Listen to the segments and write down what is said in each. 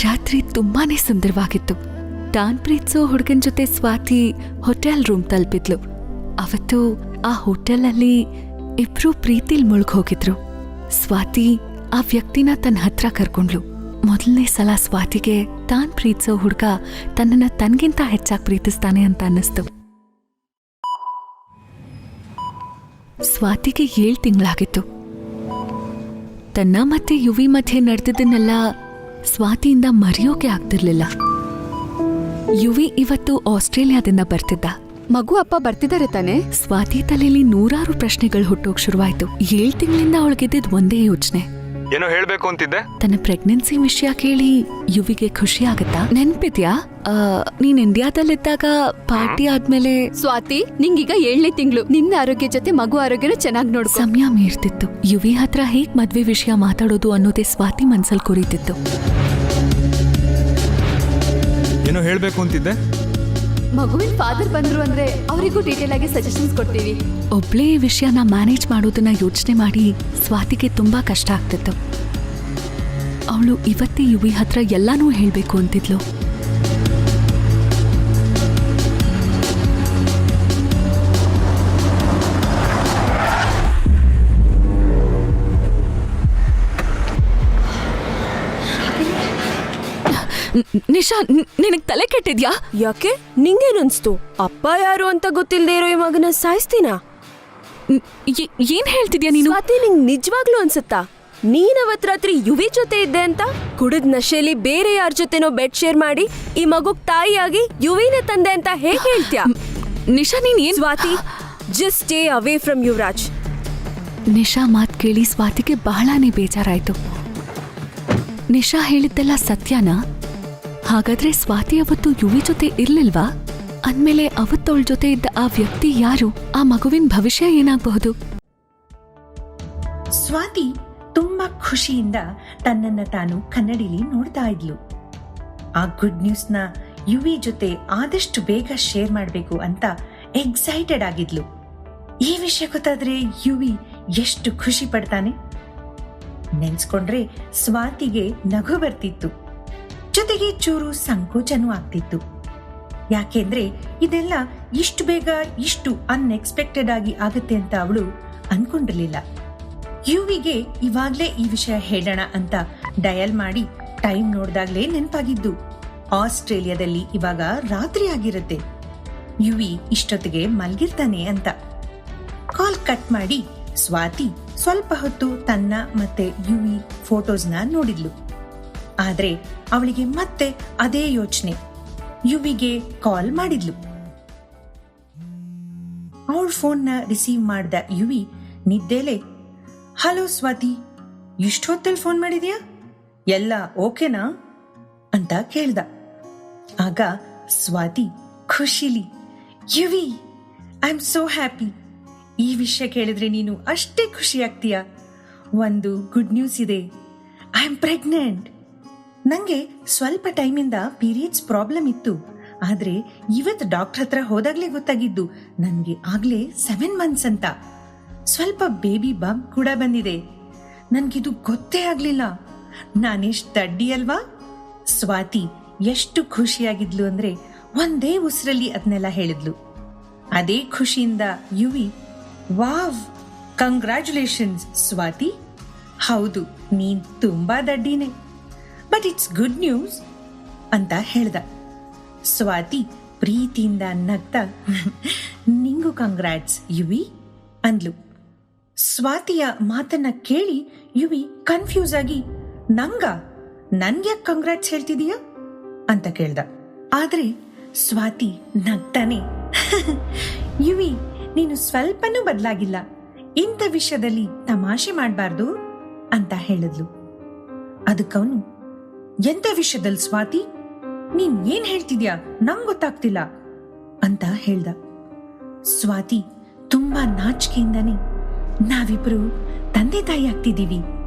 ರಾತ್ರಿ ತುಂಬಾನೇ ಸುಂದರವಾಗಿತ್ತು. ತಾನ್ ಪ್ರೀತಿಸೋ ಹುಡುಗನ್ ಜೊತೆ ಸ್ವಾತಿ ಹೋಟೆಲ್ ರೂಮ್ ತಲುಪಿದ್ಲು. ಅವತ್ತು ಆ ಹೋಟೆಲಲ್ಲಿ ಇಬ್ರು ಪ್ರೀತಿಲ್ ಮುಳುಗೋಗಿದ್ರು. ಸ್ವಾತಿ ಆ ವ್ಯಕ್ತಿನ ತನ್ನ ಹತ್ರ ಕರ್ಕೊಂಡ್ಲು. ಮೊದಲನೇ ಸಲ ಸ್ವಾತಿಗೆ ತಾನ್ ಪ್ರೀತಿಸೋ ಹುಡುಗ ತನ್ನನ್ನ ತನ್ಗಿಂತ ಹೆಚ್ಚಾಗಿ ಪ್ರೀತಿಸ್ತಾನೆ ಅಂತ ಅನ್ನಿಸ್ತು. ಸ್ವಾತಿಗೆ 7 ತಿಂಗಳಾಗಿತ್ತು. ತನ್ನ ಮತ್ತೆ ಯುವಿ ಮಧ್ಯೆ ನಡೆದಿದ್ದನ್ನೆಲ್ಲ ಸ್ವಾತಿಯಿಂದ ಮರೆಯೋಕೆ ಆಗ್ತಿರ್ಲಿಲ್ಲ. ಯುವಿ ಇವತ್ತು ಆಸ್ಟ್ರೇಲಿಯಾದಿಂದ ಬರ್ತಿದ್ದ. ಮಗು ಅಪ್ಪ ಬರ್ತಿದ್ದಾರೆ ತಾನೆ? ಸ್ವಾತಿ ತಲೆಯಲ್ಲಿ ನೂರಾರು ಪ್ರಶ್ನೆಗಳು ಹುಟ್ಟೋಕ್ ಶುರುವಾಯ್ತು. 7 ತಿಂಗಳಿಂದ ಅವಳಿಗಿದ್ದಿದ್ ಒಂದೇ ಯೋಚನೆ, ಏನೋ ಹೇಳ್ಬೇಕು ಅಂತಿದ್ದೆ. ತನ್ನ ಪ್ರೆಗ್ನೆನ್ಸಿ ವಿಷಯ ಕೇಳಿ ಯುವಿಗೆ ಖುಷಿ ಆಗತ್ತಾ? ನೆನ್ಪಿದ್ಯಾ ನೀನ್ ಇಂಡಿಯಾದಲ್ಲಿದ್ದಾಗ ಪಾರ್ಟಿ ಆದ್ಮೇಲೆ? ಸ್ವಾತಿ, ನಿಂಗೀಗ 7ನೇ ತಿಂಗಳು. ನಿನ್ನ ಆರೋಗ್ಯ ಜೊತೆ ಮಗು ಆರೋಗ್ಯನ ಚೆನ್ನಾಗಿ ನೋಡು. ಸಮಯ ಮೀರ್ತಿತ್ತು. ಯುವಿ ಹತ್ರ ಹೇಗ್ ಮದ್ವೆ ವಿಷಯ ಮಾತಾಡೋದು ಅನ್ನೋದೇ ಸ್ವಾತಿ ಮನ್ಸಲ್ ಕುರಿತಿತ್ತು. ಏನೋ ಹೇಳ್ಬೇಕು ಅಂತಿದ್ದೆ. ಮಗುವಿನ ಫಾದರ್ ಬಂದ್ರು ಅಂದ್ರೆ ಅವರಿಗೂ ಡೀಟೇಲ್ ಆಗಿ ಸಜೆಷನ್ಸ್ ಕೊಡ್ತೀವಿ. ಒಬ್ಳೇ ಈ ವಿಷಯನ ಮ್ಯಾನೇಜ್ ಮಾಡೋದನ್ನ ಯೋಚನೆ ಮಾಡಿ ಸ್ವಾತಿಗೆ ತುಂಬಾ ಕಷ್ಟ ಆಗ್ತಿತ್ತು. ಅವಳು ಇವತ್ತೇ ಯುವಿ ಹತ್ರ ಎಲ್ಲಾನೂ ಹೇಳ್ಬೇಕು ಅಂತಿದ್ಲು. ನಿಶಾ, ನಿನಗ್ ತಲೆ ಕೆಟ್ಟಿದ್ಯಾ? ಯಾಕೆ? ನಿಂಗೇನನ್ಸ್ತು? ಅಪ್ಪ ಯಾರು ಅಂತ ಗೊತ್ತಿಲ್ಲದೆ ಇರೋ ಈ ಮಗನ ಸಾಯಿಸ್ತೀನಾ? ಏನ್ ಹೇಳ್ತಿದ್ಯಾ ನೀನು? ಸ್ವಾತಿ, ನಿಂಗ್ ನಿಜವಾಗ್ಲೂ ಅನ್ಸುತ್ತಾ ನೀನ್ ಅವತ್ ರಾತ್ರಿ ಯುವಿ ಜೊತೆ ಇದ್ದೆ ಅಂತ? ಕುಡಿದ್ ನಶೆಲಿ ಬೇರೆ ಯಾರ ಜೊತೆನೋ ಬೆಡ್ ಶೇರ್ ಮಾಡಿ ಈ ಮಗುಗ್ ತಾಯಿಯಾಗಿ ಯುವಿನೇ ತಂದೆ ಅಂತ ಹೇಗ್ ಹೇಳ್ತ್ಯಾ? ನಿಶಾ, ನೀನ್ ಏನ್? Swati, just stay away from Yuvraj. Nisha ಮಾತ್ ಕೇಳಿ ಸ್ವಾತಿಗೆ ಬಹಳಾನೇ ಬೇಜಾರಾಯ್ತು. ನಿಶಾ ಹೇಳಿದ್ದೆಲ್ಲ ಸತ್ಯನಾ? ಹಾಗಾದ್ರೆ ಸ್ವಾತಿ ಅವತ್ತು ಯುವಿ ಜೊತೆ ಇರ್ಲಿಲ್ವಾ? ಅಂದ್ಮೇಲೆ ಅವತ್ತವಳ ಜೊತೆ ಇದ್ದ ಆ ವ್ಯಕ್ತಿ ಯಾರು? ಆ ಮಗುವಿನ ಭವಿಷ್ಯ ಏನಾಗಬಹುದು? ಸ್ವಾತಿ ತುಂಬಾ ಖುಷಿಯಿಂದ ತನ್ನನ್ನ ತಾನು ಕನ್ನಡಿಲಿ ನೋಡ್ತಾ ಇದ್ಲು. ಆ ಗುಡ್ ನ್ಯೂಸ್ನ ಯುವಿ ಜೊತೆ ಆದಷ್ಟು ಬೇಗ ಶೇರ್ ಮಾಡಬೇಕು ಅಂತ ಎಕ್ಸೈಟೆಡ್ ಆಗಿದ್ಲು. ಈ ವಿಷಯ ಗೊತ್ತಾದ್ರೆ ಯುವಿ ಎಷ್ಟು ಖುಷಿ ಪಡ್ತಾನೆ. ನೆನ್ಸ್ಕೊಂಡ್ರೆ ಸ್ವಾತಿಗೆ ನಗು ಬರ್ತಿತ್ತು, ಜೊತೆಗೆ ಚೂರು ಸಂಕೋಚನೂ ಆಗ್ತಿತ್ತು. ಯಾಕೆಂದ್ರೆ ಇದೆಲ್ಲ ಇಷ್ಟು ಬೇಗ ಇಷ್ಟು ಅನ್ಎಕ್ಸ್ಪೆಕ್ಟೆಡ್ ಆಗಿ ಆಗುತ್ತೆ ಅಂತ ಅವಳು ಅನ್ಕೊಂಡಿರ್ಲಿಲ್ಲ. ಯುವಿಗೆ ಇವಾಗ್ಲೇ ಈ ವಿಷಯ ಹೇಳೋಣ ಅಂತ ಡಯಲ್ ಮಾಡಿ ಟೈಮ್ ನೋಡ್ದಾಗ್ಲೇ ನೆನಪಾಗಿದ್ದು ಆಸ್ಟ್ರೇಲಿಯಾದಲ್ಲಿ ಇವಾಗ ರಾತ್ರಿ ಆಗಿರುತ್ತೆ, ಯುವಿ ಇಷ್ಟೊತ್ತಿಗೆ ಮಲ್ಗಿರ್ತಾನೆ ಅಂತ. ಕಾಲ್ ಕಟ್ ಮಾಡಿ ಸ್ವಾತಿ ಸ್ವಲ್ಪ ಹೊತ್ತು ತನ್ನ ಮತ್ತೆ ಯುವಿ ಫೋಟೋಸ್ನ ನೋಡಿದ್ಲು. ಆದ್ರೆ ಅವಳಿಗೆ ಮತ್ತೆ ಅದೇ ಯೋಚನೆ. ಯುವಿಗೆ ಕಾಲ್ ಮಾಡಿದ್ಲು. ಅವಳ ಫೋನ್ನ ರಿಸೀವ್ ಮಾಡ್ದ ಯುವಿ ನಿದ್ದೆಲೆ, ಹಲೋ ಸ್ವಾತಿ, ಇಷ್ಟು ಹೊತ್ತಲ್ಲಿ ಫೋನ್ ಮಾಡಿದ್ಯಾ? ಎಲ್ಲ ಓಕೆನಾ ಅಂತ ಕೇಳ್ದ. ಆಗ ಸ್ವಾತಿ ಖುಷಿಲಿ, Yuvi, I am so happy. ಈ ವಿಷಯ ಕೇಳಿದ್ರೆ ನೀನು ಅಷ್ಟೇ ಖುಷಿ ಆಗ್ತೀಯ. ಒಂದು ಗುಡ್ ನ್ಯೂಸ್ ಇದೆ, ಐ ಆಮ್ ಪ್ರೆಗ್ನೆಂಟ್. ನಂಗೆ ಸ್ವಲ್ಪ ಟೈಮಿಂದ ಪೀರಿಯಡ್ಸ್ ಪ್ರಾಬ್ಲಮ್ ಇತ್ತು. ಆದ್ರೆ ಇವತ್ತು ಡಾಕ್ಟರ್ ಹತ್ರ ಹೋದಾಗ್ಲೇ ಗೊತ್ತಾಗಿದ್ದು ನನ್ಗೆ ಆಗ್ಲೇ 7 months ಅಂತ. ಸ್ವಲ್ಪ ಬೇಬಿ ಬಂಪ್ ಕೂಡ ಬಂದಿದೆ. ನನ್ಗಿದು ಗೊತ್ತೇ ಆಗ್ಲಿಲ್ಲ. ನಾನೆಷ್ಟು ದಡ್ಡಿ ಅಲ್ವಾ? ಸ್ವಾತಿ ಎಷ್ಟು ಖುಷಿಯಾಗಿದ್ಲು ಅಂದ್ರೆ ಒಂದೇ ಉಸಿರಲ್ಲಿ ಅದನ್ನೆಲ್ಲ ಹೇಳಿದ್ಲು. ಅದೇ ಖುಷಿಯಿಂದ ಯುವಿ, ವಾವ್, ಕಂಗ್ರ್ಯಾಚುಲೇಷನ್ಸ್ ಸ್ವಾತಿ. ಹೌದು, ನೀನ್ ತುಂಬಾ ದಡ್ಡಿನೇ, ಬಟ್ ಇಟ್ಸ್ ಗುಡ್ ನ್ಯೂಸ್ ಅಂತ ಹೇಳ್ದ. ಸ್ವಾತಿ ಪ್ರೀತಿಯಿಂದ ನಗ್ತಾ, ನಿಂಗು ಕಂಗ್ರಾಟ್ಸ್ ಯುವಿ ಅಂದ್ಲು. ಸ್ವಾತಿಯ ಮಾತನ್ನ ಕೇಳಿ ಯುವಿ ಕನ್ಫ್ಯೂಸ್ ಆಗಿ, ನನ್ಗ್ಯಾಕ್ ಕಂಗ್ರಾಟ್ಸ್ ಹೇಳ್ತಿದೀಯ ಅಂತ ಕೇಳ್ದ. ಆದ್ರೆ ಸ್ವಾತಿ ನಗ್ತಾನೆ, ಯುವಿ, ನೀನು ಸ್ವಲ್ಪನೂ ಬದಲಾಗಿಲ್ಲ, ಇಂಥ ವಿಷಯದಲ್ಲಿ ತಮಾಷೆ ಮಾಡಬಾರ್ದು ಅಂತ ಹೇಳಿದ್ಲು. ಅದಕ್ಕವನು, ಎಂತ ವಿಷಯದಲ್ಲಿ ಸ್ವಾತಿ? ನೀನ್ ಏನ್ ಹೇಳ್ತಿದ್ಯಾ? ನಂಗ್ ಗೊತ್ತಾಗ್ತಿಲ್ಲ ಅಂತ ಹೇಳ್ದ. ಸ್ವಾತಿ ತುಂಬಾ ನಾಚಿಕೆಯಿಂದಾನೆ, ನಾವಿಬ್ರು ತಂದೆ ತಾಯಿ ಆಗ್ತಿದೀವಿ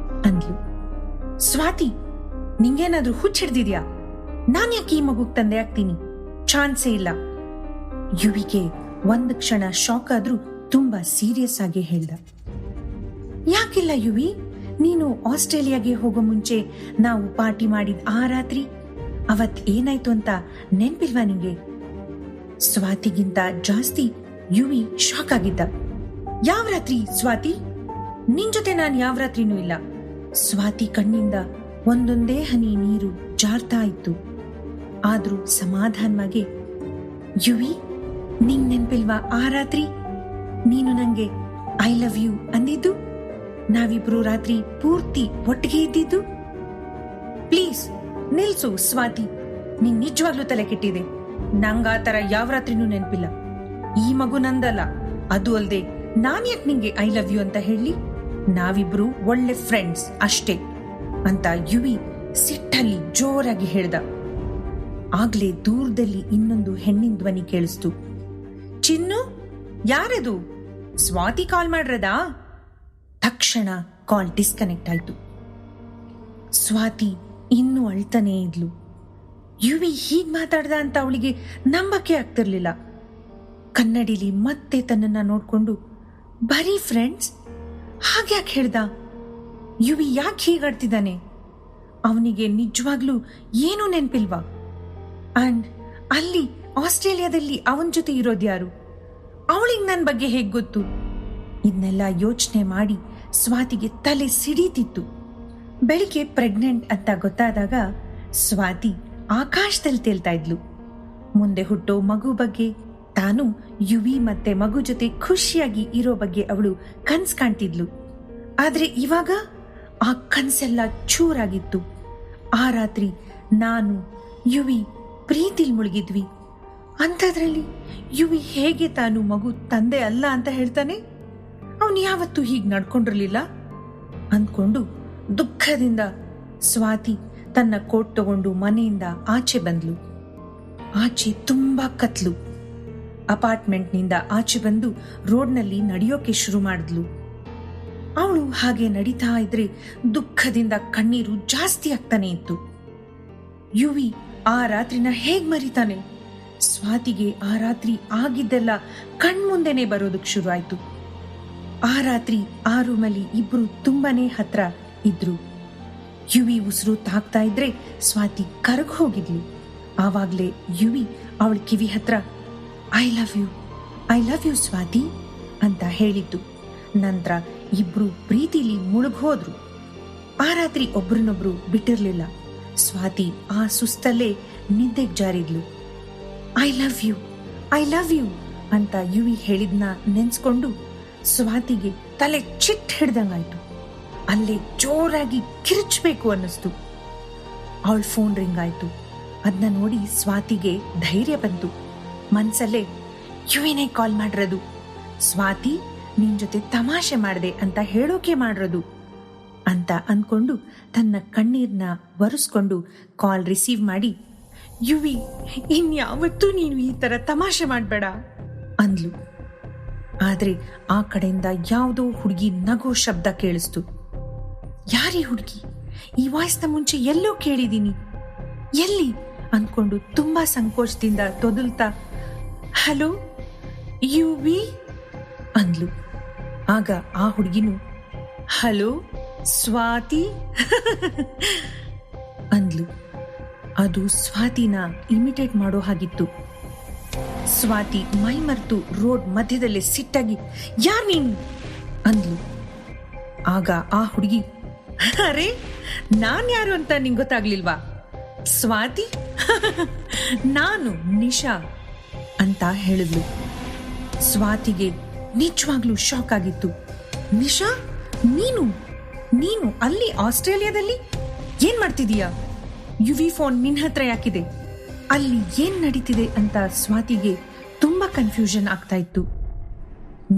ಅಂದ್ಲು. ಸ್ವಾತಿ, ನಿಂಗೇನಾದ್ರೂ ಹುಚ್ಚಿಡ್ದಿದ್ಯಾ? ನಾನ್ ಯಾಕೆ ಈ ಮಗುಗ್ ತಂದೆ ಆಗ್ತೀನಿ? ಚಾನ್ಸೇ ಇಲ್ಲ. ಯುವಿಗೆ ಒಂದು ಕ್ಷಣ ಶಾಕ್ ಆದ್ರೂ ತುಂಬಾ ಸೀರಿಯಸ್ ಆಗಿ ಹೇಳ್ದ. ಯಾಕಿಲ್ಲ ಯುವಿ, ನೀನು ಆಸ್ಟ್ರೇಲಿಯಾಗೆ ಹೋಗೋ ಮುಂಚೆ ನಾವು ಪಾರ್ಟಿ ಮಾಡಿದ ಆ ರಾತ್ರಿ ಅವತ್ ಏನಾಯ್ತು ಅಂತ ನೆನ್ಪಿಲ್ವಾ ನಿಂಗೆ? ಸ್ವಾತಿಗಿಂತ ಜಾಸ್ತಿ ಯುವಿ ಶಾಕ್ ಆಗಿದ್ದ. ಯಾವ ರಾತ್ರಿ ಸ್ವಾತಿ? ನಿನ್ ಜೊತೆ ನಾನ್ ಯಾವ ರಾತ್ರಿನೂ ಇಲ್ಲ. ಸ್ವಾತಿ ಕಣ್ಣಿಂದ ಒಂದೊಂದೇ ಹನಿ ನೀರು ಜಾರ್ತಾ ಇತ್ತು. ಆದ್ರೂ ಸಮಾಧಾನವಾಗಿ, ಯುವಿ, ನಿಂಗ್ ನೆನ್ಪಿಲ್ವಾ ಆ ರಾತ್ರಿ ನೀನು ನಂಗೆ ಐ ಲವ್ ಯು ಅಂದಿದ್ದು? ನಾವಿಬ್ರು ರಾತ್ರಿ ಪೂರ್ತಿ ಒಟ್ಟಿಗೆ ಇದ್ದಿದ್ದು? ಪ್ಲೀಸ್ ನಿಲ್ಸು ಸ್ವಾತಿ, ನಿಂಗ್ ನಿಜವಾಗ್ಲೂ ತಲೆ ಕೆಟ್ಟಿದೆ. ನಂಗ ಆ ತರ ಯಾವ ರಾತ್ರಿನೂ ನೆನ್ಪಿಲ್ಲ. ಈ ಮಗು ನಂದಲ್ಲ. ಅದು ಅಲ್ದೆ ನಾನ್ ಯಾಕೆ ನಿಂಗೆ ಐ ಲವ್ ಯು ಅಂತ ಹೇಳಿ? ನಾವಿಬ್ರು ಒಳ್ಳೆ ಫ್ರೆಂಡ್ಸ್ ಅಷ್ಟೇ ಅಂತ ಯುವಿ ಸಿಟ್ಟಲ್ಲಿ ಜೋರಾಗಿ ಹೇಳ್ದ. ಆಗ್ಲೇ ದೂರದಲ್ಲಿ ಇನ್ನೊಂದು ಹೆಣ್ಣಿನ ಧ್ವನಿ ಕೇಳಿಸ್ತು. ಚಿನ್ನು, ಯಾರದು? ಸ್ವಾತಿ ಕಾಲ್ ಮಾಡ್ರದಾ? ತಕ್ಷಣ ಕಾಲ್ ಡಿಸ್ಕನೆಕ್ಟ್ ಆಯ್ತು. ಸ್ವಾತಿ ಇನ್ನೂ ಅಳ್ತಾನೇ ಇದ್ಲು. ಯುವಿ ಹೀಗ್ ಮಾತಾಡ್ದ ಅಂತ ಅವಳಿಗೆ ನಂಬಕ್ಕೆ ಆಗ್ತಿರ್ಲಿಲ್ಲ. ಕನ್ನಡಿಲಿ ಮತ್ತೆ ತನ್ನನ್ನ ನೋಡ್ಕೊಂಡು, ಬರೀ ಫ್ರೆಂಡ್ಸ್ ಹಾಗ್ಯಾಕೆ ಹೇಳ್ದ? ಯುವಿ ಯಾಕೆ ಹೀಗಾಡ್ತಿದ್ದಾನೆ? ಅವನಿಗೆ ನಿಜವಾಗ್ಲೂ ಏನೂ ನೆನ್ಪಿಲ್ವಾ? ಅಂಡ್ ಅಲ್ಲಿ ಆಸ್ಟ್ರೇಲಿಯಾದಲ್ಲಿ ಅವನ ಜೊತೆ ಇರೋದ್ಯಾರು? ಅವಳಿಗೆ ನನ್ನ ಬಗ್ಗೆ ಹೇಗ್ ಗೊತ್ತು? ಇದನ್ನೆಲ್ಲ ಯೋಚನೆ ಮಾಡಿ ಸ್ವಾತಿಗೆ ತಲೆ ಸಿಡೀತಿತ್ತು. ಬೆಳಿಗ್ಗೆ ಪ್ರೆಗ್ನೆಂಟ್ ಅಂತ ಗೊತ್ತಾದಾಗ ಸ್ವಾತಿ ಆಕಾಶದಲ್ಲಿ ತೇಲ್ತಾ ಇದ್ಲು. ಮುಂದೆ ಹುಟ್ಟೋ ಮಗು ಬಗ್ಗೆ, ತಾನು ಯುವಿ ಮತ್ತೆ ಮಗು ಜೊತೆ ಖುಷಿಯಾಗಿ ಇರೋ ಬಗ್ಗೆ ಅವಳು ಕನ್ಸ್ ಕಾಣ್ತಿದ್ಲು. ಆದ್ರೆ ಇವಾಗ ಆ ಕನ್ಸೆಲ್ಲ ಚೂರಾಗಿತ್ತು. ಆ ರಾತ್ರಿ ನಾನು ಯುವಿ ಪ್ರೀತಿಲ್ ಮುಳುಗಿದ್ವಿ. ಅಂಥದ್ರಲ್ಲಿ ಯುವಿ ಹೇಗೆ ತಾನು ಮಗು ತಂದೆ ಅಲ್ಲ ಅಂತ ಹೇಳ್ತಾನೆ? ಅವನು ಯಾವತ್ತೂ ಹೀಗೆ ನಡ್ಕೊಂಡಿರ್ಲಿಲ್ಲ ಅಂದ್ಕೊಂಡು ದುಃಖದಿಂದ ಸ್ವಾತಿ ತನ್ನ ಕೋಟ್ ತಗೊಂಡು ಮನೆಯಿಂದ ಆಚೆ ಬಂದ್ಲು. ಆಚೆ ತುಂಬಾ ಕತ್ಲು. ಅಪಾರ್ಟ್ಮೆಂಟ್ನಿಂದ ಆಚೆ ಬಂದು ರೋಡ್ನಲ್ಲಿ ನಡೆಯೋಕೆ ಶುರು ಮಾಡಿದ್ಲು. ಅವಳು ಹಾಗೆ ನಡೀತಾ ಇದ್ರೆ ದುಃಖದಿಂದ ಕಣ್ಣೀರು ಜಾಸ್ತಿ ಆಗ್ತಾನೆ ಇತ್ತು. ಯುವಿ ಆ ರಾತ್ರಿನ ಹೇಗ್ ಮರಿತಾನೆ? ಸ್ವಾತಿಗೆ ಆ ರಾತ್ರಿ ಆಗಿದ್ದೆಲ್ಲ ಕಣ್ಮುಂದೆನೆ ಬರೋದಕ್ ಶುರು ಆಯ್ತು. ಆ ರಾತ್ರಿ ಆ ರೂಮಲ್ಲಿ ಇಬ್ರು ತುಂಬಾನೇ ಹತ್ರ ಇದ್ರು. ಯುವಿ ಉಸಿರು ತಾಕ್ತಾ ಇದ್ರೆ ಸ್ವಾತಿ ಕರಗ್ ಹೋಗಿದ್ಲು. ಆವಾಗ್ಲೇ ಯುವಿ ಅವಳ ಕಿವಿ ಹತ್ರ ಐ ಲವ್ ಯು ಸ್ವಾತಿ ಅಂತ ಹೇಳಿದ್ದು. ನಂತರ ಇಬ್ರು ಪ್ರೀತಿಲಿ ಮುಳುಗೋದ್ರು. ಆ ರಾತ್ರಿ ಒಬ್ರನ್ನೊಬ್ರು ಬಿಟ್ಟಿರ್ಲಿಲ್ಲ. ಸ್ವಾತಿ ಆ ಸುಸ್ತಲ್ಲೇ ನಿದ್ದೆಗ್ ಜಾರಿದ್ಲು. ಐ ಲವ್ ಯು ಅಂತ ಯುವಿ ಹೇಳಿದ್ನ ನೆನ್ಸ್ಕೊಂಡು ಸ್ವಾತಿಗೆ ತಲೆ ಚಿಟ್ ಹಿಡ್ದಂಗಾಯ್ತು. ಅಲ್ಲೇ ಜೋರಾಗಿ ಕಿರ್ಚ್ಬೇಕು ಅನ್ನಿಸ್ತು. ಅವಳ ಫೋನ್ ರಿಂಗ್ ಆಯ್ತು. ಅದನ್ನ ನೋಡಿ ಸ್ವಾತಿಗೆ ಧೈರ್ಯ ಬಂತು. ಮನ್ಸಲ್ಲೇ, ಯುವಿನೇ ಕಾಲ್ ಮಾಡಿರೋದು, ಸ್ವಾತಿ ನಿನ್ ಜೊತೆ ತಮಾಷೆ ಮಾಡ್ದೆ ಅಂತ ಹೇಳೋಕೆ ಮಾಡಿರೋದು ಅಂತ ಅನ್ಕೊಂಡು ತನ್ನ ಕಣ್ಣೀರ್ನ ಒರೆಸ್ಕೊಂಡು ಕಾಲ್ ರಿಸೀವ್ ಮಾಡಿ, ಯುವಿ, ಇನ್ಯಾವತ್ತೂ ನೀನು ಈ ತರ ತಮಾಷೆ ಮಾಡ್ಬೇಡ ಅಂದ್ಲು. ಆದ್ರೆ ಆ ಕಡೆಯಿಂದ ಯಾವುದೋ ಹುಡುಗಿ ನಗೋ ಶಬ್ದ ಕೇಳಿಸ್ತು. ಯಾರೀ ಹುಡುಗಿ? ಈ ವಾಯ್ಸ್ನ ಮುಂಚೆ ಎಲ್ಲೋ ಕೇಳಿದೀನಿ, ಎಲ್ಲಿ ಅನ್ಕೊಂಡು ತುಂಬಾ ಸಂಕೋಚದಿಂದ ತೊದಲ್ತಾ, ಹಲೋ ಯುವಿ ಅಂದ್ಲು. ಆಗ ಆ ಹುಡುಗಿನು, ಹಲೋ ಸ್ವಾತಿ ಅಂದ್ಲು. ಅದು ಸ್ವಾತಿನ ಇಮಿಟೇಟ್ ಮಾಡೋ ಹಾಗಿತ್ತು. ಸ್ವಾತಿ ಮೈ ಮರೆತು ರೋಡ್ ಮಧ್ಯದಲ್ಲೇ ಸಿಟ್ಟಾಗಿ, ಯಾರ್ ನೀನು ಅಂದ್ಲು. ಆಗ ಆ ಹುಡುಗಿ, ಅರೆ ನಾನ್ ಯಾರು ಅಂತ ನಿಂಗೆ ಗೊತ್ತಾಗ್ಲಿಲ್ವಾ ಸ್ವಾತಿ? ನಾನು ನಿಶಾ ಅಂತ ಹೇಳಿದ್ಲು. ಸ್ವಾತಿಗೆ ನಿಜವಾಗ್ಲೂ ಶಾಕ್ ಆಗಿತ್ತು. ನಿಶಾ, ನೀನು ಅಲ್ಲಿ ಆಸ್ಟ್ರೇಲಿಯಾದಲ್ಲಿ ಏನ್ ಮಾಡ್ತಿದೀಯಾ? ಯುವಿ ಫೋನ್ ನಿನ್ ಹತ್ರ ಯಾಕಿದೆ? ಅಲ್ಲಿ ಏನ್ ನಡೀತಿದೆ ಅಂತ ಸ್ವಾತಿಗೆ ತುಂಬಾ ಕನ್ಫ್ಯೂಷನ್ ಆಗ್ತಾ ಇತ್ತು.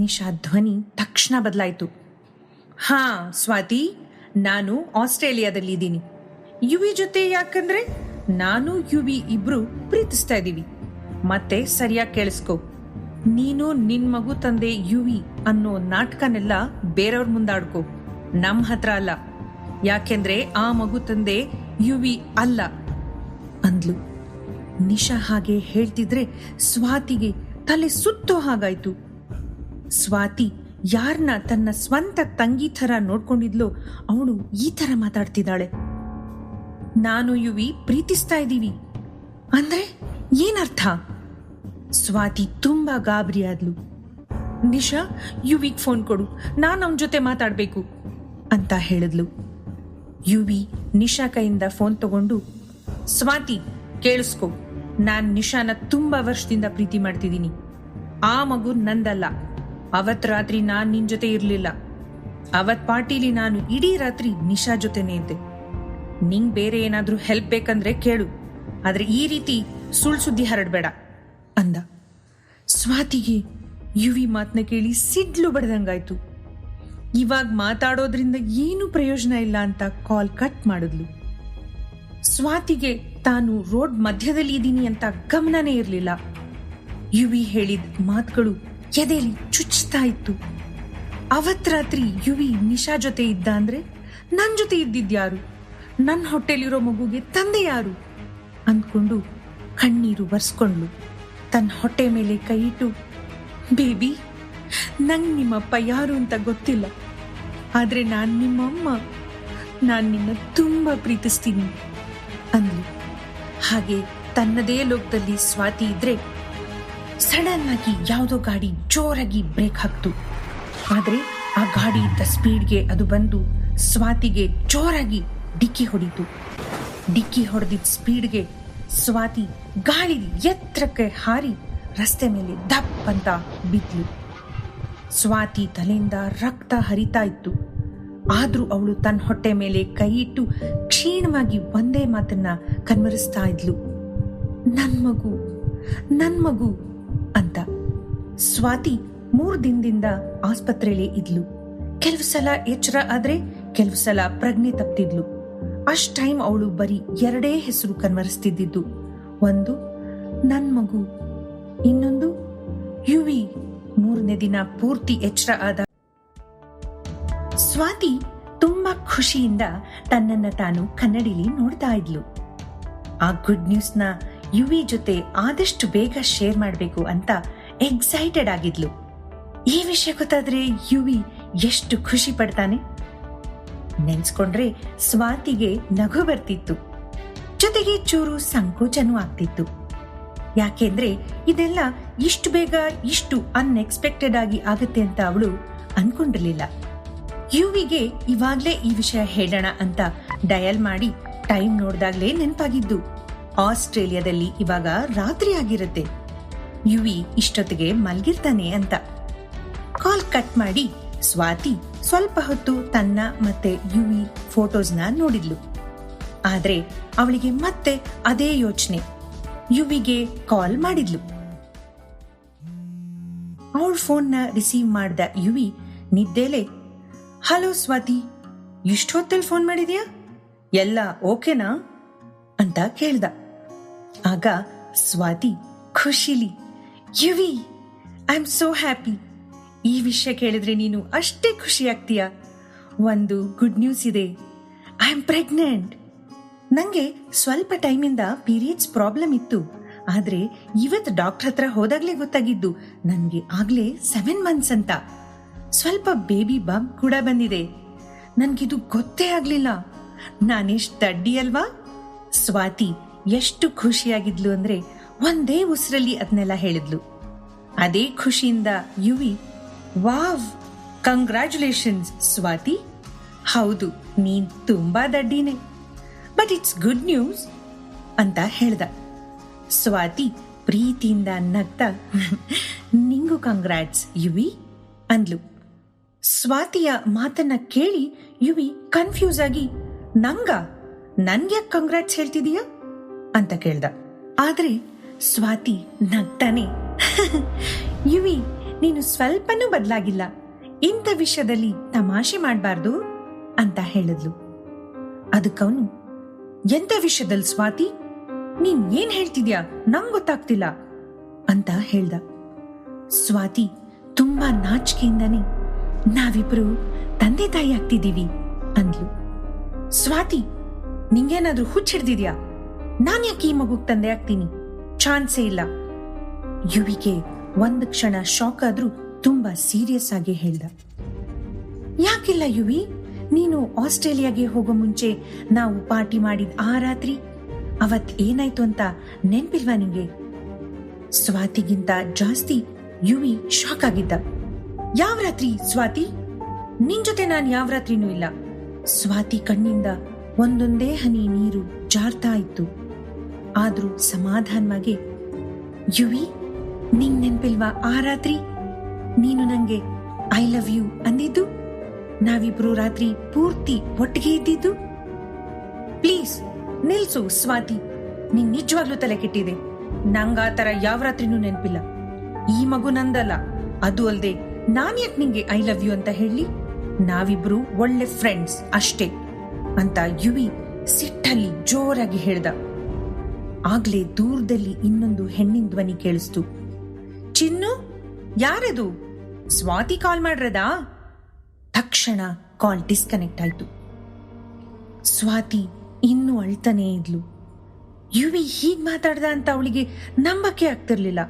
ನಿಶಾ ಧ್ವನಿ ತಕ್ಷಣ ಬದಲಾಯ್ತು. ಹಾ ಸ್ವಾತಿ, ನಾನು ಆಸ್ಟ್ರೇಲಿಯಾದಲ್ಲಿ ಇದ್ದೀನಿ. ಯುವಿ ಜೊತೆ ಯಾಕಂದ್ರೆ ನಾನು ಯುವಿ ಇಬ್ರು ಪ್ರೀತಿಸ್ತಾ ಇದೀವಿ. ಮತ್ತೆ ಸರಿಯಾಗಿ ಕೇಳಿಸ್ಕೊ, ನೀನು ನಿನ್ ಮಗು ತಂದೆ ಯುವಿ ಅನ್ನೋ ನಾಟಕನೆಲ್ಲ ಬೇರೆಯವ್ರ ಮುಂದಾಡ್ಕೊ, ನಮ್ ಹತ್ರ ಅಲ್ಲ. ಯಾಕೆಂದ್ರೆ ಆ ಮಗು ತಂದೆ ಯುವಿ ಅಲ್ಲ ಅಂದ್ಲು. ನಿಶಾ ಹಾಗೆ ಹೇಳ್ತಿದ್ರೆ ಸ್ವಾತಿಗೆ ತಲೆ ಸುತ್ತೋ ಹಾಗಾಯ್ತು. ಸ್ವಾತಿ ಯಾರನ್ನ ತನ್ನ ಸ್ವಂತ ತಂಗಿ ಥರ ನೋಡ್ಕೊಂಡಿದ್ಲೋ ಅವಳು ಈ ಥರ ಮಾತಾಡ್ತಿದ್ದಾಳೆ. ನಾನು ಯುವಿ ಪ್ರೀತಿಸ್ತಾ ಇದ್ದೀವಿ ಅಂದ್ರೆ ಏನರ್ಥ? ಸ್ವಾತಿ ತುಂಬಾ ಗಾಬರಿ ಆದ್ಲು. ನಿಶಾ, ಯುವಿಗ್ ಫೋನ್ ಕೊಡು, ನಾನು ಅವನ ಜೊತೆ ಮಾತಾಡ್ಬೇಕು ಅಂತ ಹೇಳಿದ್ಲು. ಯುವಿ ನಿಶಾ ಕೈಯಿಂದ ಫೋನ್ ತಗೊಂಡು, ಸ್ವಾತಿ ಕೇಳಿಸ್ಕೊ, ನಾನ್ ನಿಶಾನ ತುಂಬಾ ವರ್ಷದಿಂದ ಪ್ರೀತಿ ಮಾಡ್ತಿದ್ದೀನಿ. ಆ ಮಗು ನಂದಲ್ಲ. ಅವತ್ ರಾತ್ರಿ ನಾನ್ ನಿನ್ ಜೊತೆ ಇರ್ಲಿಲ್ಲ. ಅವತ್ ಪಾರ್ಟಿಲಿ ನಾನು ಇಡೀ ರಾತ್ರಿ ನಿಶಾ ಜೊತೆನೇ ಇದ್ದೆ. ನಿಂಗ್ ಬೇರೆ ಏನಾದ್ರೂ ಹೆಲ್ಪ್ ಬೇಕಂದ್ರೆ ಕೇಳು, ಆದ್ರೆ ಈ ರೀತಿ ಸುಳ್ಳು ಸುದ್ದಿ ಹರಡ್ಬೇಡ ಅಂದ. ಸ್ವಾತಿಗೆ ಯುವಿ ಮಾತನ್ನ ಕೇಳಿ ಸಿಡ್ಲು ಬಡ್ದಂಗಾಯ್ತು. ಇವಾಗ ಮಾತಾಡೋದ್ರಿಂದ ಏನು ಪ್ರಯೋಜನ ಇಲ್ಲ ಅಂತ ಕಾಲ್ ಕಟ್ ಮಾಡಿದ್ಲು. ಸ್ವಾತಿಗೆ ತಾನು ರೋಡ್ ಮಧ್ಯದಲ್ಲಿ ಇದ್ದೀನಿ ಅಂತ ಗಮನನೇ ಇರಲಿಲ್ಲ. ಯುವಿ ಹೇಳಿದ ಮಾತುಗಳು ಎದೆಲಿ ಚುಚ್ತಾ ಇತ್ತು. ಅವತ್ ರಾತ್ರಿ ಯುವಿ ನಿಶಾ ಜೊತೆ ಇದ್ದ ಅಂದ್ರೆ ನನ್ ಜೊತೆ ಇದ್ದಿದ್ಯಾರು? ನನ್ನ ಹೊಟ್ಟೆಲಿರೋ ಮಗುಗೆ ತಂದೆ ಯಾರು ಅಂದ್ಕೊಂಡು ಕಣ್ಣೀರು ಬರ್ಸ್ಕೊಂಡ್ಲು. ತನ್ನ ಹೊಟ್ಟೆ ಮೇಲೆ ಕೈ ಇಟ್ಟು, ಬೇಬಿ, ನಂಗೆ ನಿಮ್ಮಪ್ಪ ಯಾರು ಅಂತ ಗೊತ್ತಿಲ್ಲ, ಆದ್ರೆ ನಾನ್ ನಿಮ್ಮಮ್ಮ, ನಾನ್ ನಿನ್ನ ತುಂಬಾ ಪ್ರೀತಿಸ್ತೀನಿ ಅಂದ್ಲು. ಹಾಗೆ ತನ್ನದೇ ಲೋಕದಲ್ಲಿ ಸ್ವಾತಿ ಇದ್ರೆ ಸಡನ್ ಆಗಿ ಯಾವುದೋ ಗಾಡಿ ಜೋರಾಗಿ ಬ್ರೇಕ್ ಹಾಕ್ತು. ಆದ್ರೆ ಆ ಗಾಡಿ ಇದ್ದ ಸ್ಪೀಡ್ಗೆ ಅದು ಬಂದು ಸ್ವಾತಿಗೆ ಜೋರಾಗಿ ಡಿಕ್ಕಿ ಹೊಡಿತು. ಡಿಕ್ಕಿ ಹೊಡೆದಿದ್ದ ಸ್ಪೀಡ್ಗೆ ಸ್ವಾತಿ ಗಾಳಿ ಎತ್ತರಕ್ಕೆ ಹಾರಿ ರಸ್ತೆ ಮೇಲೆ ದಪ್ ಅಂತ ಬಿದ್ಲು. ಸ್ವಾತಿ ತಲೆಯಿಂದ ರಕ್ತ ಹರಿತಾ ಇತ್ತು. ಆದ್ರೂ ಅವಳು ತನ್ನ ಹೊಟ್ಟೆ ಮೇಲೆ ಕೈ ಇಟ್ಟು ಕ್ಷೀಣವಾಗಿ ಒಂದೇ ಮಾತನ್ನ ಕನ್ವರಿಸ್ತಾ ಇದ್ಲು, ನನ್ ಮಗು, ನನ್ ಮಗು ಅಂತ. ಸ್ವಾತಿ 3 ದಿನದಿಂದ ಆಸ್ಪತ್ರೆಯಲ್ಲಿ ಇದ್ಲು. ಕೆಲವು ಸಲ ಎಚ್ಚರ ಆದ್ರೆ ಕೆಲವು ಸಲ ಪ್ರಜ್ಞೆ ತಪ್ತಿದ್ಲು. ಅಷ್ಟ್ ಟೈಮ್ ಅವಳು ಬರೀ 2 ಹೆಸರು ಕನ್ವರಿಸ್ತಿದ್ದು. ಒಂದು ನನ್ ಮಗು, ಇನ್ನೊಂದು ಯುವಿ. 3ನೇ ದಿನ ಪೂರ್ತಿ ಎಚ್ಚರ ಆದ ಸ್ವಾತಿ ತುಂಬಾ ಖುಷಿಯಿಂದ ತನ್ನನ್ನ ತಾನು ಕನ್ನಡಿಲಿ ನೋಡ್ತಾ ಇದ್ಲು. ಆ ಗುಡ್ ನ್ಯೂಸ್ನ ಯುವಿ ಜೊತೆ ಆದಷ್ಟು ಬೇಗ ಶೇರ್ ಮಾಡಬೇಕು ಅಂತ ಎಕ್ಸೈಟೆಡ್ ಆಗಿದ್ಲು. ಈ ವಿಷಯ ಗೊತ್ತಾದ್ರೆ ಯುವಿ ಎಷ್ಟು ಖುಷಿ ಪಡ್ತಾನೆ. ನೆನ್ಸ್ಕೊಂಡ್ರೆ ಸ್ವಾತಿಗೆ ನಗು ಬರ್ತಿತ್ತು, ಜೊತೆಗೆ ಚೂರು ಸಂಕೋಚನೂ ಆಗ್ತಿತ್ತು. ಯಾಕೆಂದ್ರೆ ಇದೆಲ್ಲ ಇಷ್ಟು ಬೇಗ ಇಷ್ಟು ಅನ್ಎಕ್ಸ್ಪೆಕ್ಟೆಡ್ ಆಗಿ ಆಗುತ್ತೆ ಅಂತ ಅವಳು ಅನ್ಕೊಂಡಿರ್ಲಿಲ್ಲ. ಯುವಿಗೆ ಇವಾಗ್ಲೇ ಈ ವಿಷಯ ಹೇಳೋಣ ಅಂತ ಡಯಲ್ ಮಾಡಿ ಟೈಮ್ ನೋಡ್ದಾಗ್ಲೇ ನೆನಪಾಗಿದ್ದು ಆಸ್ಟ್ರೇಲಿಯಾದಲ್ಲಿ ಇವಾಗ ರಾತ್ರಿ ಆಗಿರುತ್ತೆ, ಯುವಿ ಇಷ್ಟೊತ್ತಿಗೆ ಮಲ್ಗಿರ್ತಾನೆ ಅಂತ. ಕಾಲ್ ಕಟ್ ಮಾಡಿ ಸ್ವಾತಿ ಸ್ವಲ್ಪ ಹೊತ್ತು ತನ್ನ ಮತ್ತೆ ಯುವಿ ಫೋಟೋಸ್ನ ನೋಡಿದ್ಲು. ಆದ್ರೆ ಅವಳಿಗೆ ಮತ್ತೆ ಅದೇ ಯೋಚನೆ. ಯುವಿಗೆ ಕಾಲ್ ಮಾಡಿದ್ಲು. ಅವಳ ಫೋನ್ನ ರಿಸೀವ್ ಮಾಡ್ದ ಯುವಿ ನಿದ್ದೆಲೆ, ಹಲೋ ಸ್ವಾತಿ, ಇಷ್ಟೊತ್ತಲ್ಲಿ ಫೋನ್ ಮಾಡಿದ್ಯಾ? ಎಲ್ಲ ಓಕೆನಾ ಅಂತ ಕೇಳ್ದ. ಆಗ ಸ್ವಾತಿ ಖುಷಿಲಿ, Yuvi, I am so happy. ಈ ವಿಷಯ ಕೇಳಿದ್ರೆ ನೀನು ಅಷ್ಟೇ ಖುಷಿ ಆಗ್ತೀಯ. ಒಂದು ಗುಡ್ ನ್ಯೂಸ್ ಇದೆ, ಐ ಆಮ್ ಪ್ರೆಗ್ನೆಂಟ್. ನಂಗೆ ಸ್ವಲ್ಪ ಟೈಮಿಂದ ಪೀರಿಯಡ್ಸ್ ಪ್ರಾಬ್ಲಮ್ ಇತ್ತು, ಆದ್ರೆ ಇವತ್ತು ಡಾಕ್ಟರ್ ಹತ್ರ ಹೋದಾಗ್ಲೇ ಗೊತ್ತಾಗಿದ್ದು ನನ್ಗೆ ಆಗ್ಲೇ 7 months ಅಂತ. ಸ್ವಲ್ಪ ಬೇಬಿ ಬಂಪ್ ಕೂಡ ಬಂದಿದೆ. ನನ್ಗಿದು ಗೊತ್ತೇ ಆಗ್ಲಿಲ್ಲ. ನಾನೆಷ್ಟು ದಡ್ಡಿ ಅಲ್ವಾ? ಸ್ವಾತಿ ಎಷ್ಟು ಖುಷಿಯಾಗಿದ್ಲು ಅಂದ್ರೆ ಒಂದೇ ಉಸಿರಲ್ಲಿ ಅದನ್ನೆಲ್ಲ ಹೇಳಿದ್ಲು. ಅದೇ ಖುಷಿಯಿಂದ ಯುವಿ, ವಾವ್, ಕಂಗ್ರ್ಯಾಚುಲೇಷನ್ಸ್ ಸ್ವಾತಿ. ಹೌದು, ನೀನ್ ತುಂಬಾ ದಡ್ಡಿನೇ, ಬಟ್ ಇಟ್ಸ್ ಗುಡ್ ನ್ಯೂಸ್ ಅಂತ ಹೇಳ್ದ. ಸ್ವಾತಿ ಪ್ರೀತಿಯಿಂದ ನಗ್ತಾ, ನಿಂಗೂ ಕಂಗ್ರಾಟ್ಸ್ ಯುವಿ ಅಂದ್ಲು. ಸ್ವಾತಿಯ ಮಾತನ್ನ ಕೇಳಿ ಯುವಿ ಕನ್ಫ್ಯೂಸ್ ಆಗಿ, ನನ್ಗ್ಯಾಕ್ ಕಂಗ್ರಾಟ್ಸ್ ಹೇಳ್ತಿದೀಯಾ ಅಂತ ಕೇಳ್ದ. ಆದ್ರೆ ಸ್ವಾತಿ ನಗ್ತಾನೆ, ಯುವಿ, ನೀನು ಸ್ವಲ್ಪನೂ ಬದಲಾಗಿಲ್ಲ, ಇಂಥ ವಿಷಯದಲ್ಲಿ ತಮಾಷೆ ಮಾಡಬಾರ್ದು ಅಂತ ಹೇಳಿದ್ಲು. ಅದಕ್ಕವನು, ಎಂತ ವಿಷಯದಲ್ಲಿ ಸ್ವಾತಿ? ನೀನ್ ಏನ್ ಹೇಳ್ತಿದ್ಯಾ? ನಂಗ್ ಗೊತ್ತಾಗ್ತಿಲ್ಲ ಅಂತ ಹೇಳ್ದ. ಸ್ವಾತಿ ತುಂಬಾ ನಾಚಿಕೆಯಿಂದಾನೆ, ನಾವಿಬ್ರು ತಂದೆ ತಾಯಿ ಆಗ್ತಿದ್ದೀವಿ ಅಂದ್ಲು. ಸ್ವಾತಿ, ನಿಂಗೇನಾದ್ರೂ ಹುಚ್ಚಿಡ್ದಿದ್ಯಾ? ನಾನ್ ಯಾಕೆ ಈ ಮಗುಗ್ ತಂದೆ ಆಗ್ತೀನಿ? ಚಾನ್ಸೇ ಇಲ್ಲ. ಯುವಿಗೆ ಒಂದು ಕ್ಷಣ ಶಾಕ್ ಆದ್ರೂ ತುಂಬಾ ಸೀರಿಯಸ್ ಆಗಿ ಹೇಳ್ದ. ಯಾಕಿಲ್ಲ ಯುವಿ, ನೀನು ಆಸ್ಟ್ರೇಲಿಯಾಗೆ ಹೋಗೋ ಮುಂಚೆ ನಾವು ಪಾರ್ಟಿ ಮಾಡಿದ ಆ ರಾತ್ರಿ ಅವತ್ ಏನಾಯ್ತು ಅಂತ ನೆನ್ಪಿಲ್ವಾ ನಿಂಗೆ? ಸ್ವಾತಿಗಿಂತ ಜಾಸ್ತಿ ಯುವಿ ಶಾಕ್ ಆಗಿದ್ದ. ಯಾವ ರಾತ್ರಿ ಸ್ವಾತಿ? ನಿನ್ ಜೊತೆ ನಾನ್ ಯಾವ ರಾತ್ರಿನೂ ಇಲ್ಲ. ಸ್ವಾತಿ ಕಣ್ಣಿಂದ ಒಂದೊಂದೇ ಹನಿ ನೀರು ಜಾರ್ತಾ ಇತ್ತು. ಆದ್ರೂ ಸಮಾಧಾನವಾಗಿ, ಯುವಿ, ನಿಂಗ್ ನೆನ್ಪಿಲ್ವಾ ಆ ರಾತ್ರಿ ನೀನು ನಂಗೆ ಐ ಲವ್ ಯು ಅಂದಿದ್ದು? ನಾವಿಬ್ರು ರಾತ್ರಿ ಪೂರ್ತಿ ಒಟ್ಟಿಗೆ ಇದ್ದಿದ್ದು? ಪ್ಲೀಸ್ ನಿಲ್ಸು ಸ್ವಾತಿ, ನಿಂಗ್ ನಿಜವಾಗ್ಲೂ ತಲೆ ಕೆಟ್ಟಿದೆ. ನಂಗ ಆ ತರ ಯಾವ ರಾತ್ರಿನೂ ನೆನ್ಪಿಲ್ಲ. ಈ ಮಗು ನಂದಲ್ಲ. ಅದು ಅಲ್ದೆ ನಾನ್ ಯಾಕೆ ನಿಂಗೆ ಐ ಲವ್ ಯು ಅಂತ ಹೇಳಿ? ನಾವಿಬ್ರು ಒಳ್ಳೆ ಫ್ರೆಂಡ್ಸ್ ಅಷ್ಟೇ ಅಂತ ಯುವಿ ಸಿಟ್ಟಲ್ಲಿ ಜೋರಾಗಿ ಹೇಳ್ದ. ಆಗ್ಲೇ ದೂರದಲ್ಲಿ ಇನ್ನೊಂದು ಹೆಣ್ಣಿನ ಧ್ವನಿ ಕೇಳಿಸ್ತು. ಚಿನ್ನು, ಯಾರದು? ಸ್ವಾತಿ ಕಾಲ್ ಮಾಡ್ರದಾ? ತಕ್ಷಣ ಕಾಲ್ ಡಿಸ್ಕನೆಕ್ಟ್ ಆಯ್ತು. ಸ್ವಾತಿ ಇನ್ನೂ ಅಳ್ತಾನೇ ಇದ್ಲು. ಯುವಿ ಹೀಗ್ ಮಾತಾಡ್ದ ಅಂತ ಅವಳಿಗೆ ನಂಬಕ್ಕೆ ಆಗ್ತಿರ್ಲಿಲ್ಲ.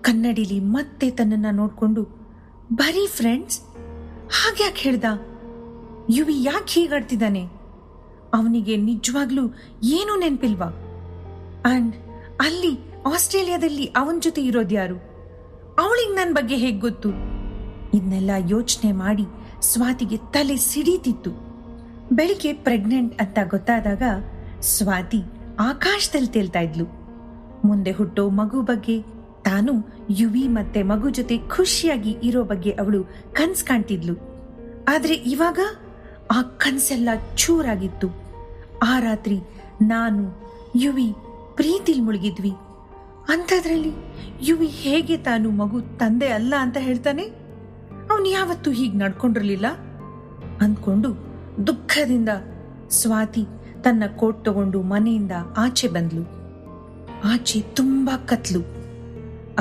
ಕನ್ನಡಿಲಿ ಮತ್ತೆ ತನ್ನನ್ನ ನೋಡ್ಕೊಂಡು, ಬರೀ ಫ್ರೆಂಡ್ಸ್ ಹಾಗ್ಯಾಕೆ ಹೇಳ್ದ? ಯುವಿ ಯಾಕೆ ಹೀಗಾಡ್ತಿದ್ದಾನೆ? ಅವನಿಗೆ ನಿಜವಾಗ್ಲೂ ಏನೂ ನೆನ್ಪಿಲ್ವಾ? ಅಂಡ್ ಅಲ್ಲಿ ಆಸ್ಟ್ರೇಲಿಯಾದಲ್ಲಿ ಅವನ ಜೊತೆ ಇರೋದ್ಯಾರು? ಅವಳಿಗೆ ನನ್ನ ಬಗ್ಗೆ ಹೇಗ್ ಗೊತ್ತು? ಇದನ್ನೆಲ್ಲ ಯೋಚನೆ ಮಾಡಿ ಸ್ವಾತಿಗೆ ತಲೆ ಸಿಡೀತಿತ್ತು. ಬೆಳಿಗ್ಗೆ ಪ್ರೆಗ್ನೆಂಟ್ ಅಂತ ಗೊತ್ತಾದಾಗ ಸ್ವಾತಿ ಆಕಾಶದಲ್ಲಿ ತೇಲ್ತಾ ಇದ್ಲು. ಮುಂದೆ ಹುಟ್ಟೋ ಮಗು ಬಗ್ಗೆ, ತಾನು ಯುವಿ ಮತ್ತೆ ಮಗು ಜೊತೆ ಖುಷಿಯಾಗಿ ಇರೋ ಬಗ್ಗೆ ಅವಳು ಕನ್ಸ್ ಕಾಣ್ತಿದ್ಲು. ಆದ್ರೆ ಇವಾಗ ಆ ಕನ್ಸೆಲ್ಲ ಚೂರಾಗಿತ್ತು. ಆ ರಾತ್ರಿ ನಾನು ಯುವಿ ಪ್ರೀತಿಲ್ ಮುಳುಗಿದ್ವಿ. ಅಂಥದ್ರಲ್ಲಿ ಯುವಿ ಹೇಗೆ ತಾನು ಮಗು ತಂದೆ ಅಲ್ಲ ಅಂತ ಹೇಳ್ತಾನೆ? ಅವನು ಯಾವತ್ತೂ ಹೀಗ್ ನಡ್ಕೊಂಡಿರ್ಲಿಲ್ಲ ಅಂದ್ಕೊಂಡು ದುಃಖದಿಂದ ಸ್ವಾತಿ ತನ್ನ ಕೋಟ್ ತಗೊಂಡು ಮನೆಯಿಂದ ಆಚೆ ಬಂದ್ಲು. ಆಚೆ ತುಂಬಾ ಕತ್ಲು.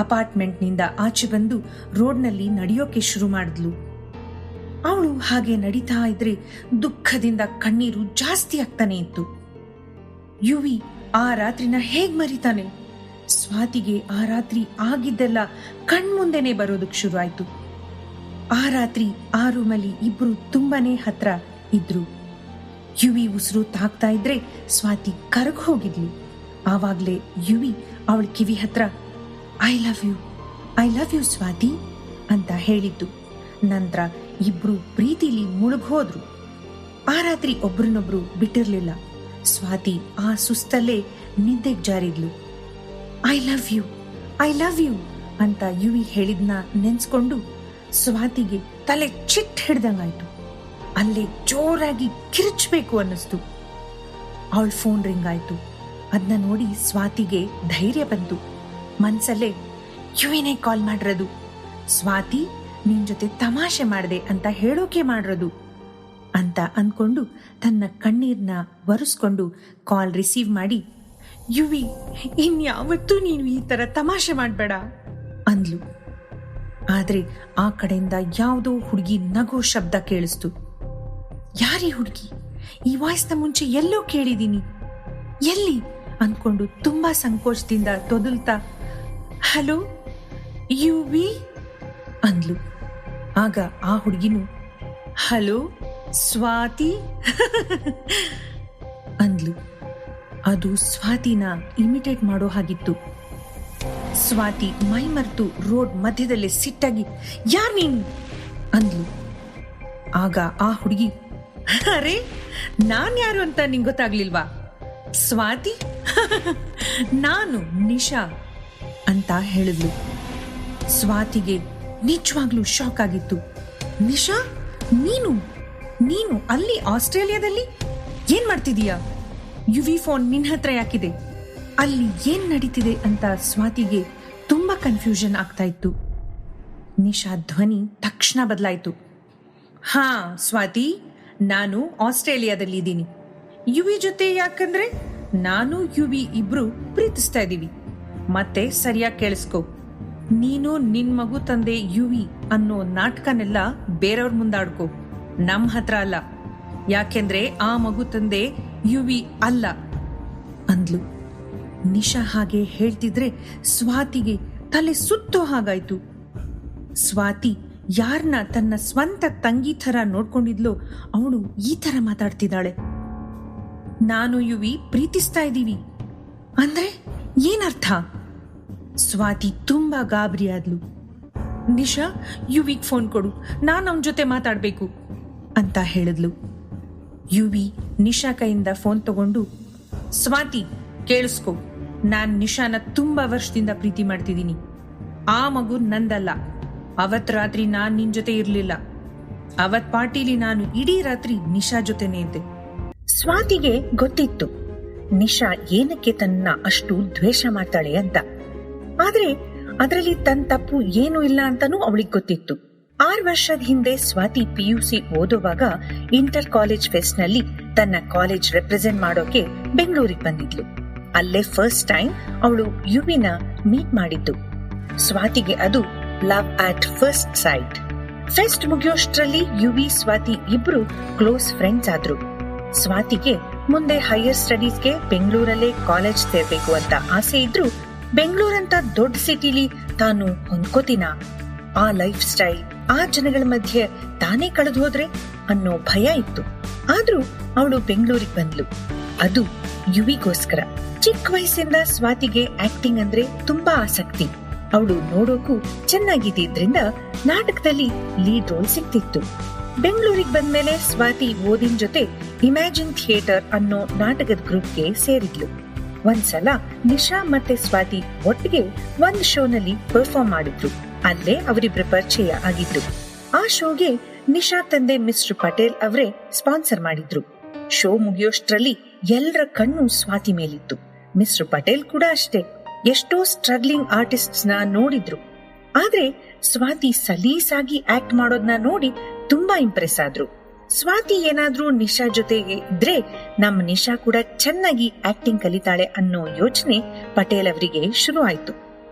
ಅಪಾರ್ಟ್ಮೆಂಟ್ನಿಂದ ಆಚೆ ಬಂದು ರೋಡ್ನಲ್ಲಿ ನಡೆಯೋಕೆ ಶುರು ಮಾಡಿದ್ಲು. ಅವಳು ಹಾಗೆ ನಡೀತಾ ಇದ್ರೆ ದುಃಖದಿಂದ ಕಣ್ಣೀರು ಜಾಸ್ತಿ ಆಗ್ತಾನೆ ಇತ್ತು. ಯುವಿ ಆ ರಾತ್ರಿನ ಹೇಗ್ ಮರಿತಾನೆ? ಸ್ವಾತಿಗೆ ಆ ರಾತ್ರಿ ಆಗಿದ್ದೆಲ್ಲ ಕಣ್ಮುಂದೆನೆ ಬರೋದಕ್ ಶುರು ಆಯ್ತು. ಆ ರಾತ್ರಿ ಆ ರೂಮಲ್ಲಿ ಇಬ್ರು ತುಂಬಾನೇ ಹತ್ರ ಇದ್ರು. ಯುವಿ ಉಸಿರು ತಾಕ್ತಾ ಇದ್ರೆ ಸ್ವಾತಿ ಕರಗ್ ಹೋಗಿದ್ಲು. ಆವಾಗ್ಲೇ ಯುವಿ ಅವಳ ಕಿವಿ ಹತ್ರ ಐ ಲವ್ ಯು ಸ್ವಾತಿ ಅಂತ ಹೇಳಿದ್ದು. ನಂತರ ಇಬ್ರು ಪ್ರೀತಿಲಿ ಮುಳುಗೋದ್ರು. ಆ ರಾತ್ರಿ ಒಬ್ರನ್ನೊಬ್ರು ಬಿಟ್ಟಿರ್ಲಿಲ್ಲ. ಸ್ವಾತಿ ಆ ಸುಸ್ತಲ್ಲೇ ನಿದ್ದೆಗ್ ಜಾರಿದ್ಲು. ಐ ಲವ್ ಯು ಅಂತ ಯುವಿ ಹೇಳಿದ್ನ ನೆನ್ಸ್ಕೊಂಡು ಸ್ವಾತಿಗೆ ತಲೆ ಚಿಟ್ ಹಿಡ್ದಂಗಾಯ್ತು. ಅಲ್ಲೇ ಜೋರಾಗಿ ಕಿರ್ಚ್ಬೇಕು ಅನ್ನಿಸ್ತು. ಅವಳ ಫೋನ್ ರಿಂಗ್ ಆಯ್ತು. ಅದನ್ನ ನೋಡಿ ಸ್ವಾತಿಗೆ ಧೈರ್ಯ ಬಂತು. ಮನ್ಸಲ್ಲೇ, ಯುವಿನೇ ಕಾಲ್ ಮಾಡಿರೋದು, ಸ್ವಾತಿ ನಿನ್ ಜೊತೆ ತಮಾಷೆ ಮಾಡ್ದೆ ಅಂತ ಹೇಳೋಕೆ ಮಾಡಿರೋದು ಅಂತ ಅನ್ಕೊಂಡು ತನ್ನ ಕಣ್ಣೀರ್ನ ಒರೆಸ್ಕೊಂಡು ಕಾಲ್ ರಿಸೀವ್ ಮಾಡಿ, ಯುವಿ, ಇನ್ಯಾವತ್ತೂ ನೀನು ಈ ತರ ತಮಾಷೆ ಮಾಡ್ಬೇಡ ಅಂದ್ಲು. ಆದ್ರೆ ಆ ಕಡೆಯಿಂದ ಯಾವುದೋ ಹುಡುಗಿ ನಗೋ ಶಬ್ದ ಕೇಳಿಸ್ತು. ಯಾರೀ ಹುಡುಗಿ? ಈ ವಾಯ್ಸ್ನ ಮುಂಚೆ ಎಲ್ಲೋ ಕೇಳಿದೀನಿ, ಎಲ್ಲಿ ಅನ್ಕೊಂಡು ತುಂಬಾ ಸಂಕೋಚದಿಂದ ತೊದಲ್ತಾ, ಹಲೋ ಯುವಿ ಅಂದ್ಲು. ಆಗ ಆ ಹುಡುಗಿನು, ಹಲೋ ಸ್ವಾತಿ ಅಂದ್ಲು. ಅದು ಸ್ವಾತಿನ ಇಮಿಟೇಟ್ ಮಾಡೋ ಹಾಗಿತ್ತು. ಸ್ವಾತಿ ಮೈ ಮರೆತು ರೋಡ್ ಮಧ್ಯದಲ್ಲೇ ಸಿಟ್ಟಾಗಿ, ಯಾರ್ ನೀನು ಅಂದ್ಲು. ಆಗ ಆ ಹುಡುಗಿ, ಅರೆ ನಾನ್ ಯಾರು ಅಂತ ನಿಂಗೆ ಗೊತ್ತಾಗ್ಲಿಲ್ವಾ ಸ್ವಾತಿ? ನಾನು ನಿಶಾ ಅಂತ ಹೇಳಿದ್ಲು. ಸ್ವಾತಿಗೆ ನಿಜವಾಗ್ಲೂ ಶಾಕ್ ಆಗಿತ್ತು. ನಿಶಾ, ನೀನು ಅಲ್ಲಿ ಆಸ್ಟ್ರೇಲಿಯಾದಲ್ಲಿ ಏನ್ ಮಾಡ್ತಿದೀಯಾ? ಯುವಿ ಫೋನ್ ನಿನ್ ಹತ್ರ ಯಾಕಿದೆ? ಅಲ್ಲಿ ಏನ್ ನಡೀತಿದೆ ಅಂತ ಸ್ವಾತಿಗೆ ತುಂಬಾ ಕನ್ಫ್ಯೂಷನ್ ಆಗ್ತಾ ಇತ್ತು. ನಿಶಾ ಧ್ವನಿ ತಕ್ಷಣ ಬದಲಾಯ್ತು. ಹಾ ಸ್ವಾತಿ, ನಾನು ಆಸ್ಟ್ರೇಲಿಯಾದಲ್ಲಿ ಇದ್ದೀನಿ. ಯುವಿ ಜೊತೆ ಯಾಕಂದ್ರೆ ನಾನು ಯುವಿ ಇಬ್ರು ಪ್ರೀತಿಸ್ತಾ ಇದೀವಿ. ಮತ್ತೆ ಸರಿಯಾಗಿ ಕೇಳಿಸ್ಕೊ, ನೀನು ನಿನ್ ಮಗು ತಂದೆ ಯುವಿ ಅನ್ನೋ ನಾಟಕನೆಲ್ಲ ಬೇರೆಯವ್ರ ಮುಂದಾಡ್ಕೊ, ನಮ್ ಹತ್ರ ಅಲ್ಲ. ಯಾಕೆಂದ್ರೆ ಆ ಮಗು ತಂದೆ ಯುವಿ ಅಲ್ಲ ಅಂದ್ಲು. ನಿಶಾ ಹಾಗೆ ಹೇಳ್ತಿದ್ರೆ ಸ್ವಾತಿಗೆ ತಲೆ ಸುತ್ತೋ ಹಾಗಾಯ್ತು. ಸ್ವಾತಿ ಯಾರನ್ನ ತನ್ನ ಸ್ವಂತ ತಂಗಿ ಥರ ನೋಡ್ಕೊಂಡಿದ್ಲೋ ಅವಳು ಈ ಥರ ಮಾತಾಡ್ತಿದ್ದಾಳೆ. ನಾನು ಯುವಿ ಪ್ರೀತಿಸ್ತಾ ಇದ್ದೀವಿ ಅಂದ್ರೆ ಏನರ್ಥ? ಸ್ವಾತಿ ತುಂಬಾ ಗಾಬರಿ ಆದ್ಲು. ನಿಶಾ, ಯುವಿಗ್ ಫೋನ್ ಕೊಡು, ನಾನು ಅವನ ಜೊತೆ ಮಾತಾಡ್ಬೇಕು ಅಂತ ಹೇಳಿದ್ಲು. ಯುವಿ ನಿಶಾ ಕೈಯಿಂದ ಫೋನ್ ತಗೊಂಡು, ಸ್ವಾತಿ ಕೇಳಿಸ್ಕೊ, ನಾನ್ ನಿಶಾನ ತುಂಬಾ ವರ್ಷದಿಂದ ಪ್ರೀತಿ ಮಾಡ್ತಿದ್ದೀನಿ. ಆ ಮಗು ನಂದಲ್ಲ. ಅವತ್ ರಾತ್ರಿ ನಾನ್ ನಿನ್ ಜೊತೆ ಇರ್ಲಿಲ್ಲ. ಅವತ್ ಪಾರ್ಟಿಲಿ ನಾನು ಇಡೀ ರಾತ್ರಿ ನಿಶಾ ಜೊತೆನೇ ಇದ್ದೆ. ಸ್ವಾತಿಗೆ ಗೊತ್ತಿತ್ತು ನಿಶಾ ಏನಕ್ಕೆ ತನ್ನ ಅಷ್ಟು ದ್ವೇಷ ಮಾಡ್ತಾಳೆ ಅಂತ. ಆದ್ರೆ ಅದರಲ್ಲಿ ತನ್ನ ತಪ್ಪು ಏನೂ ಇಲ್ಲ ಅಂತಾನೂ ಅವಳಿಗೆ ಗೊತ್ತಿತ್ತು. 6 ವರ್ಷದ ಹಿಂದೆ ಸ್ವಾತಿ PUC ಓದುವಾಗ ಇಂಟರ್ ಕಾಲೇಜ್ ಫೆಸ್ಟ್ ನಲ್ಲಿ ತನ್ನ ಕಾಲೇಜ್ ರೆಪ್ರೆಸೆಂಟ್ ಮಾಡೋಕೆ ಬೆಂಗಳೂರಿಗೆ ಬಂದಿದ್ಲು. ಅಲ್ಲೇ ಫಸ್ಟ್ ಟೈಮ್ ಅವಳು ಯುವಿನ ಮೀಟ್ ಮಾಡಿದ್ದು. ಸ್ವಾತಿಗೆ ಅದು love at first sight. Fest ಮುಗಿಯೋಷ್ಟ್ರಲ್ಲಿ ಯುವಿ ಸ್ವಾತಿ ಇಬ್ರು ಕ್ಲೋಸ್ ಫ್ರೆಂಡ್ಸ್ ಆದ್ರು. ಸ್ವಾತಿಗೆ ಮುಂದೆ ಹೈಯರ್ ಸ್ಟಡೀಸ್ಗೆ ಬೆಂಗಳೂರಲ್ಲೇ ಕಾಲೇಜ್ ಸೇರ್ಬೇಕು ಅಂತ ಆಸೆ ಇದ್ರು. ಬೆಂಗಳೂರಂತ ದೊಡ್ಡ ಸಿಟಿಲಿ ತಾನು ಹೊಂದ್ಕೋತೀನ? ಆ ಲೈಫ್ ಸ್ಟೈಲ್, ಆ ಜನಗಳ ಮಧ್ಯೆ ತಾನೇ ಕಳೆದು ಹೋದ್ರೆ ಅನ್ನೋ ಭಯ ಇತ್ತು. ಆದ್ರೂ ಅವಳು ಬೆಂಗಳೂರಿಗೆ ಬಂದ್ಲು, ಅದು ಯುವಿಗೋಸ್ಕರ. ಚಿಕ್ಕ ವಯಸ್ಸಿಂದ ಸ್ವಾತಿಗೆ ಆಕ್ಟಿಂಗ್ ಅಂದ್ರೆ ತುಂಬಾ ಆಸಕ್ತಿ. ಅವಳು ನೋಡೋಕು ಚೆನ್ನಾಗಿದ್ದಿದ್ರಿಂದ ನಾಟಕದಲ್ಲಿ ಲೀಡ್ ರೋಲ್ ಸಿಗ್ತಿತ್ತು. ಬೆಂಗಳೂರಿಗೆ ಬಂದ್ಮೇಲೆ ಸ್ವಾತಿ ಓದಿನ ಜೊತೆ ಇಮ್ಯಾಜಿನ್ ಥಿಯೇಟರ್ ಅನ್ನೋ ನಾಟಕದ ಗ್ರೂಪ್ಗೆ ಸೇರಿದ್ಲು. ಒಂದ್ಸಲ ನಿಶಾ ಮತ್ತೆ ಸ್ವಾತಿ ಒಟ್ಟಿಗೆ ಒಂದ್ ಶೋನಲ್ಲಿ ಪರ್ಫಾರ್ಮ್ ಮಾಡಿದ್ರು. ಅಲ್ಲೇ ಅವರಿಬ್ಬರ ಪರಿಚಯ ಆಗಿತ್ತು. ಆ ಶೋಗೆ ನಿಶಾ ತಂದೆ ಮಿಸ್ಟರ್ ಪಟೇಲ್ ಅವರೇ ಸ್ಪಾನ್ಸರ್ ಮಾಡಿದ್ರು. ಶೋ ಮುಗಿಯೋಷ್ಟ್ರಲ್ಲಿ ಎಲ್ಲರ ಕಣ್ಣು ಸ್ವಾತಿ ಮೇಲಿತ್ತು. ಮಿಸ್ಟರ್ ಪಟೇಲ್ ಕೂಡ ಅಷ್ಟೇ. ಎಷ್ಟೋ ಸ್ಟ್ರಗ್ಲಿಂಗ್ ಆರ್ಟಿಸ್ಟ್ಸ್ ನ ನೋಡಿದ್ರು. ಆದ್ರೆ ಸ್ವಾತಿ ಸಲೀಸಾಗಿ ಆಕ್ಟ್ ಮಾಡೋದನ್ನ ನೋಡಿ ತುಂಬಾ ಇಂಪ್ರೆಸ್ ಆದ್ರು. ಸ್ವಾತಿ ಏನಾದ್ರೂ ನಿಶಾ ಜೊತೆಗೆ ಇದ್ರೆ ನಮ್ಮ ನಿಶಾ ಕೂಡ ಚೆನ್ನಾಗಿ ಆಕ್ಟಿಂಗ್ ಕಲಿತಾಳೆ ಅನ್ನೋ ಯೋಚನೆ ಪಟೇಲ್ ಅವರಿಗೆ ಶುರು ಆಯ್ತು.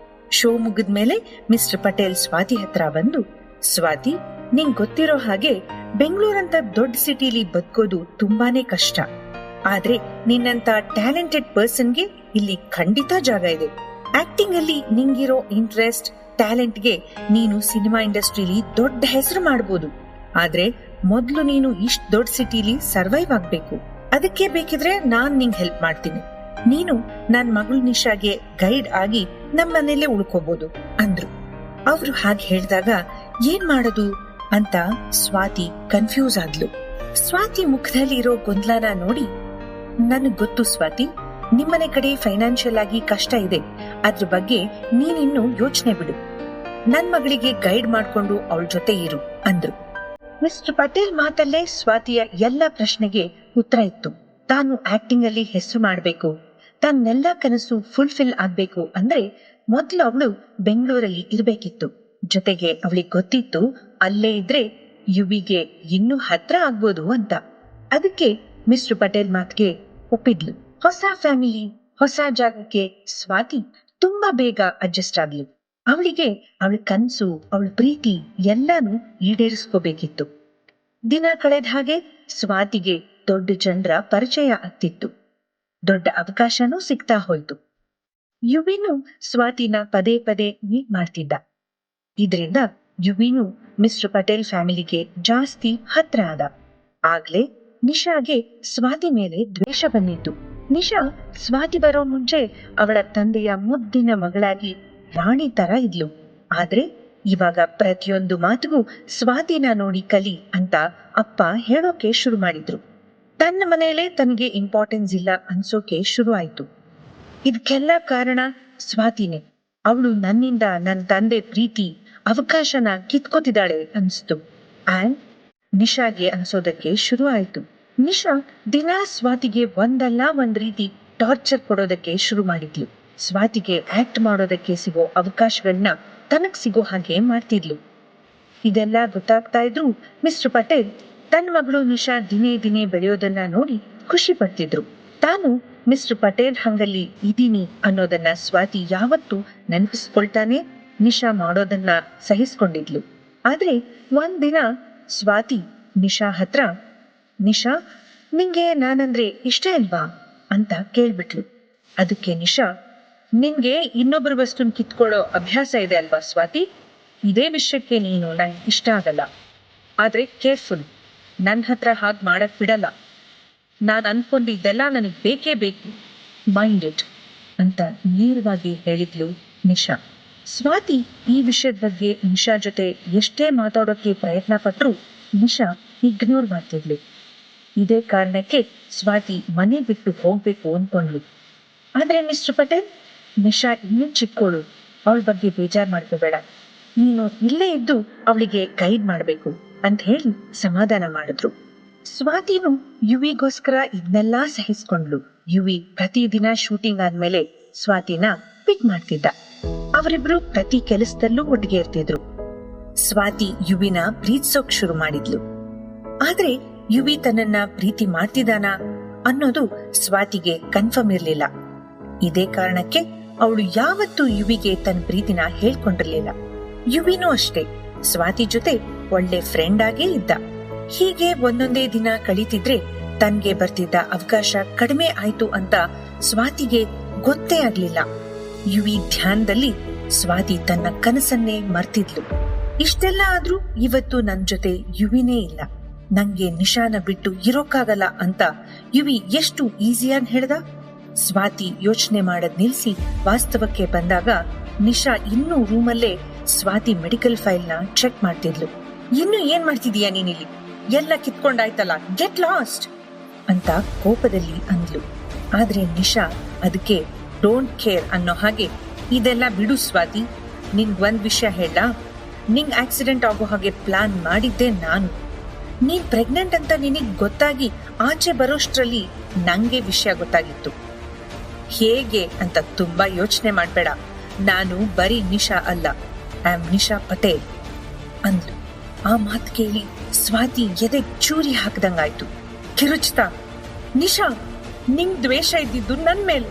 ಶೋ ಮುಗಿದ್ಮೇಲೆ ಮಿಸ್ಟರ್ ಪಟೇಲ್ ಸ್ವಾತಿ ಹತ್ರ ಬಂದು, ಸ್ವಾತಿ, ನಿಂಗ್ ಗೊತ್ತಿರೋ ಹಾಗೆ ಬೆಂಗಳೂರಂತ ದೊಡ್ಡ ಸಿಟಿಲಿ ಬದುಕೋದು ತುಂಬಾನೇ ಕಷ್ಟ. ಆದ್ರೆ ನಿನ್ನಂತ ಟ್ಯಾಲೆಂಟೆಡ್ ಪರ್ಸನ್ಗೆ ಇಲ್ಲಿ ಖಂಡಿತ ಜಾಗ ಇದೆ. ಆಕ್ಟಿಂಗ್ ಅಲ್ಲಿ ನಿಂಗಿರೋ ಇಂಟ್ರೆಸ್ಟ್, ಟ್ಯಾಲೆಂಟ್ಗೆ ನೀನು ಸಿನಿಮಾ ಇಂಡಸ್ಟ್ರಿಲಿ ದೊಡ್ಡ ಹೆಸರು ಮಾಡಬಹುದು. ಆದ್ರೆ ಮೊದ್ಲು ನೀನು ಇಷ್ಟ್ ದೊಡ್ಡ ಸಿಟಿಲಿ ಸರ್ವೈವ್ ಆಗ್ಬೇಕು. ಅದಕ್ಕೆ ಬೇಕಿದ್ರೆ ನಾನ್ ನಿಂಗ್ ಹೆಲ್ಪ್ ಮಾಡ್ತೀನಿ. ನೀನು ನನ್ ಮಗಳು ನಿಶಾಗೆ ಗೈಡ್ ಆಗಿ ನಮ್ಮನೇಲೆ ಉಳ್ಕೋಬಹುದು ಅಂದ್ರು. ಅವ್ರು ಹಾಗೆ ಹೇಳಿದಾಗ ಏನ್ ಮಾಡೋದು ಅಂತ ಸ್ವಾತಿ ಕನ್ಫ್ಯೂಸ್ ಆದ್ಲು. ಸ್ವಾತಿ ಮುಖದಲ್ಲಿ ಇರೋ ಗೊಂದಲನ ನೋಡಿ, ನನಗ್ ಗೊತ್ತು ಸ್ವಾತಿ, ನಿಮ್ಮನೆ ಕಡೆ ಫೈನಾನ್ಷಿಯಲ್ ಆಗಿ ಕಷ್ಟ ಇದೆ. ಅದ್ರ ಬಗ್ಗೆ ನೀನಿನ್ನು ಯೋಚನೆ ಬಿಡು. ನನ್ ಮಗಳಿಗೆ ಗೈಡ್ ಮಾಡ್ಕೊಂಡು ಅವಳ ಜೊತೆ ಇರು ಅಂದ್ರು. ಮಿಸ್ಟರ್ ಪಟೇಲ್ ಮಾತಲ್ಲೇ ಸ್ವಾತಿಯ ಎಲ್ಲ ಪ್ರಶ್ನೆಗೆ ಉತ್ತರ ಇತ್ತು. ತಾನು ಆಕ್ಟಿಂಗ್ ಅಲ್ಲಿ ಹೆಸರು ಮಾಡ್ಬೇಕು, ತನ್ನೆಲ್ಲ ಕನಸು ಫುಲ್ಫಿಲ್ ಆಗ್ಬೇಕು ಅಂದ್ರೆ ಮೊದ್ಲು ಅವಳು ಬೆಂಗಳೂರಲ್ಲಿ ಇರ್ಬೇಕಿತ್ತು. ಜೊತೆಗೆ ಅವಳಿಗೆ ಗೊತ್ತಿತ್ತು ಅಲ್ಲೇ ಇದ್ರೆ ಯುವಿಗೆ ಇನ್ನೂ ಹತ್ರ ಆಗ್ಬೋದು ಅಂತ. ಅದಕ್ಕೆ ಮಿಸ್ಟರ್ ಪಟೇಲ್ ಮಾತಿಗೆ ಒಪ್ಪಿದ್ಲು. ಹೊಸ ಫ್ಯಾಮಿಲಿ, ಹೊಸ ಜಾಗಕ್ಕೆ ಸ್ವಾತಿ ತುಂಬಾ ಬೇಗ ಅಡ್ಜಸ್ಟ್ ಆಗ್ಲು. ಅವಳಿಗೆ ಅವಳ ಕನ್ಸು, ಅವಳ ಪ್ರೀತಿ ಎಲ್ಲಾನು ಈಡೇರಿಸ್ಕೋಬೇಕಿತ್ತು. ದಿನ ಕಳೆದ ಹಾಗೆ ಸ್ವಾತಿಗೆ ದೊಡ್ಡ ಜನರ ಪರಿಚಯ ಆಗ್ತಿತ್ತು. ದೊಡ್ಡ ಅವಕಾಶನೂ ಸಿಗ್ತಾ ಹೋಯ್ತು. ಯುವಿನು ಸ್ವಾತಿನ ಪದೇ ಪದೇ ಮೀಟ್ ಮಾಡ್ತಿದ್ದ. ಇದರಿಂದ ಯುವಿನು ಮಿಸ್ಟರ್ ಪಟೇಲ್ ಫ್ಯಾಮಿಲಿಗೆ ಜಾಸ್ತಿ ಹತ್ರ ಆದ. ಆಗ್ಲೇ ನಿಶಾಗೆ ಸ್ವಾತಿ ಮೇಲೆ ದ್ವೇಷ ಬಂದಿತ್ತು. ನಿಶಾ ಸ್ವಾತಿ ಬರೋ ಮುಂಚೆ ಅವಳ ತಂದೆಯ ಮುದ್ದಿನ ಮಗಳಾಗಿ ರಾಣಿ ತರ ಇದ್ಲು. ಆದ್ರೆ ಇವಾಗ ಪ್ರತಿಯೊಂದು ಮಾತಿಗೂ ಸ್ವಾತಿನ ನೋಡಿ ಕಲಿ ಅಂತ ಅಪ್ಪ ಹೇಳೋಕೆ ಶುರು ಮಾಡಿದ್ರು. ತನ್ನ ಮನೆಯಲ್ಲೇ ತನಗೆ ಇಂಪಾರ್ಟೆನ್ಸ್ ಇಲ್ಲ ಅನ್ಸೋಕೆ ಶುರು ಆಯ್ತು. ಇದಕ್ಕೆಲ್ಲ ಕಾರಣ ಸ್ವಾತಿನೇ. ಅವಳು ನನ್ನಿಂದ ನನ್ನ ತಂದೆ ಪ್ರೀತಿ, ಅವಕಾಶನ ಕಿತ್ಕೋತಿದ್ದಾಳೆ ಅನ್ಸ್ತು. ಆ್ಯಂಡ್ ನಿಶಾಗೆ ಅನ್ಸೋದಕ್ಕೆ ಶುರು ಆಯ್ತು. ನಿಶಾ ದಿನ ಸ್ವಾತಿಗೆ ಒಂದಲ್ಲ ಒಂದ್ ರೀತಿ ಟಾರ್ಚರ್ ಕೊಡೋದಕ್ಕೆ ಶುರು ಮಾಡಿದ್ಲು. ಸ್ವಾತಿಗೆ ಆಕ್ಟ್ ಮಾಡೋದಕ್ಕೆ ಸಿಗೋ ಅವಕಾಶಗಳನ್ನ ತನಗ್ ಸಿಗೋ ಹಾಗೆ ಮಾಡ್ತಿದ್ಲು. ಇದೆಲ್ಲ ಗೊತ್ತಾಗ್ತಾ ಇದ್ರು ಮಿಸ್ಟರ್ ಪಟೇಲ್ ತನ್ನ ಮಗಳು ನಿಶಾ ದಿನೇ ದಿನೇ ಬೆಳೆಯೋದನ್ನ ನೋಡಿ ಖುಷಿ ಪಡ್ತಿದ್ರು. ತಾನು ಮಿಸ್ಟರ್ ಪಟೇಲ್ ಹಂಗಲ್ಲಿ ಇದೀನಿ ಅನ್ನೋದನ್ನ ಸ್ವಾತಿ ಯಾವತ್ತೂ ನೆನಪಿಸ್ಕೊಳ್ತಾನೆ ನಿಶಾ ಮಾಡೋದನ್ನ ಸಹಿಸ್ಕೊಂಡಿದ್ಲು. ಆದ್ರೆ ಒಂದಿನ ಸ್ವಾತಿ ನಿಶಾ ಹತ್ರ, ನಿಶಾ, ನಿಂಗೆ ನಾನಂದ್ರೆ ಇಷ್ಟ ಇಲ್ವಾ ಅಂತ ಕೇಳ್ಬಿಟ್ಲು. ಅದಕ್ಕೆ ನಿಶಾ, ನಿನ್ಗೆ ಇನ್ನೊಬ್ಬರ ವಸ್ತುನ್ ಕಿತ್ಕೊಳ್ಳೋ ಅಭ್ಯಾಸ ಇದೆ ಅಲ್ವಾ ಸ್ವಾತಿ, ಇದೇ ವಿಷಯಕ್ಕೆ ನೀನು ನಂಗೆ ಇಷ್ಟ ಆಗಲ್ಲ. ಆದ್ರೆ ಕೇರ್ಫುಲ್, ನನ್ನ ಹತ್ರ ಹಾಗೆ ಮಾಡಕ್ ಬಿಡಲ್ಲ. ನಾನು ಅನ್ಕೊಂಡಿದ್ದೆಲ್ಲ ನನಗೆ ಬೇಕೇ ಬೇಕು, ಮೈಂಡ್ ಇಟ್ ಅಂತ ನೇರವಾಗಿ ಹೇಳಿದ್ಲು ನಿಶಾ. ಸ್ವಾತಿ ಈ ವಿಷಯದ ಬಗ್ಗೆ ನಿಶಾ ಜೊತೆ ಎಷ್ಟೇ ಮಾತಾಡೋಕೆ ಪ್ರಯತ್ನ ಪಟ್ರು ನಿಶಾ ಇಗ್ನೋರ್ ಮಾಡ್ತಿದ್ಲು. ಇದೇ ಕಾರಣಕ್ಕೆ ಸ್ವಾತಿ ಮನೆ ಬಿಟ್ಟು ಹೋಗ್ಬೇಕು ಅನ್ಕೊಂಡ್ಲು. ಆದ್ರೆ ಮಿಸ್ಟರ್ ಪಟೇಲ್, ನಿಶಾ ಇನ್ನೂ ಚಿಕ್ಕೋಳು, ಅವಳ ಬಗ್ಗೆ ಬೇಜಾರ್ ಮಾಡ್ಕೋಬೇಡ, ನೀನು ಇಲ್ಲೇ ಇದ್ದು ಅವಳಿಗೆ ಗೈಡ್ ಮಾಡಬೇಕು ಅಂತ ಹೇಳಿ ಸಮಾಧಾನ ಮಾಡಿದ್ರು. ಸ್ವಾತಿನು ಯುವಿಗೋಸ್ಕರ ಇದನ್ನೆಲ್ಲಾ ಸಹಿಸ್ಕೊಂಡ್ಲು. ಯುವಿ ಪ್ರತಿದಿನ ಶೂಟಿಂಗ್ ಆದ್ಮೇಲೆ ಸ್ವಾತಿನ ಪಿಕ್ ಮಾಡ್ತಿದ್ದ. ಅವರಿಬ್ರು ಪ್ರತಿ ಕೆಲಸದಲ್ಲೂ ಒಟ್ಟಿಗೆ ಇರ್ತಿದ್ರು. ಸ್ವಾತಿ ಯುವಿನ ಪ್ರೀತಿಸೋಕ್ ಶುರು ಮಾಡಿದ್ಲು. ಆದ್ರೆ ಯುವಿ ತನ್ನನ್ನ ಪ್ರೀತಿ ಮಾಡ್ತಿದ್ದಾನ ಅನ್ನೋದು ಸ್ವಾತಿಗೆ ಕನ್ಫರ್ಮ್ ಇರ್ಲಿಲ್ಲ. ಇದೇ ಕಾರಣಕ್ಕೆ ಅವಳು ಯಾವತ್ತೂ ಯುವಿಗೆ ತನ್ನ ಪ್ರೀತಿನ ಹೇಳ್ಕೊಂಡಿರ್ಲಿಲ್ಲ. ಯುವಿನೂ ಅಷ್ಟೇ ಸ್ವಾತಿ ಜೊತೆ ಒಳ್ಳೆ ಫ್ರೆಂಡ್ ಆಗೇ ಇದ್ದ. ಹೀಗೆ ಒಂದೊಂದೇ ದಿನ ಕಳೀತಿದ್ರೆ ತನ್ಗೆ ಬರ್ತಿದ್ದ ಅವಕಾಶ ಕಡಿಮೆ ಆಯ್ತು ಅಂತ ಸ್ವಾತಿಗೆ ಗೊತ್ತೇ ಆಗ್ಲಿಲ್ಲ. ಯುವಿ ಧ್ಯಾನದಲ್ಲಿ ಸ್ವಾತಿ ತನ್ನ ಕನಸನ್ನೇ ಮರ್ತಿದ್ಲು. ಇಷ್ಟೆಲ್ಲ ಆದ್ರೂ ಇವತ್ತು ನನ್ ಜೊತೆ ಯುವಿನೇ ಇಲ್ಲ, ನಂಗೆ ನಿಶಾನ ಬಿಟ್ಟು ಇರೋಕ್ಕಾಗಲ್ಲ ಅಂತ ಯುವಿ ಎಷ್ಟು ಈಸಿಯಾಗಿ ಹೇಳ್ದ. ಸ್ವಾತಿ ಯೋಚನೆ ಮಾಡದ್ ನಿಲ್ಸಿ ವಾಸ್ತವಕ್ಕೆ ಬಂದಾಗ ನಿಶಾ ಇನ್ನೂ ರೂಮಲ್ಲೇ ಸ್ವಾತಿ ಮೆಡಿಕಲ್ ಫೈಲ್ ನ ಚೆಕ್ ಮಾಡ್ತಿದ್ಲು. ಇನ್ನು ಏನ್ ಮಾಡ್ತಿದೀಯ ನೀನಿಲ್ಲಿ, ಎಲ್ಲ ಕಿತ್ಕೊಂಡಾಯ್ತಲ್ಲ, ಗೆಟ್ ಲಾಸ್ಟ್ ಅಂತ ಕೋಪದಲ್ಲಿ ಅಂದ್ಲು. ಆದ್ರೆ ನಿಶಾ ಅದಕ್ಕೆ ಡೋಂಟ್ ಕೇರ್ ಅನ್ನೋ ಹಾಗೆ, ಇದೆಲ್ಲ ಬಿಡು ಸ್ವಾತಿ, ನಿಂಗ್ ಒಂದ್ ವಿಷಯ ಹೇಳ, ನಿಂಗ್ ಆಕ್ಸಿಡೆಂಟ್ ಆಗೋ ಹಾಗೆ ಪ್ಲಾನ್ ಮಾಡಿದ್ದೆ ನಾನು. ನೀನ್ ಪ್ರೆಗ್ನೆಂಟ್ ಅಂತ ನಿನಗ್ ಗೊತ್ತಾಗಿ ಆಚೆ ಬರೋಷ್ಟ್ರಲ್ಲಿ ನಂಗೆ ವಿಷಯ ಗೊತ್ತಾಗಿತ್ತು. ಹೇಗೆ ಅಂತ ತುಂಬಾ ಯೋಚನೆ ಮಾಡ್ಬೇಡ, ನಾನು ಬರೀ ನಿಶಾ ಅಲ್ಲ, ಐ ಆಮ್ ನಿಶಾ ಪಟೇಲ್ ಅಂದ್ಲು. ಆ ಮಾತು ಕೇಳಿ ಸ್ವಾತಿ ಎದೆ ಚೂರಿ ಹಾಕ್ದಂಗಾಯ್ತು. ಕಿರುಚ್ತಾ, ನಿಶಾ, ನಿಂಗ್ ದ್ವೇಷ ಇದ್ದಿದ್ದು ನನ್ ಮೇಲೆ.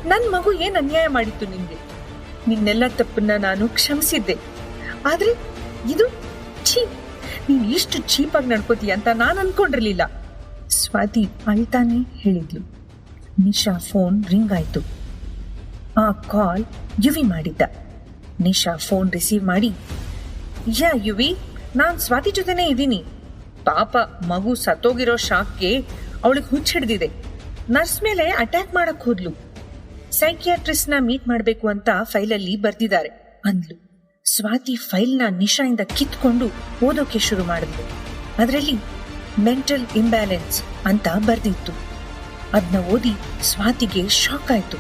ನನ್ ಮಗು ಏನ್ ಅನ್ಯಾಯ ಮಾಡಿತ್ತು ನಿನ್ಗೆ? ನಿನ್ನೆಲ್ಲ ತಪ್ಪನ್ನ ನಾನು ಕ್ಷಮಿಸಿದ್ದೆ. ಆದ್ರೆ ಇದು ಛೀ, ನೀನ್ ಇಷ್ಟು ಚೀಪಾಗಿ ನಡ್ಕೋತೀಯ ಅಂತ ನಾನ್ ಅನ್ಕೊಂಡಿರ್ಲಿಲ್ಲ. ಸ್ವಾತಿ ಅಳ್ತಾನೆ ಹೇಳಿದ್ಲು. ನಿಶಾ ಫೋನ್ ರಿಂಗ್ ಆಯ್ತು. ಆ ಕಾಲ್ ಯುವಿ ಮಾಡಿದ್ದ. ನಿಶಾ ಫೋನ್ ರಿಸೀವ್ ಮಾಡಿ, ಯಾ ಯುವಿ, ನಾನ್ ಸ್ವಾತಿ ಜೊತೆನೇ ಇದ್ದೀನಿ. ಪಾಪ ಮಗು ಸತ್ತೋಗಿರೋ ಶಾಕ್ಗೆ ಅವಳಿಗೆ ಹುಚ್ಚ ಹಿಡ್ದಿದೆ. ನರ್ಸ್ ಮೇಲೆ ಅಟ್ಯಾಕ್ ಮಾಡಕ್ ಹೋದ್ಲು. ಸೈಕಿಯಾಟ್ರಿಸ್ಟ್ ನ ಮೀಟ್ ಮಾಡ್ಬೇಕು ಅಂತ ಫೈಲಲ್ಲಿ ಬರ್ದಿದ್ದಾರೆ ಅಂದ್ಲು. ಸ್ವಾತಿ ಫೈಲ್ನ ನಿಶಾಯಿಂದ ಕಿತ್ಕೊಂಡು ಓದೋಕೆ ಶುರು ಮಾಡಿದ್ಲು. ಅದರಲ್ಲಿ ಮೆಂಟಲ್ ಇಂಬ್ಯಾಲೆನ್ಸ್ ಅಂತ ಬರ್ದಿತ್ತು. ಅದನ್ನ ಓದಿ ಸ್ವಾತಿಗೆ ಶಾಕ್ ಆಯ್ತು.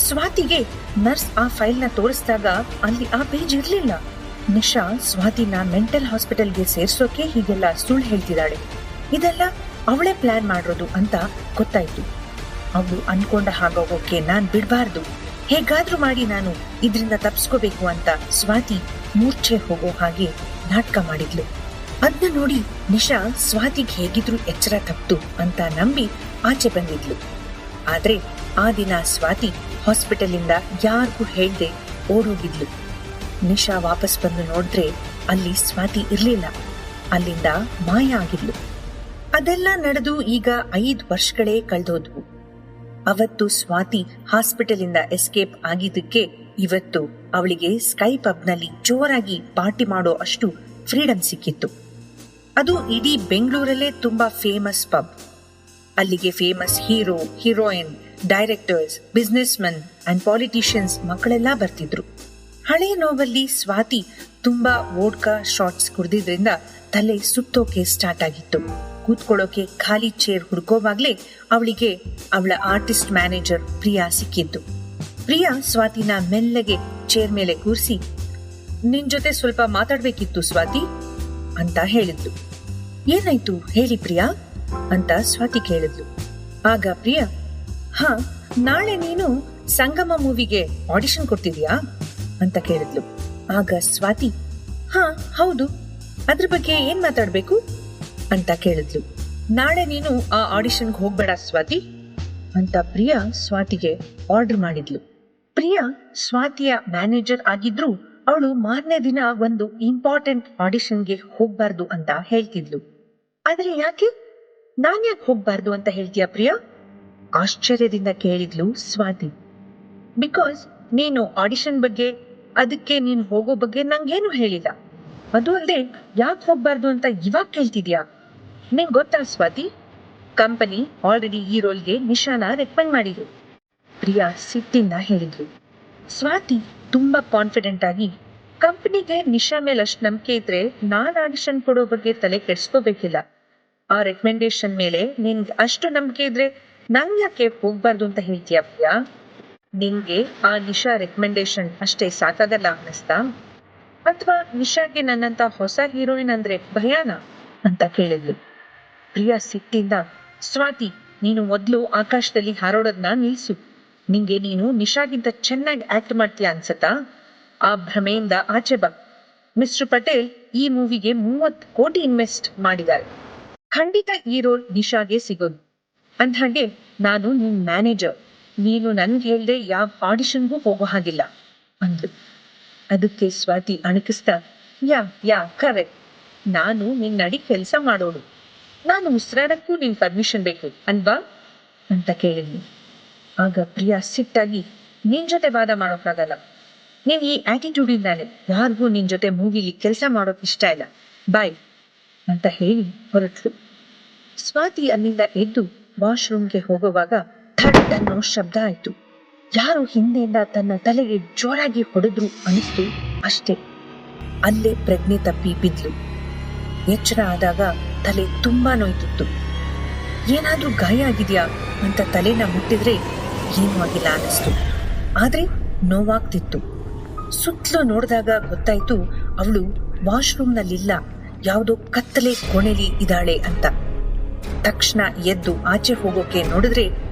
ಸ್ವಾತಿಗೆ ನರ್ಸ್ ಆ ಫೈಲ್ನ ತೋರಿಸಿದಾಗ ಅಲ್ಲಿ ಆ ಪೇಜ್ ಇರ್ಲಿಲ್ಲ. ನಿಶಾ ಸ್ವಾತಿನ ಮೆಂಟಲ್ ಹಾಸ್ಪಿಟಲ್ಗೆ ಸೇರ್ಸೋಕೆ ಹೀಗೆಲ್ಲ ಸುಳ್ಳು ಹೇಳ್ತಿದ್ದಾಳೆ. ಇದೆಲ್ಲ ಅವಳೇ ಪ್ಲಾನ್ ಮಾಡಿರೋದು ಅಂತ ಗೊತ್ತಾಯ್ತು. ಅವಳು ಅನ್ಕೊಂಡ ಹಾಗೋಗೋಕೆ ನಾನ್ ಬಿಡ್ಬಾರ್ದು, ಹೇಗಾದ್ರೂ ಮಾಡಿ ನಾನು ಇದರಿಂದ ತಪ್ಸ್ಕೋಬೇಕು ಅಂತ ಸ್ವಾತಿ ಮೂರ್ಛೆ ಹೋಗೋ ಹಾಗೆ ನಾಟಕ ಮಾಡಿದ್ಲು. ಅದನ್ನ ನೋಡಿ ನಿಶಾ ಸ್ವಾತಿಗೆ ಹೇಗಿದ್ರು ಎಚ್ಚರ ತಪ್ತು ಅಂತ ನಂಬಿ ಆಚೆ ಬಂದಿದ್ಲು. ಆದ್ರೆ ಆ ದಿನ ಸ್ವಾತಿ ಹಾಸ್ಪಿಟಲ್ ಇಂದ ಯಾರಿಗೂ ಹೇಳ್ದೆ ಓಡೋಗಿದ್ಲು. ನಿಶಾ ವಾಪಸ್ ಬಂದು ನೋಡಿದ್ರೆ ಅಲ್ಲಿ ಸ್ವಾತಿ ಇರ್ಲಿಲ್ಲ, ಅಲ್ಲಿಂದ ಮಾಯ ಆಗಿದ್ಲು. ಅದೆಲ್ಲ ನಡೆದು ಈಗ 5 ವರ್ಷಗಳೇ ಕಳೆದೋದ್ವು. ಅವತ್ತು ಸ್ವಾತಿ ಹಾಸ್ಪಿಟಲ್ ಇಂದ ಎಸ್ಕೇಪ್ ಆಗಿದ್ದಕ್ಕೆ ಇವತ್ತು ಅವಳಿಗೆ ಸ್ಕೈ ಪಬ್ ನಲ್ಲಿ ಜೋರಾಗಿ ಪಾರ್ಟಿ ಮಾಡೋ ಅಷ್ಟು ಫ್ರೀಡಮ್ ಸಿಕ್ಕಿತ್ತು. ಅದು ಇಡೀ ಬೆಂಗಳೂರಲ್ಲೇ ತುಂಬಾ ಫೇಮಸ್ ಪಬ್. ಅಲ್ಲಿಗೆ famous hero, heroine, directors, business men and politicians ಮಕ್ಕಳೆಲ್ಲ ಬರ್ತಿದ್ರು. ಹಳೆ ನೋವಲ್ಲಿ ಸ್ವಾತಿ ತುಂಬಾ ವೋಡ್ಕಾ ಶಾಟ್ಸ್ ಕುಡ್ದಿದ್ರಿಂದ ತಲೆ ಸುತ್ತೋಕೆ ಸ್ಟಾರ್ಟ್ ಆಗಿತ್ತು. ಕೂತ್ಕೊಳ್ಳೋಕೆ ಖಾಲಿ ಚೇರ್ ಹುಡ್ಕೋವಾಗ್ಲೇ ಅವಳಿಗೆ ಅವಳ ಆರ್ಟಿಸ್ಟ್ ಮ್ಯಾನೇಜರ್ ಪ್ರಿಯಾ ಸಿಕ್ಕಿದ್ದು. ಪ್ರಿಯಾ ಸ್ವಾತಿನ ಮೆಲ್ಲಗೆ ಚೇರ್ ಮೇಲೆ ಕೂರಿಸಿ, ನಿನ್ ಜೊತೆ ಸ್ವಲ್ಪ ಮಾತಾಡ್ಬೇಕಿತ್ತು ಸ್ವಾತಿ ಅಂತ ಹೇಳಿದ್ಲು. ಏನಾಯ್ತು ಹೇಳಿ ಪ್ರಿಯಾ ಅಂತ ಸ್ವಾತಿ ಕೇಳಿದ್ಲು. ಆಗ ಪ್ರಿಯಾ, ಹಾ, ನಾಳೆ ನೀನು ಸಂಗಮ ಮೂವಿಗೆ ಆಡಿಷನ್ ಕೊಡ್ತಿದ್ಯಾ ಅಂತ ಕೇಳಿದ್ಲು. ಆಗ ಸ್ವಾತಿ, ಹಾ ಹೌದು, ಅದ್ರ ಬಗ್ಗೆ ಏನ್ ಮಾತಾಡ್ಬೇಕು ಅಂತ ಕೇಳಿದ್ಲು. ನಾಳೆ ನೀನು ಆ ಆಡಿಷನ್ಗೆ ಹೋಗ್ಬೇಡ ಸ್ವಾತಿ ಅಂತ ಪ್ರಿಯಾ ಸ್ವಾತಿಗೆ ಆರ್ಡರ್ ಮಾಡಿದ್ಲು. ಪ್ರಿಯಾ ಸ್ವಾತಿಯ ಮ್ಯಾನೇಜರ್ ಆಗಿದ್ರು ಅವಳು ಮಾರನೇ ದಿನ ಒಂದು ಇಂಪಾರ್ಟೆಂಟ್ ಆಡಿಷನ್ಗೆ ಹೋಗ್ಬಾರ್ದು ಅಂತ ಹೇಳ್ತಿದ್ಲು. ಆದ್ರೆ ಯಾಕೆ, ನಾನ್ ಯಾಕೆ ಹೋಗ್ಬಾರ್ದು ಅಂತ ಹೇಳ್ತೀಯ ಪ್ರಿಯಾ? ಆಶ್ಚರ್ಯದಿಂದ ಕೇಳಿದ್ಲು ಸ್ವಾತಿ. ಬಿಕಾಸ್ ನೀನು ಆಡಿಷನ್ ಬಗ್ಗೆ ಅದಕ್ಕೆ ನೀನು ಹೋಗೋ ಬಗ್ಗೆ ನಂಗೇನು ಹೇಳಿಲ್ಲ. ಅದು ಅಲ್ಲದೆ ಯಾಕೆ ಹೋಗ್ಬಾರ್ದು ಅಂತ ಇವಾಗ ಕೇಳ್ತಿದ್ಯಾ? ನಿಂಗೆ ಗೊತ್ತಾ ಸ್ವಾತಿ, ಕಂಪನಿ ಆಲ್ರೆಡಿ ಈ ರೋಲ್ಗೆ ನಿಶಾನ ರೆಕಮೆಂಡ್ ಮಾಡಿದ್ರು. ಪ್ರಿಯಾ ಸಿಟ್ಟಿಂದ ಹೇಳಿದ್ರು. ಸ್ವಾತಿ ತುಂಬಾ ಕಾನ್ಫಿಡೆಂಟ್ ಆಗಿ, ಕಂಪನಿಗೆ ನಿಶಾ ಮೇಲೆ ಅಷ್ಟು ನಂಬಿಕೆ ಇದ್ರೆ ನಾನ್ ಆಡಿಷನ್ ಕೊಡೋ ಬಗ್ಗೆ ತಲೆ ಕೆಡ್ಸ್ಕೋಬೇಕಿಲ್ಲ. ಆ ರೆಕಮೆಂಡೇಶನ್ ಮೇಲೆ ನಿನ್ಗೆ ಅಷ್ಟು ನಂಬಿಕೆ ಇದ್ರೆ ನಂಗೆ ಯಾಕೆ ಹೋಗ್ಬಾರ್ದು ಅಂತ ಹೇಳ್ತೀಯ ಪ್ರಿಯಾ? ನಿನ್ಗೆ ಆ ನಿಶಾ ರೆಕಮೆಂಡೇಶನ್ ಅಷ್ಟೇ ಸಾಕಾಗಲ್ಲ ಅನ್ನಿಸ್ತಾ? ಅಥವಾ ನಿಶಾಗೆ ನನ್ನಂತ ಹೊಸ ಹೀರೋಯಿನ್ ಅಂದ್ರೆ ಭಯಾನ ಅಂತ ಕೇಳಿದ್ಲು. ಪ್ರಿಯಾ ಸಿಟ್ಟಿಂದ, ಸ್ವಾತಿ, ನೀನು ಮೊದಲು ಆಕಾಶದಲ್ಲಿ ಹಾರೋಡೋದನ್ನ ನಿಲ್ಸು. ನಿಂಗೆ ನೀನು ನಿಶಾಗಿಂತ ಚೆನ್ನಾಗಿ ಆಕ್ಟ್ ಮಾಡ್ತೀಯ ಅನ್ಸತ್ತಾ? ಆ ಭ್ರಮೆಯಿಂದ ಆಚೆ ಬಾ. ಮಿಸ್ಟರ್ ಪಟೇಲ್ ಈ ಮೂವಿಗೆ 30 ಕೋಟಿ ಇನ್ವೆಸ್ಟ್ ಮಾಡಿದ್ದಾರೆ. ಖಂಡಿತ ಈ ರೋಲ್ ನಿಶಾಗೆ ಸಿಗೋದು. ಅಂದ್ಹಾಗೆ ನಾನು ನಿನ್ ಮ್ಯಾನೇಜರ್, ನೀನು ನನ್ಗೆ ಹೇಳ್ದೆ ಯಾವ ಆಡಿಷನ್ಗೂ ಹೋಗೋ ಹಾಗಿಲ್ಲ ಅಂದ್ರು. ಅದಕ್ಕೆ ಸ್ವಾತಿ ಅಣಕಿಸ್ತಾ, ಯಾ ಕರೆಕ್ಟ್, ನಾನು ನಿನ್ನಡಿ ಕೆಲಸ ಮಾಡೋಳು, ನಾನು ಉಸಿರಾಡಕ್ಕೂ ನಿನ್ ಪರ್ಮಿಷನ್ ಬೇಕು ಅಲ್ವಾ ಅಂತ ಕೇಳಿದ್ನಿ. ಆಗ ಪ್ರಿಯಾ ಸಿಟ್ಟಾಗಿ, ನಿನ್ ಜೊತೆ ವಾದ ಮಾಡೋಕ್ಕಾಗಲ್ಲ. ನೀನ್ ಈ ಆಟಿಟ್ಯೂಡ್ ಇಂದಾನೆ ಯಾರಿಗೂ ನಿನ್ ಜೊತೆ ಮೂವಿಲಿ ಕೆಲಸ ಮಾಡೋಕ್ ಇಷ್ಟ ಇಲ್ಲ, ಬಾಯ್ ಅಂತ ಹೇಳಿ ಹೊರಟ್ಲು. ಸ್ವಾತಿ ಅಲ್ಲಿಂದ ಎದ್ದು ವಾಶ್ರೂಮ್ಗೆ ಹೋಗುವಾಗ ಥಟ್ ಅನ್ನೋ ಶಬ್ದ ಆಯ್ತು. ಯಾರು ಹಿಂದೆಯಿಂದ ತನ್ನ ತಲೆಗೆ ಜೋರಾಗಿ ಹೊಡೆದ್ರು ಅನಿಸ್ತು ಅಷ್ಟೇ. ಅಲ್ಲೇ ಪ್ರಜ್ಞೆ ತಪ್ಪಿ ಬಿದ್ಲು. ಎಚ್ಚರ ಆದಾಗ ತಲೆ ತುಂಬಾ ನೋಯ್ತಿತ್ತು. ಏನಾದ್ರೂ ಗಾಯ ಆಗಿದ್ಯಾ ಅಂತ ತಲೆನ ಮುಟ್ಟಿದ್ರೆ ಏನೂ ಆಗಿಲ್ಲ ಅನಿಸ್ತು. ಆದ್ರೆ ನೋವಾಗ್ತಿತ್ತು. ಸುತ್ತಲೂ ನೋಡಿದಾಗ ಗೊತ್ತಾಯ್ತು ಅವಳು ವಾಶ್ರೂಮ್ನಲ್ಲಿಲ್ಲ, ಯಾವುದೋ ಕತ್ತಲೆ ಕೋಣೆಲಿ ಇದ್ದಾಳೆ ಅಂತ. ತಕ್ಷಣ ಎದ್ದು ಆಚೆ ಹೋಗೋಕೆ ನೋಡಿದ್ರೆ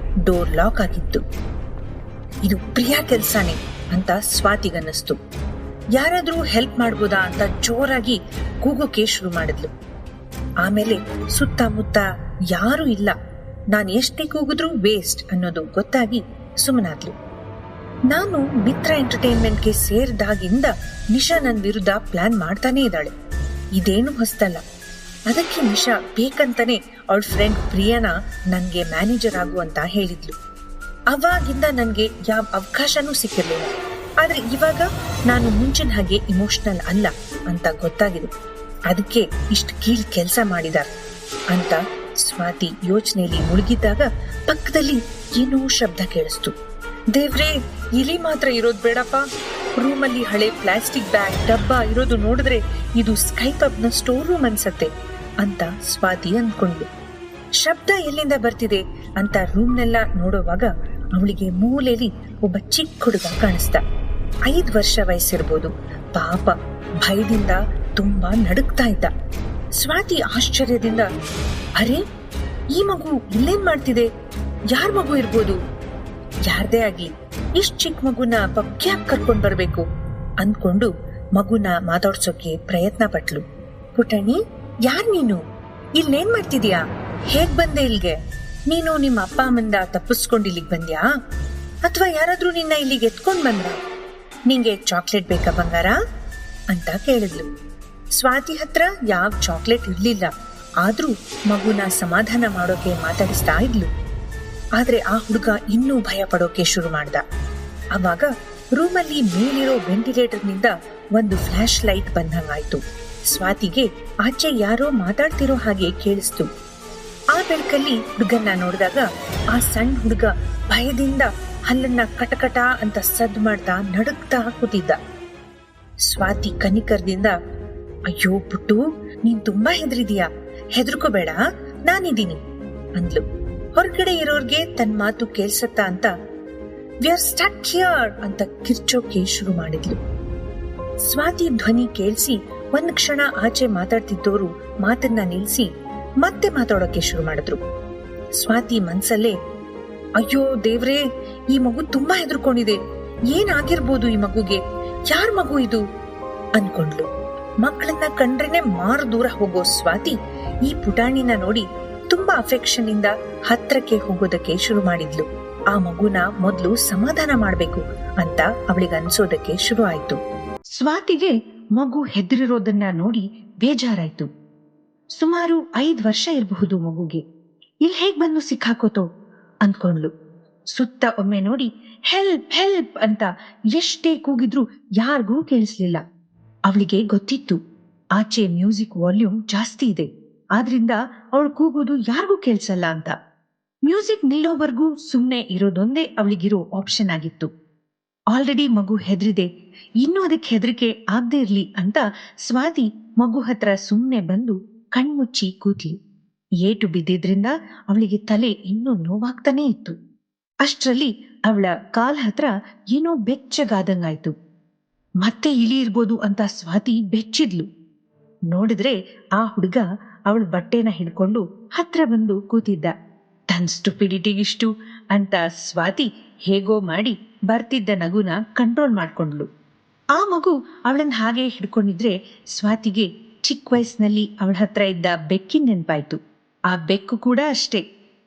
ಡೋರ್ ಲಾಕ್ ಆಗಿತ್ತು. ಇದು ಪ್ರಿಯಾ ಕೆಲ್ಸಾನೇ ಅಂತ ಸ್ವಾತಿಗನ್ನಿಸ್ತು. ಯಾರಾದ್ರೂ ಹೆಲ್ಪ್ ಮಾಡ್ಬೋದಾ ಅಂತ ಜೋರಾಗಿ ಕೂಗೋಕೆ ಶುರು ಮಾಡಿದ್ಲು. ಆಮೇಲೆ ಸುತ್ತಮುತ್ತ ಯಾರೂ ಇಲ್ಲ, ನಾನು ಎಷ್ಟೇ ಕೂಗಿದ್ರೂ ವೇಸ್ಟ್ ಅನ್ನೋದು ಗೊತ್ತಾಗಿ ಸುಮ್ಮನಾದ್ಲು. ನಾನು ಮಿತ್ರ ಎಂಟರ್ಟೈನ್ಮೆಂಟ್ಗೆ ಸೇರಿದಾಗಿಂದ ನಿಶಾ ನನ್ನ ವಿರುದ್ಧ ಪ್ಲಾನ್ ಮಾಡ್ತಾನೆ ಇದ್ದಾಳೆ. ಇದೇನು ಹೊಸ್ತಲ್ಲ. ಅದಕ್ಕೆ ನಿಶಾ ಬೇಕಂತಾನೆ ಅವಳ ಫ್ರೆಂಡ್ ಪ್ರಿಯಾನ ನನ್ಗೆ ಮ್ಯಾನೇಜರ್ ಆಗು ಅಂತ ಹೇಳಿದ್ಲು. ಅವಾಗಿಂದ ನನ್ಗೆ ಯಾವ ಅವಕಾಶನೂ ಸಿಕ್ಕಿರ್ಲಿಲ್ಲ. ಆದ್ರೆ ಇವಾಗ ನಾನು ಮುಂಚಿನ ಹಾಗೆ ಇಮೋಷನಲ್ ಅಲ್ಲ ಅಂತ ಗೊತ್ತಾಗಿದೆ. ಅದಕ್ಕೆ ಇಷ್ಟು ಕೀಳ್ ಕೆಲಸ ಮಾಡಿದಾರೆ ಅಂತ ಸ್ವಾತಿ ಯೋಚನೆಯಲ್ಲಿ ಮುಳುಗಿದ್ದಾಗ ಪಕ್ಕದಲ್ಲಿ ಏನೋ ಶಬ್ದ ಕೇಳಿಸ್ತು. ದೇವ್ರೇ, ಇಲಿ ಮಾತ್ರ ಇರೋದ್ ಬೇಡಪ್ಪ. ರೂಮಲ್ಲಿ ಹಳೆ ಪ್ಲಾಸ್ಟಿಕ್ ಬ್ಯಾಗ್ ಡಬ್ಬ ಇರೋದು ನೋಡಿದ್ರೆ ಇದು ಸ್ಕೈ ಪಬ್ನ ಸ್ಟೋರ್ ರೂಮ್ ಅನ್ಸತ್ತೆ ಅಂತ ಸ್ವಾತಿ ಅಂದ್ಕೊಂಡ್ಲು. ಶಬ್ದ ಎಲ್ಲಿಂದ ಬರ್ತಿದೆ ಅಂತ ರೂಮ್ನೆಲ್ಲ ನೋಡುವಾಗ ಅವಳಿಗೆ ಮೂಲೆಯಲ್ಲಿ ಒಬ್ಬ ಚಿಕ್ಕ ಹುಡುಗ ಕಾಣಿಸ್ತ. 5 ವರ್ಷ ವಯಸ್ಸಿರ್ಬೋದು. ಪಾಪ ಭಯದಿಂದ ತುಂಬಾ ನಡುಕ್ತಾ ಇದ್ದ. ಸ್ವಾತಿ ಆಶ್ಚರ್ಯದಿಂದ, ಅರೆ, ಈ ಮಗು ಇಲ್ಲೇನ್ ಮಾಡ್ತಿದೆ? ಯಾರ್ ಮಗು ಇರ್ಬೋದು? ಯಾರ್ದೇ ಆಗ್ಲಿ ಇಷ್ಟ್ ಚಿಕ್ಕ ಮಗುನ ಪಕ್ಯಾಕ್ ಕರ್ಕೊಂಡ್ ಬರ್ಬೇಕು ಅಂದ್ಕೊಂಡು ಮಗುನ ಮಾತಾಡ್ಸೋಕೆ ಪ್ರಯತ್ನ ಪಟ್ಲು. ಪುಟಣಿ, ಯಾರ್ ನೀನು? ಇಲ್ಲೇನ್ ಮಾಡ್ತಿದ್ಯಾ? ಹೇಗ್ ಬಂದೆ ಇಲ್ಗೆ? ನೀನು ನಿಮ್ಮ ಅಪ್ಪ ಅಮ್ಮಂದ ತಪ್ಪಿಸ್ಕೊಂಡ್ ಇಲ್ಲಿಗ್ ಬಂದ್ಯಾ? ಅಥವಾ ಯಾರಾದ್ರೂ ನಿನ್ನ ಇಲ್ಲಿಗೆ ಎತ್ಕೊಂಡ್ ಬಂದ್ರ? ನಿಂಗೆ ಚಾಕ್ಲೇಟ್ ಬೇಕಾ ಬಂಗಾರ ಅಂತ ಕೇಳಿದ್ಲು. ಸ್ವಾತಿ ಹತ್ರ ಯಾವ ಚಾಕ್ಲೇಟ್ ಇರ್ಲಿಲ್ಲ. ಆದ್ರೂ ಮಗುನ ಸಮಾಧಾನ ಮಾಡೋಕೆ ಮಾತಾಡಿಸ್ತಾ ಇದ್ಲು. ಆದ್ರೆ ಆ ಹುಡುಗ ಇನ್ನೂ ಭಯ ಪಡೋಕೆ ಶುರು ಮಾಡ್ದ. ಅವಾಗ ರೂಮಲ್ಲಿ ಮೇಲಿರೋ ವೆಂಟಿಲೇಟರ್ನಿಂದ ಒಂದು ಫ್ಲಾಶ್ ಲೈಟ್ ಬಂದಂಗಾಯ್ತು. ಸ್ವಾತಿಗೆ ಆಚೆ ಯಾರೋ ಮಾತಾಡ್ತಿರೋ ಹಾಗೆ ಕೇಳಿಸ್ತು. ಆ ಬೆಳಕಲ್ಲಿ ಹುಡುಗನ್ನ ನೋಡಿದಾಗ ಆ ಸಣ್ಣ ಹುಡುಗ ಭಯದಿಂದ ಹಲ್ಲನ್ನ ಕಟಕಟ ಅಂತ ಸದ್ದು ಮಾಡ್ತಾ ನಡುಕ್ತಾ ಕೂತಿದ್ದ. ಸ್ವಾತಿ ಕನಿಕರದಿಂದ, ಅಯ್ಯೋ ಪುಟ್ಟು, ನೀನ್ ತುಂಬಾ ಹೆದರಿದೀಯಾ, ಹೆದರ್ಕೋಬೇಡ, ನಾನಿದ್ದೀನಿ ಅಂದ್ಲು. ಹೊರಗಡೆ ಇರೋರ್ಗೆ ತನ್ನ ಮಾತು ಕೇಳ್ಸತ್ತಾ ಅಂತ ವಿ ಆರ್ ಸ್ಟಕ್ ಹಿಯರ್ ಅಂತ ಕಿರ್ಚೋಕೆ ಶುರು ಮಾಡಿದ್ಲು. ಸ್ವಾತಿ ಧ್ವನಿ ಕೇಳಿಸಿ ಒಂದ್ ಕ್ಷಣ ಆಚೆ ಮಾತಾಡ್ತಿದ್ದೋರು ಮಾತನ್ನ ನಿಲ್ಸಿ ಮತ್ತೆ ಮಾತಾಡೋಕೆ ಶುರು ಮಾಡಿದ್ರು. ಸ್ವಾತಿ ಮನ್ಸಲ್ಲೇ, ಅಯ್ಯೋ ದೇವ್ರೇ, ಈ ಮಗು ತುಂಬಾ ಹೆದರ್ಕೊಂಡಿದೆ, ಏನಾಗಿರ್ಬೋದು ಈ ಮಗುಗೆ? ಯಾರ್ ಮಗು ಇದು ಅನ್ಕೊಂಡ್ಲು. ಮಕ್ಕಳನ್ನ ಕಂಡ್ರೇನೆ ಮಾರು ದೂರ ಹೋಗೋ ಸ್ವಾತಿ ಈ ಪುಟಾಣಿನ ನೋಡಿ ತುಂಬಾ ಅಫೆಕ್ಷನ್ ಇಂದ ಹತ್ರಕ್ಕೆ ಹೋಗೋದಕ್ಕೆ ಶುರು ಮಾಡಿದ್ಲು. ಆ ಮಗುನ ಮೊದ್ಲು ಸಮಾಧಾನ ಮಾಡ್ಬೇಕು ಅಂತ ಅವಳಿಗೆ ಅನ್ಸೋದಕ್ಕೆ ಶುರು ಆಯ್ತು. ಸ್ವಾತಿಗೆ ಮಗು ಹೆದರಿರೋದನ್ನ ನೋಡಿ ಬೇಜಾರಾಯ್ತು. ಸುಮಾರು 5 ವರ್ಷ ಇರಬಹುದು ಮಗುಗೆ. ಇಲ್ಲಿ ಹೇಗ್ ಬಂದು ಸಿಕ್ಕಾಕೋತೋ ಅನ್ಕೊಂಡ್ಲು. ಸುತ್ತ ಒಮ್ಮೆ ನೋಡಿ ಹೆಲ್ಪ್ ಹೆಲ್ಪ್ ಅಂತ ಎಷ್ಟೇ ಕೂಗಿದ್ರೂ ಯಾರಿಗೂ ಕೇಳಿಸ್ಲಿಲ್ಲ. ಅವಳಿಗೆ ಗೊತ್ತಿತ್ತು ಆಚೆ ಮ್ಯೂಸಿಕ್ ವಾಲ್ಯೂಮ್ ಜಾಸ್ತಿ ಇದೆ, ಆದ್ರಿಂದ ಅವಳು ಕೂಗೋದು ಯಾರಿಗೂ ಕೇಳಿಸಲ್ಲ ಅಂತ. ಮ್ಯೂಸಿಕ್ ನಿಲ್ಲೋವರೆಗೂ ಸುಮ್ಮನೆ ಇರೋದೊಂದೇ ಅವಳಿಗಿರೋ ಆಪ್ಷನ್ ಆಗಿತ್ತು. ಆಲ್ರೆಡಿ ಮಗು ಹೆದರಿದೆ, ಇನ್ನೂ ಅದಕ್ಕೆ ಹೆದರಿಕೆ ಆಗದೆ ಇರ್ಲಿ ಅಂತ ಸ್ವಾತಿ ಮಗು ಹತ್ರ ಸುಮ್ಮನೆ ಬಂದು ಕಣ್ಮುಚ್ಚಿ ಕೂತ್ಲಿ. ಏಟು ಬಿದ್ದಿದ್ರಿಂದ ಅವಳಿಗೆ ತಲೆ ಇನ್ನೂ ನೋವಾಗ್ತಾನೇ ಇತ್ತು. ಅಷ್ಟರಲ್ಲಿ ಅವಳ ಕಾಲ್ ಹತ್ರ ಏನೋ ಬೆಚ್ಚಗಾದಂಗಾಯ್ತು. ಮತ್ತೆ ಇಳಿ ಇರ್ಬೋದು ಅಂತ ಸ್ವಾತಿ ಬೆಚ್ಚಿದ್ಲು. ನೋಡಿದ್ರೆ ಆ ಹುಡುಗ ಅವಳ ಬಟ್ಟೆನ ಹಿಡ್ಕೊಂಡು ಹತ್ರ ಬಂದು ಕೂತಿದ್ದ. ತನ್ ಸ್ಟುಪಿಡಿಟಿಗಿಷ್ಟು ಅಂತ ಸ್ವಾತಿ ಹೇಗೋ ಮಾಡಿ ಬರ್ತಿದ್ದ ನಗುನ ಕಂಟ್ರೋಲ್ ಮಾಡ್ಕೊಂಡ್ಲು. ಆ ಮಗು ಅವಳನ್ನ ಹಾಗೆ ಹಿಡ್ಕೊಂಡಿದ್ರೆ ಸ್ವಾತಿಗೆ ಚಿಕ್ಕ ವಯಸ್ಸಿನಲ್ಲಿ ಅವಳ ಹತ್ರ ಇದ್ದ ಬೆಕ್ಕಿನ ನೆನಪಾಯ್ತು. ಆ ಬೆಕ್ಕು ಕೂಡ ಅಷ್ಟೇ,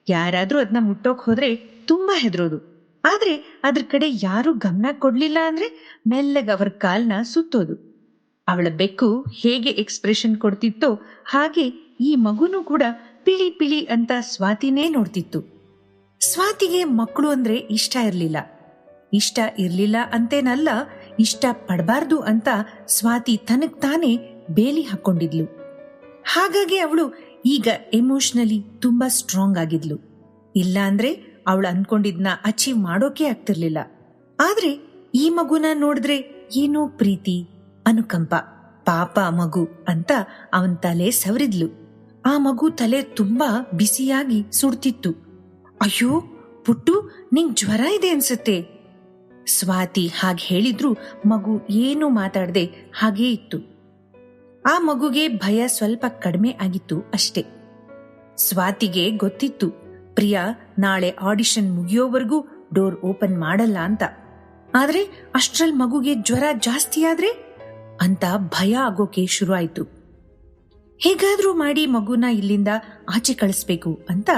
ಯಾರಾದ್ರೂ ಅದನ್ನ ಮುಟ್ಟೋಕ್ ಹೋದ್ರೆ ತುಂಬಾ ಹೆದರೋದು. ಆದ್ರೆ ಅದ್ರ ಕಡೆ ಯಾರೂ ಗಮನ ಕೊಡ್ಲಿಲ್ಲ ಅಂದ್ರೆ ಮೆಲ್ಲಗೆ ಅವರ ಕಾಲ್ನ ಸುತ್ತೋದು. ಅವಳ ಬೆಕ್ಕು ಹೇಗೆ ಎಕ್ಸ್ಪ್ರೆಷನ್ ಕೊಡ್ತಿತ್ತೋ ಹಾಗೆ ಈ ಮಗುನೂ ಕೂಡ ಪಿಳಿ ಪಿಳಿ ಅಂತ ಸ್ವಾತಿನೇ ನೋಡ್ತಿತ್ತು. ಸ್ವಾತಿಗೆ ಮಕ್ಕಳು ಅಂದ್ರೆ ಇಷ್ಟ ಇರ್ಲಿಲ್ಲ ಅಂತೇನಲ್ಲ, ಇಷ್ಟ ಪಡಬಾರ್ದು ಅಂತ ಸ್ವಾತಿ ತನಗ್ ತಾನೇ ಬೇಲಿ ಹಾಕೊಂಡಿದ್ಲು. ಹಾಗಾಗಿ ಅವಳು ಈಗ ಎಮೋಷನಲಿ ತುಂಬಾ ಸ್ಟ್ರಾಂಗ್ ಆಗಿದ್ಲು. ಇಲ್ಲ ಅಂದ್ರೆ ಅವಳು ಅನ್ಕೊಂಡಿದ್ನ ಅಚೀವ್ ಮಾಡೋಕೆ ಆಗ್ತಿರ್ಲಿಲ್ಲ. ಆದ್ರೆ ಈ ಮಗುನ ನೋಡಿದ್ರೆ ಏನೋ ಪ್ರೀತಿ, ಅನುಕಂಪ, ಪಾಪ ಮಗು ಅಂತ ಅವನ್ ತಲೆ ಸವರಿದ್ಲು. ಆ ಮಗು ತಲೆ ತುಂಬಾ ಬಿಸಿಯಾಗಿ ಸುಡ್ತಿತ್ತು. ಅಯ್ಯೋ ಪುಟ್ಟು, ನಿಂಗ್ ಜ್ವರ ಇದೆ ಅನ್ಸುತ್ತೆ. ಸ್ವಾತಿ ಹಾಗೆ ಹೇಳಿದ್ರು ಮಗು ಏನು ಮಾತಾಡದೆ ಹಾಗೇ ಇತ್ತು. ಆ ಮಗುಗೆ ಭಯ ಸ್ವಲ್ಪ ಕಡಿಮೆ ಆಗಿತ್ತು ಅಷ್ಟೇ. ಸ್ವಾತಿಗೆ ಗೊತ್ತಿತ್ತು ಪ್ರಿಯಾ ನಾಳೆ ಆಡಿಷನ್ ಮುಗಿಯೋವರೆಗೂ ಡೋರ್ ಓಪನ್ ಮಾಡಲ್ಲ ಅಂತ. ಆದ್ರೆ ಅಷ್ಟ್ರಲ್ಲಿ ಮಗುಗೆ ಜ್ವರ ಜಾಸ್ತಿ ಆದ್ರೆ ಅಂತ ಭಯ ಆಗೋಕೆ ಶುರು ಆಯ್ತು. ಹೇಗಾದ್ರೂ ಮಾಡಿ ಮಗುನ ಇಲ್ಲಿಂದ ಆಚೆ ಕಳಿಸ್ಬೇಕು ಅಂತ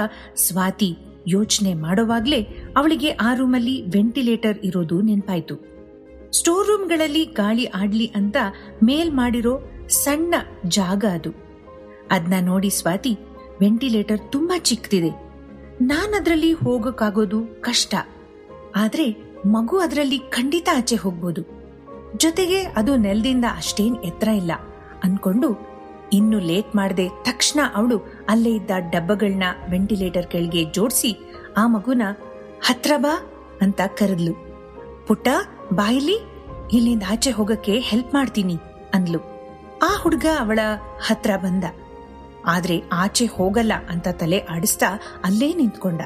ಸ್ವಾತಿ ಯೋಚನೆ ಮಾಡೋವಾಗ್ಲೇ ಅವಳಿಗೆ ಆ ರೂಮಲ್ಲಿ ವೆಂಟಿಲೇಟರ್ ಇರೋದು ನೆನ್ಪಾಯ್ತು. ಸ್ಟೋರ್ ರೂಮ್ಗಳಲ್ಲಿ ಗಾಳಿ ಆಡ್ಲಿ ಅಂತ ಮೇಲ್ ಮಾಡಿರೋ ಸಣ್ಣ ಜಾಗ ಅದು. ಅದನ್ನ ನೋಡಿ ಸ್ವಾತಿ, ವೆಂಟಿಲೇಟರ್ ತುಂಬಾ ಚಿಕ್ಕದಿದೆ, ನಾನದ್ರಲ್ಲಿ ಹೋಗಕ್ಕಾಗೋದು ಕಷ್ಟ, ಆದ್ರೆ ಮಗು ಅದರಲ್ಲಿ ಖಂಡಿತ ಆಚೆ ಹೋಗ್ಬೋದು, ಜೊತೆಗೆ ಅದು ನೆಲದಿಂದ ಅಷ್ಟೇನ್ ಎತ್ತರ ಇಲ್ಲ ಅನ್ಕೊಂಡು ಇನ್ನು ಲೇಟ್ ಮಾಡದೆ ತಕ್ಷಣ ಅವಳು ಅಲ್ಲೇ ಇದ್ದ ಡಬ್ಬಗಳನ್ನ ವೆಂಟಿಲೇಟರ್ ಕೆಳಗೆ ಜೋಡಿಸಿ ಆ ಮಗುನ ಹತ್ರ ಬಾ ಅಂತ ಕರೆದ್ಲು. ಪುಟ್ಟ ಬಾಯಿಲಿ, ಇಲ್ಲಿಂದ ಆಚೆ ಹೋಗಕ್ಕೆ ಹೆಲ್ಪ್ ಮಾಡ್ತೀನಿ ಅಂದ್ಲು. ಆ ಹುಡುಗ ಅವಳ ಹತ್ರ ಬಂದ. ಆದ್ರೆ ಆಚೆ ಹೋಗಲ್ಲ ಅಂತ ತಲೆ ಆಡಿಸ್ತಾ ಅಲ್ಲೇ ನಿಂತ್ಕೊಂಡ.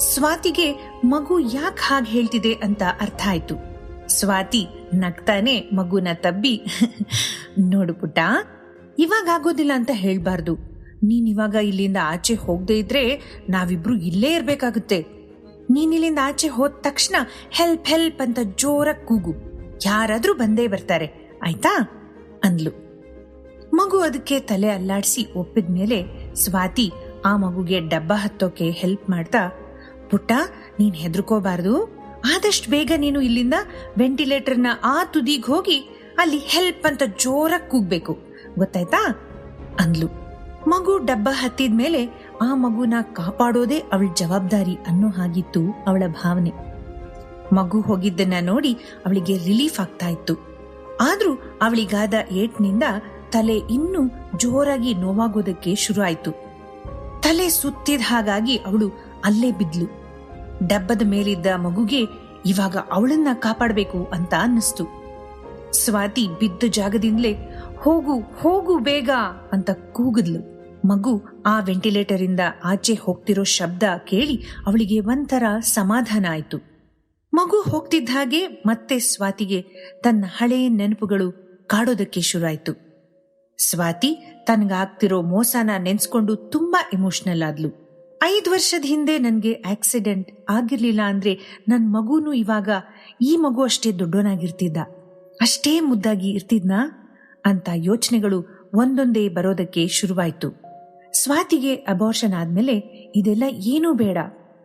ಸ್ವಾತಿಗೆ ಮಗು ಯಾಕೆ ಹಾಗೆ ಹೇಳ್ತಿದೆ ಅಂತ ಅರ್ಥ ಆಯ್ತು. ಸ್ವಾತಿ ನಗ್ತಾನೆ ಮಗುನ ತಬ್ಬಿ, ನೋಡು ಪುಟ್ಟ, ಇವಾಗ ಆಗೋದಿಲ್ಲ ಅಂತ ಹೇಳ್ಬಾರ್ದು. ನೀನಿವಾಗ ಇಲ್ಲಿಂದ ಆಚೆ ಹೋಗದೆ ಇದ್ರೆ ನಾವಿಬ್ರು ಇಲ್ಲೇ ಇರ್ಬೇಕಾಗುತ್ತೆ. ನೀನಿಲ್ಲಿಂದ ಆಚೆ ಹೋದ ತಕ್ಷಣ ಹೆಲ್ಪ್ ಹೆಲ್ಪ್ ಅಂತ ಜೋರಾಗಿ ಕೂಗು, ಯಾರಾದ್ರೂ ಬಂದೇ ಬರ್ತಾರೆ, ಆಯ್ತಾ ಅಂದ್ಲು. ಮಗು ಅದಕ್ಕೆ ತಲೆ ಅಲ್ಲಾಡಿಸಿ ಒಪ್ಪಿದ್ಮೇಲೆ ಸ್ವಾತಿ ಆ ಮಗುಗೆ ಡಬ್ಬ ಹತ್ತೋಕೆ ಹೆಲ್ಪ್ ಮಾಡ್ತಾ, ಪುಟ್ಟ ನೀನ್ ಹೆದರ್ಕೋಬಾರ್ದು, ಆದಷ್ಟು ಬೇಗ ನೀನು ಇಲ್ಲಿಂದ ವೆಂಟಿಲೇಟರ್ನ ಆ ತುದಿಗ್ ಹೋಗಿ ಅಲ್ಲಿ ಹೆಲ್ಪ್ ಅಂತ ಜೋರಾಗಿ ಕೂಗ್ಬೇಕು, ಗೊತ್ತಾಯ್ತಾ ಅಂದ್ಲು. ಮಗು ಡಬ್ಬ ಹತ್ತಿದ್ಮೇಲೆ ಆ ಮಗುನ ಕಾಪಾಡೋದೇ ಅವಳ ಜವಾಬ್ದಾರಿ ಅನ್ನೋ ಹಾಗಿತ್ತು ಅವಳ ಭಾವನೆ. ಮಗು ಹೋಗಿದ್ದನ್ನ ನೋಡಿ ಅವಳಿಗೆ ರಿಲೀಫ್ ಆಗ್ತಾ ಇತ್ತು. ಆದ್ರೂ ಅವಳಿಗಾದ ಏಟ್ನಿಂದ ತಲೆ ಇನ್ನೂ ಜೋರಾಗಿ ನೋವಾಗೋದಕ್ಕೆ ಶುರು ಆಯ್ತು. ತಲೆ ಸುತ್ತಿದ ಹಾಗಾಗಿ ಅವಳು ಅಲ್ಲೇ ಬಿದ್ಲು. ಡಬ್ಬದ ಮೇಲಿದ್ದ ಮಗುಗೆ ಇವಾಗ ಅವಳನ್ನ ಕಾಪಾಡಬೇಕು ಅಂತ ಅನ್ನಿಸ್ತು. ಸ್ವಾತಿ ಬಿದ್ದ ಜಾಗದಿಂದಲೇ ಹೋಗು ಹೋಗು ಬೇಗ ಅಂತ ಕೂಗಿದ್ಲು. ಮಗು ಆ ವೆಂಟಿಲೇಟರ್ ಇಂದ ಆಚೆ ಹೋಗ್ತಿರೋ ಶಬ್ದ ಕೇಳಿ ಅವಳಿಗೆ ಒಂಥರ ಸಮಾಧಾನ ಆಯ್ತು. ಮಗು ಹೋಗ್ತಿದ್ದ ಹಾಗೆ ಮತ್ತೆ ಸ್ವಾತಿಗೆ ತನ್ನ ಹಳೆ ನೆನಪುಗಳು ಕಾಡೋದಕ್ಕೆ ಶುರು ಆಯ್ತು. ಸ್ವಾತಿ ತನಗಾಗ್ತಿರೋ ಮೋಸನ ನೆನ್ಸ್ಕೊಂಡು ತುಂಬಾ ಎಮೋಷನಲ್ ಆದ್ಲು. 5 ವರ್ಷದ ಹಿಂದೆ ನನ್ಗೆ ಆಕ್ಸಿಡೆಂಟ್ ಆಗಿರ್ಲಿಲ್ಲ ಅಂದ್ರೆ ನನ್ ಮಗುನು ಇವಾಗ ಈ ಮಗು ಅಷ್ಟೇ ದೊಡ್ಡವನಾಗಿರ್ತಿದ್ದ, ಅಷ್ಟೇ ಮುದ್ದಾಗಿ ಇರ್ತಿದ್ನಾ ಅಂತ ಯೋಚನೆಗಳು ಒಂದೊಂದೇ ಬರೋದಕ್ಕೆ ಶುರುವಾಯ್ತು. ಸ್ವಾತಿಗೆ ಅಬಾರ್ಷನ್ ಆದ್ಮೇಲೆ ಇದೆಲ್ಲ ಏನೂ ಬೇಡ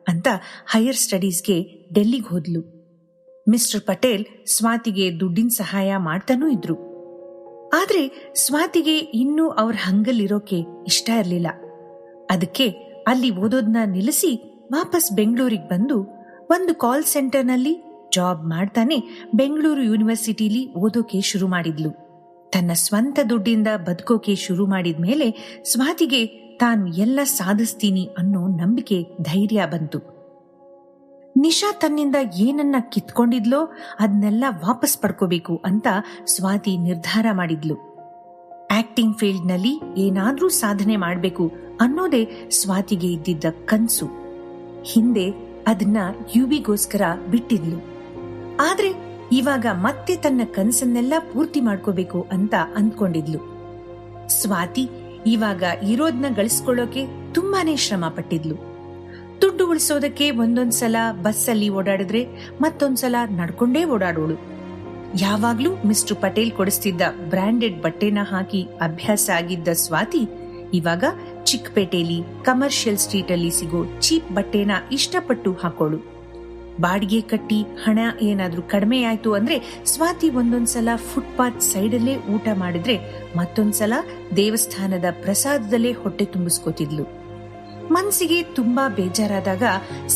ಅಂತ ಹೈಯರ್ ಸ್ಟಡೀಸ್ಗೆ ಡೆಲ್ಲಿಗೆ ಹೋದ್ಲು. ಮಿಸ್ಟರ್ ಪಟೇಲ್ ಸ್ವಾತಿಗೆ ದುಡ್ಡಿನ ಸಹಾಯ ಮಾಡ್ತಾನೂ ಇದ್ರು. ಆದ್ರೆ ಸ್ವಾತಿಗೆ ಇನ್ನೂ ಅವ್ರ ಹಂಗಲ್ಲಿರೋಕೆ ಇಷ್ಟ ಇರ್ಲಿಲ್ಲ. ಅದಕ್ಕೆ ಅಲ್ಲಿ ಓದೋದನ್ನ ನಿಲ್ಲಿಸಿ ವಾಪಸ್ ಬೆಂಗಳೂರಿಗೆ ಬಂದು ಒಂದು ಕಾಲ್ ಸೆಂಟರ್ನಲ್ಲಿ ಜಾಬ್ ಮಾಡ್ತಾನೆ ಬೆಂಗಳೂರು ಯೂನಿವರ್ಸಿಟಿಲಿ ಓದೋಕೆ ಶುರು ಮಾಡಿದ್ಲು. ತನ್ನ ಸ್ವಂತ ದುಡ್ಡಿಂದ ಬದುಕೋಕೆ ಶುರು ಮಾಡಿದ್ಮೇಲೆ ಸ್ವಾತಿಗೆ ತಾನು ಎಲ್ಲ ಸಾಧಿಸ್ತೀನಿ ಅನ್ನೋ ನಂಬಿಕೆ, ಧೈರ್ಯ ಬಂತು. ನಿಶಾ ತನ್ನಿಂದ ಏನನ್ನ ಕಿತ್ಕೊಂಡಿದ್ಲೋ ಅದನ್ನೆಲ್ಲ ವಾಪಸ್ ಪಡ್ಕೋಬೇಕು ಅಂತ ಸ್ವಾತಿ ನಿರ್ಧಾರ ಮಾಡಿದ್ಲು. ಆಕ್ಟಿಂಗ್ ಫೀಲ್ಡ್ನಲ್ಲಿ ಏನಾದ್ರೂ ಸಾಧನೆ ಮಾಡಬೇಕು ಅನ್ನೋದೇ ಸ್ವಾತಿಗೆ ಇದ್ದಿದ್ದ ಕನ್ಸು. ಹಿಂದೆ ಅದನ್ನ ಯುವಿಗೋಸ್ಕರ ಬಿಟ್ಟಿದ್ಲು. ಆದ್ರೆ ಇವಾಗ ಮತ್ತೆ ತನ್ನ ಕನಸನ್ನೆಲ್ಲ ಪೂರ್ತಿ ಮಾಡ್ಕೋಬೇಕು ಅಂತ ಅಂದ್ಕೊಂಡಿದ್ಲು. ಸ್ವಾತಿ ಇವಾಗ ಇರೋದ್ನ ಗಳಿಸ್ಕೊಳ್ಳೋಕೆ ತುಂಬಾನೇ ಶ್ರಮ ಪಟ್ಟಿದ್ಲು. ದುಡ್ಡು ಉಳಿಸೋದಕ್ಕೆ ಒಂದೊಂದ್ಸಲ ಬಸ್ಸಲ್ಲಿ ಓಡಾಡಿದ್ರೆ ಮತ್ತೊಂದ್ಸಲ ನಡ್ಕೊಂಡೇ ಓಡಾಡೋಳು. ಯಾವಾಗ್ಲೂ ಮಿಸ್ಟರ್ ಪಟೇಲ್ ಕೊಡಿಸ್ತಿದ್ದ ಬ್ರಾಂಡೆಡ್ ಬಟ್ಟೆನ ಹಾಕಿ ಅಭ್ಯಾಸ ಆಗಿದ್ದ ಸ್ವಾತಿ ಇವಾಗ ಚಿಕ್ಕಪೇಟೆಯಲ್ಲಿ ಕಮರ್ಷಿಯಲ್ ಸ್ಟ್ರೀಟ್ ಅಲ್ಲಿ ಸಿಗೋ ಚೀಪ್ ಬಟ್ಟೆನ ಇಷ್ಟಪಟ್ಟು ಹಾಕೋಳು. ಬಾಡಿಗೆ ಕಟ್ಟಿ ಹಣ ಏನಾದ್ರೂ ಕಡಿಮೆ ಆಯ್ತು ಅಂದ್ರೆ ಸ್ವಾತಿ ಒಂದೊಂದ್ಸಲ ಫುಟ್ಪಾತ್ ಸೈಡಲ್ಲೇ ಊಟ ಮಾಡಿದ್ರೆ ಮತ್ತೊಂದ್ಸಲ ದೇವಸ್ಥಾನದ ಪ್ರಸಾದದಲ್ಲೇ ಹೊಟ್ಟೆ ತುಂಬಿಸ್ಕೋತಿದ್ಲು. ಮನ್ಸಿಗೆ ತುಂಬಾ ಬೇಜಾರಾದಾಗ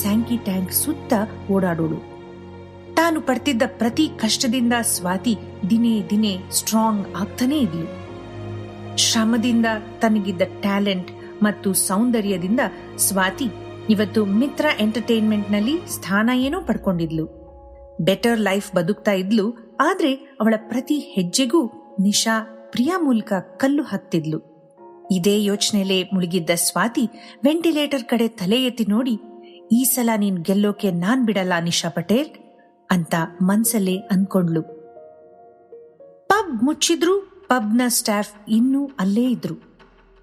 ಸ್ಯಾಂಕಿ ಟ್ಯಾಂಕ್ ಸುತ್ತ ಓಡಾಡೋಳು. ತಾನು ಪಡ್ತಿದ್ದ ಪ್ರತಿ ಕಷ್ಟದಿಂದ ಸ್ವಾತಿ ದಿನೇ ದಿನೇ ಸ್ಟ್ರಾಂಗ್ ಆಗ್ತಾನೇ ಇದ್ಲು. ಶ್ರಮದಿಂದ ತನಗಿದ್ದ ಟ್ಯಾಲೆಂಟ್ ಮತ್ತು ಸೌಂದರ್ಯದಿಂದ ಸ್ವಾತಿ ಇವತ್ತು ಮಿತ್ರ ಎಂಟರ್ಟೈನ್ಮೆಂಟ್ ನಲ್ಲಿ ಸ್ಥಾನ ಏನೋ ಪಡ್ಕೊಂಡಿದ್ಲು. ಬೆಟರ್ ಲೈಫ್ ಬದುಕ್ತಾ ಇದ್ಲು. ಆದ್ರೆ ಅವಳ ಪ್ರತಿ ಹೆಜ್ಜೆಗೂ ನಿಶಾ ಪ್ರಿಯಾ ಮೂಲಕ ಕಲ್ಲು ಹಾಕ್ತಿದ್ಲು. ಇದೇ ಯೋಚನೆಲೇ ಮುಳುಗಿದ್ದ ಸ್ವಾತಿ ವೆಂಟಿಲೇಟರ್ ಕಡೆ ತಲೆ ಎತ್ತಿ ನೋಡಿ, ಈ ಸಲ ನೀನ್ ಗೆಲ್ಲೋಕೆ ನಾನ್ ಬಿಡಲ್ಲ ನಿಶಾ ಪಟೇಲ್ ಅಂತ ಮನ್ಸಲ್ಲೇ ಅನ್ಕೊಂಡ್ಲು. ಪಬ್ ಮುಚ್ಚಿದ್ರು ಪಬ್ನ ಸ್ಟಾಫ್ ಇನ್ನೂ ಅಲ್ಲೇ ಇದ್ರು.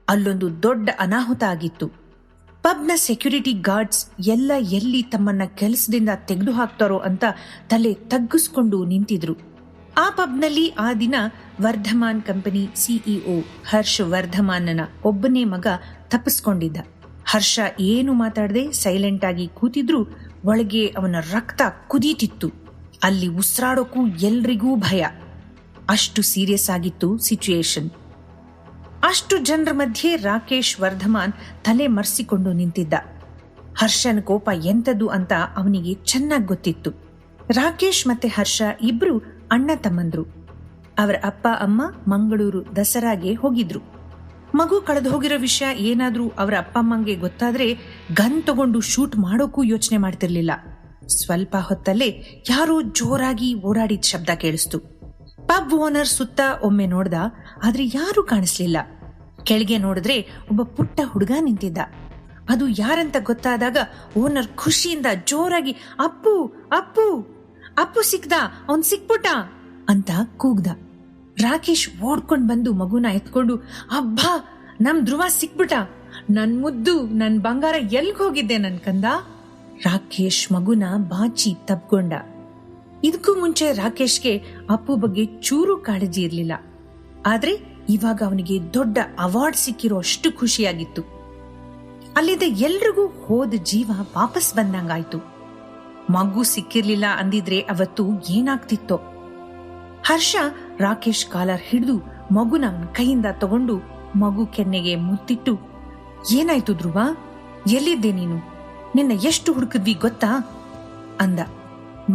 ಅಲ್ಲೊಂದು ದೊಡ್ಡ ಅನಾಹುತ ಆಗಿತ್ತು. ಪಬ್ನ ಸೆಕ್ಯೂರಿಟಿ ಗಾರ್ಡ್ಸ್ ಎಲ್ಲ ಎಲ್ಲಿ ತಮ್ಮನ್ನ ಕೆಲಸದಿಂದ ತೆಗೆದು ಹಾಕ್ತಾರೋ ಅಂತ ತಲೆ ತಗ್ಗಿಸ್ಕೊಂಡು ನಿಂತಿದ್ರು. ಆ ಪಬ್ನಲ್ಲಿ ಆ ದಿನ ವರ್ಧಮಾನ್ ಕಂಪನಿ ಸಿಇಒ ಹರ್ಷ ವರ್ಧಮಾನನ ಒಬ್ಬನೇ ಮಗ ತಪ್ಪಿಸ್ಕೊಂಡಿದ್ದ. ಹರ್ಷ ಏನು ಮಾತಾಡದೆ ಸೈಲೆಂಟ್ ಆಗಿ ಕೂತಿದ್ರು. ಒಳಗೆ ಅವನ ರಕ್ತ ಕುದೀತಿತ್ತು. ಅಲ್ಲಿ ಉಸಿರಾಡೋಕ್ಕೂ ಎಲ್ರಿಗೂ ಭಯ. ಅಷ್ಟು ಸೀರಿಯಸ್ ಆಗಿತ್ತು ಸಿಚುಯೇಷನ್. ಅಷ್ಟು ಜನರ ಮಧ್ಯೆ ರಾಕೇಶ್ ವರ್ಧಮಾನ್ ತಲೆ ಮರೆಸಿಕೊಂಡು ನಿಂತಿದ್ದ. ಹರ್ಷನ ಕೋಪ ಎಂತದ್ದು ಅಂತ ಅವನಿಗೆ ಚೆನ್ನಾಗಿ ಗೊತ್ತಿತ್ತು. ರಾಕೇಶ್ ಮತ್ತೆ ಹರ್ಷ ಇಬ್ರು ಅಣ್ಣ ತಮ್ಮಂದ್ರು. ಅವರ ಅಪ್ಪ ಅಮ್ಮ ಮಂಗಳೂರು ದಸರಾಗೆ ಹೋಗಿದ್ರು. ಮಗು ಕಳೆದು ಹೋಗಿರೋ ವಿಷಯ ಏನಾದ್ರೂ ಅವರ ಅಪ್ಪ ಅಮ್ಮಂಗೆ ಗೊತ್ತಾದ್ರೆ ಗನ್ ತಗೊಂಡು ಶೂಟ್ ಮಾಡೋಕ್ಕೂ ಯೋಚನೆ ಮಾಡ್ತಿರ್ಲಿಲ್ಲ. ಸ್ವಲ್ಪ ಹೊತ್ತಲ್ಲೇ ಯಾರೋ ಜೋರಾಗಿ ಓಡಾಡಿದ ಶಬ್ದ ಕೇಳಿಸ್ತು. ಪಬ್ ಓನರ್ ಸುತ್ತ ಒಮ್ಮೆ ನೋಡ್ದ, ಆದ್ರೆ ಯಾರೂ ಕಾಣಿಸ್ಲಿಲ್ಲ. ಕೆಳಗೆ ನೋಡಿದ್ರೆ ಒಬ್ಬ ಪುಟ್ಟ ಹುಡುಗ ನಿಂತಿದ್ದ. ಅದು ಯಾರಂತ ಗೊತ್ತಾದಾಗ ಓನರ್ ಖುಷಿಯಿಂದ ಜೋರಾಗಿ ಅಪ್ಪು ಅಪ್ಪು ಅಪ್ಪು ಸಿಕ್ದ, ಅವನ್ ಸಿಕ್ಬಿಟ್ಟ ಅಂತ ಕೂಗ್ದ. ರಾಕೇಶ್ ಓಡ್ಕೊಂಡ್ ಬಂದು ಮಗುನ ಎತ್ಕೊಂಡು, ಅಬ್ಬಾ ನಮ್ ಧ್ರುವ ಸಿಕ್ಬಿಟ್ಟ, ನನ್ ಮುದ್ದು ನನ್ ಬಂಗಾರ ಎಲ್ಗ್ ಹೋಗಿದ್ದೆ ನನ್ ಕಂದ. ರಾಕೇಶ್ ಮಗುನ ಬಾಚಿ ತಬ್ಕೊಂಡ. ಇದಕ್ಕೂ ಮುಂಚೆ ರಾಕೇಶ್ಗೆ ಅಪ್ಪು ಬಗ್ಗೆ ಚೂರು ಕಾಳಜಿ ಇರ್ಲಿಲ್ಲ. ಆದ್ರೆ ಇವಾಗ ಅವನಿಗೆ ದೊಡ್ಡ ಅವಾರ್ಡ್ ಸಿಕ್ಕಿರೋ ಅಷ್ಟು ಖುಷಿಯಾಗಿತ್ತು. ಅಲ್ಲಿದ್ದ ಎಲ್ರಿಗೂ ಹೋದ ಜೀವ ವಾಪಸ್ ಬಂದಂಗಾಯ್ತು. ಮಗು ಸಿಕ್ಕಿರ್ಲಿಲ್ಲ ಅಂದಿದ್ರೆ ಅವತ್ತು ಏನಾಗ್ತಿತ್ತೋ. ಹರ್ಷ ರಾಕೇಶ್ ಕಾಲರ್ ಹಿಡಿದು ಮಗುನ ಅವನ ಕೈಯಿಂದ ತಗೊಂಡು ಮಗು ಕೆನ್ನೆಗೆ ಮುತ್ತಿಟ್ಟು, ಏನಾಯ್ತು ಧ್ರುವ, ಎಲ್ಲಿದ್ದೆ ನೀನು, ನಿನ್ನ ಎಷ್ಟು ಹುಡುಕಿದ್ವಿ ಗೊತ್ತಾ ಅಂದ.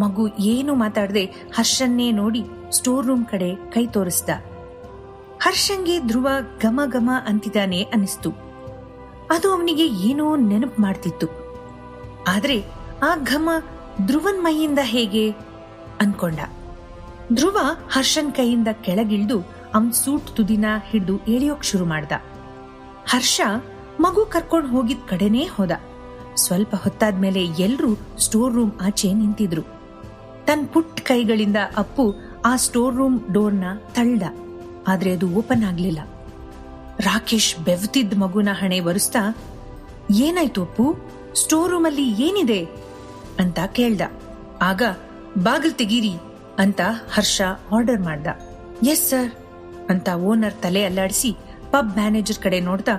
ಮಗು ಏನು ಮಾತಾಡದೆ ಹರ್ಷನ್ನೇ ನೋಡಿ ಸ್ಟೋರ್ ರೂಮ್ ಕಡೆ ಕೈ ತೋರಿಸ್ದ. ಹರ್ಷಂಗೆ ಧ್ರುವ ಘಮ ಘಮ ಅಂತಿದ್ದಾನೆ ಅನಿಸ್ತು. ಅದು ಅವನಿಗೆ ಏನೋ ನೆನಪು ಮಾಡ್ತಿತ್ತು. ಆದ್ರೆ ಆ ಘಮ ಧ್ರುವನ್ ಮೈಯಿಂದ ಹೇಗೆ ಅನ್ಕೊಂಡ. ಧ್ರುವ ಹರ್ಷನ್ ಕೈಯಿಂದ ಕೆಳಗಿಳಿದು ಅವನ್ ಸೂಟ್ ತುದಿನ ಹಿಡಿದು ಎಳೆಯೋಕ್ ಶುರು ಮಾಡ್ದ. ಹರ್ಷ ಮಗು ಕರ್ಕೊಂಡ್ ಹೋಗಿದ್ ಕಡೆನೇ ಹೋದ. ಸ್ವಲ್ಪ ಹೊತ್ತಾದ್ಮೇಲೆ ಎಲ್ರೂ ಸ್ಟೋರ್ ರೂಮ್ ಆಚೆ ನಿಂತಿದ್ರು. ತನ್ನ ಪುಟ್ಟ ಕೈಗಳಿಂದ ಅಪ್ಪು ಆ ಸ್ಟೋರ್ ರೂಮ್ ಡೋರ್ನ ತಳ್ಳ. ಆದ್ರೆ ಅದು ಓಪನ್ ಆಗ್ಲಿಲ್ಲ. ರಾಕೇಶ್ ಬೆವ್ತಿದ್ದ ಮಗುನ ಹಣೆ ಒರೆಸ್ತಾ, ಏನಾಯ್ತು ಅಪ್ಪು, ಸ್ಟೋರ್ ರೂಮ್ ಅಲ್ಲಿ ಏನಿದೆ ಅಂತ ಕೇಳ್ದ. ಆಗ ಬಾಗಿಲ್ ತೆಗೀರಿ ಅಂತ ಹರ್ಷ ಆರ್ಡರ್ ಮಾಡ್ದ. ಎಸ್ ಸರ್ ಅಂತ ಓನರ್ ತಲೆ ಅಲ್ಲಾಡಿಸಿ ಪಬ್ ಮ್ಯಾನೇಜರ್ ಕಡೆ ನೋಡ್ತಾ,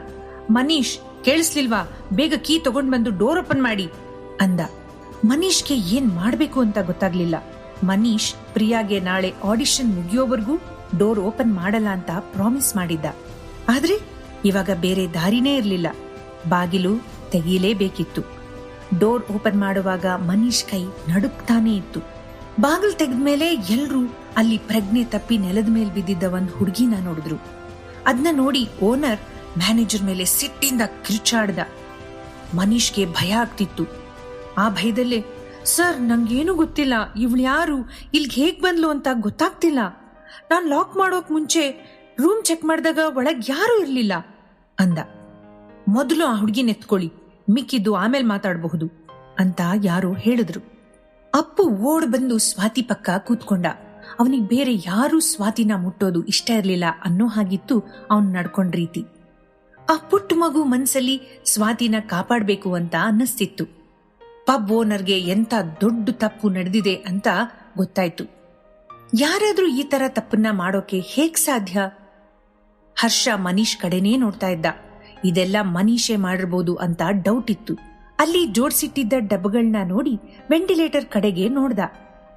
ಮನೀಶ್ ಕೇಳಿಸ್ಲಿಲ್ವಾ, ಬೇಗ ಕೀ ತಗೊಂಡ್ ಬಂದು ಡೋರ್ ಓಪನ್ ಮಾಡಿ ಅಂದ. ಮನೀಶ್ಗೆ ಏನ್ ಮಾಡ್ಬೇಕು ಅಂತ ಗೊತ್ತಾಗ್ಲಿಲ್ಲ. ಮನೀಶ್ ಪ್ರಿಯಾಗೆ ನಾಳೆ ಆಡಿಷನ್ ಮುಗಿಯೋವರೆಗೂ ಡೋರ್ ಓಪನ್ ಮಾಡಲ್ಲ ಅಂತ ಪ್ರಾಮಿಸ್ ಮಾಡಿದ್ದ. ಆದ್ರೆ ಇವಾಗ ಬೇರೆ ದಾರಿನೇ ಇರ್ಲಿಲ್ಲ. ಬಾಗಿಲು ತೆಗೀಲೇಬೇಕಿತ್ತು. ಡೋರ್ ಓಪನ್ ಮಾಡುವಾಗ ಮನೀಶ್ ಕೈ ನಡುಕ್ತಾನೇ ಇತ್ತು. ಬಾಗಿಲು ತೆಗೆದ್ಮೇಲೆ ಎಲ್ರೂ ಅಲ್ಲಿ ಪ್ರಜ್ಞೆ ತಪ್ಪಿ ನೆಲದ ಮೇಲೆ ಬಿದ್ದಿದ್ದ ಒಂದು ಹುಡುಗಿನ ನೋಡಿದ್ರು. ಅದನ್ನ ನೋಡಿ ಓನರ್ ಮ್ಯಾನೇಜರ್ ಮೇಲೆ ಸಿಟ್ಟಿಂದ ಕಿರ್ಚಾಡ್ದ. ಮನೀಶ್ಗೆ ಭಯ ಆಗ್ತಿತ್ತು. ಆ ಭಯದಲ್ಲೇ, ಸರ್ ನಂಗೇನು ಗೊತ್ತಿಲ್ಲ, ಇವಳು ಯಾರು, ಇಲ್ಗೆ ಹೇಗ್ ಬಂದ್ಲು ಅಂತ ಗೊತ್ತಾಗ್ತಿಲ್ಲ. ನಾನ್ ಲಾಕ್ ಮಾಡೋಕ್ ಮುಂಚೆ ರೂಮ್ ಚೆಕ್ ಮಾಡಿದಾಗ ಒಳಗ್ ಯಾರೂ ಇರ್ಲಿಲ್ಲ ಅಂದ. ಮೊದಲು ಆ ಹುಡುಗಿನ ಎತ್ಕೊಳ್ಳಿ, ಮಿಕ್ಕಿದ್ದು ಆಮೇಲೆ ಮಾತಾಡಬಹುದು ಅಂತ ಯಾರೋ ಹೇಳಿದ್ರು. ಅಪ್ಪು ಓಡ್ ಬಂದು ಸ್ವಾತಿ ಪಕ್ಕ ಕೂತ್ಕೊಂಡ. ಅವನಿಗೆ ಬೇರೆ ಯಾರೂ ಸ್ವಾತಿನ ಮುಟ್ಟೋದು ಇಷ್ಟ ಇರ್ಲಿಲ್ಲ ಅನ್ನೋ ಹಾಗಿತ್ತು ಅವನ್ ನಡ್ಕೊಂಡ್ ರೀತಿ. ಆ ಪುಟ್ಟ ಮಗು ಮನ್ಸಲ್ಲಿ ಸ್ವಾತಿನ ಕಾಪಾಡ್ಬೇಕು ಅಂತ ಅನ್ನಿಸ್ತಿತ್ತು. ಪಬ್ ಓನರ್ಗೆ ಎಂತ ದೊಡ್ಡ ತಪ್ಪು ನಡೆದಿದೆ ಅಂತ ಗೊತ್ತಾಯ್ತು. ಯಾರಾದ್ರೂ ಈ ತರ ತಪ್ಪನ್ನ ಮಾಡೋಕೆ ಹೇಗ್ ಸಾಧ್ಯ? ಹರ್ಷ ಮನೀಶ್ ಕಡೆನೇ ನೋಡ್ತಾ ಇದ್ದ. ಇದೆಲ್ಲ ಮನೀಶೇ ಮಾಡಿರ್ಬೋದು ಅಂತ ಡೌಟ್ ಇತ್ತು. ಅಲ್ಲಿ ಜೋಡ್ಸಿಟ್ಟಿದ್ದ ಡಬ್ಬಗಳನ್ನ ನೋಡಿ ವೆಂಟಿಲೇಟರ್ ಕಡೆಗೆ ನೋಡ್ದ.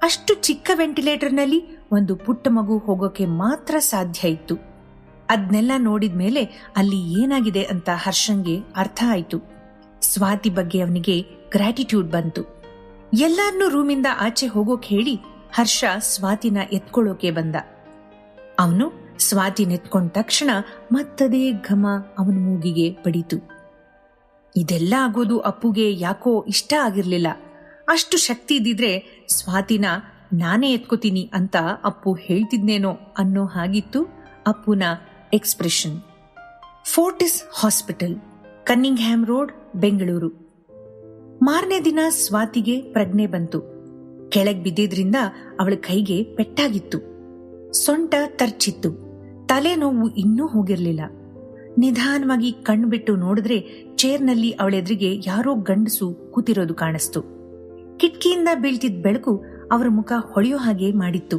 ಅಷ್ಟು ಚಿಕ್ಕ ವೆಂಟಿಲೇಟರ್ನಲ್ಲಿ ಒಂದು ಪುಟ್ಟ ಮಗು ಹೋಗೋಕೆ ಮಾತ್ರ ಸಾಧ್ಯ ಇತ್ತು. ಅದ್ನೆಲ್ಲ ನೋಡಿದ್ಮೇಲೆ ಅಲ್ಲಿ ಏನಾಗಿದೆ ಅಂತ ಹರ್ಷಂಗೆ ಅರ್ಥ ಆಯ್ತು. ಸ್ವಾತಿ ಬಗ್ಗೆ ಅವನಿಗೆ ಗ್ರಾಟಿಟ್ಯೂಡ್ ಬಂತು. ಎಲ್ಲಾರ್ನೂ ರೂಮಿಂದ ಆಚೆ ಹೋಗೋಕ್ ಹೇಳಿ ಹರ್ಷ ಸ್ವಾತಿನ ಎತ್ಕೊಳ್ಳೋಕೆ ಬಂದ. ಅವನು ಸ್ವಾತಿನ ಎತ್ಕೊಂಡ ತಕ್ಷಣ ಮತ್ತದೇ ಘಮ ಅವನ ಮೂಗಿಗೆ ಬಡಿತು. ಇದೆಲ್ಲ ಆಗೋದು ಅಪ್ಪುಗೆ ಯಾಕೋ ಇಷ್ಟ ಆಗಿರ್ಲಿಲ್ಲ. ಅಷ್ಟು ಶಕ್ತಿ ಇದ್ದಿದ್ರೆ ಸ್ವಾತಿನ ನಾನೇ ಎತ್ಕೋತೀನಿ ಅಂತ ಅಪ್ಪು ಹೇಳ್ತಿದ್ನೇನೋ ಅನ್ನೋ ಹಾಗಿತ್ತು ಅಪ್ಪುನ expression. Fortis hospital, Cunningham road, Bengaluru. ಮಾರನೇ ದಿನ ಸ್ವಾತಿಗೆ ಪ್ರಜ್ಞೆ ಬಂತು. ಕೆಳಗ್ ಬಿದ್ದಿದ್ರಿಂದ ಅವಳ ಕೈಗೆ ಪೆಟ್ಟಾಗಿತ್ತು. ಸೊಂಟ ತರ್ಚಿತ್ತು. ತಲೆನೋವು ಇನ್ನೂ ಹೋಗಿರ್ಲಿಲ್ಲ. ನಿಧಾನವಾಗಿ ಕಣ್ಬಿಟ್ಟು ನೋಡಿದ್ರೆ ಚೇರ್ನಲ್ಲಿ ಅವಳೆದ್ರಿಗೆ ಯಾರೋ ಗಂಡಸು ಕೂತಿರೋದು ಕಾಣಿಸ್ತು. ಕಿಟಕಿಯಿಂದ ಬೀಳ್ತಿದ್ದ ಬೆಳಕು ಅವರ ಮುಖ ಹೊಳೆಯೋ ಹಾಗೆ ಮಾಡಿತ್ತು.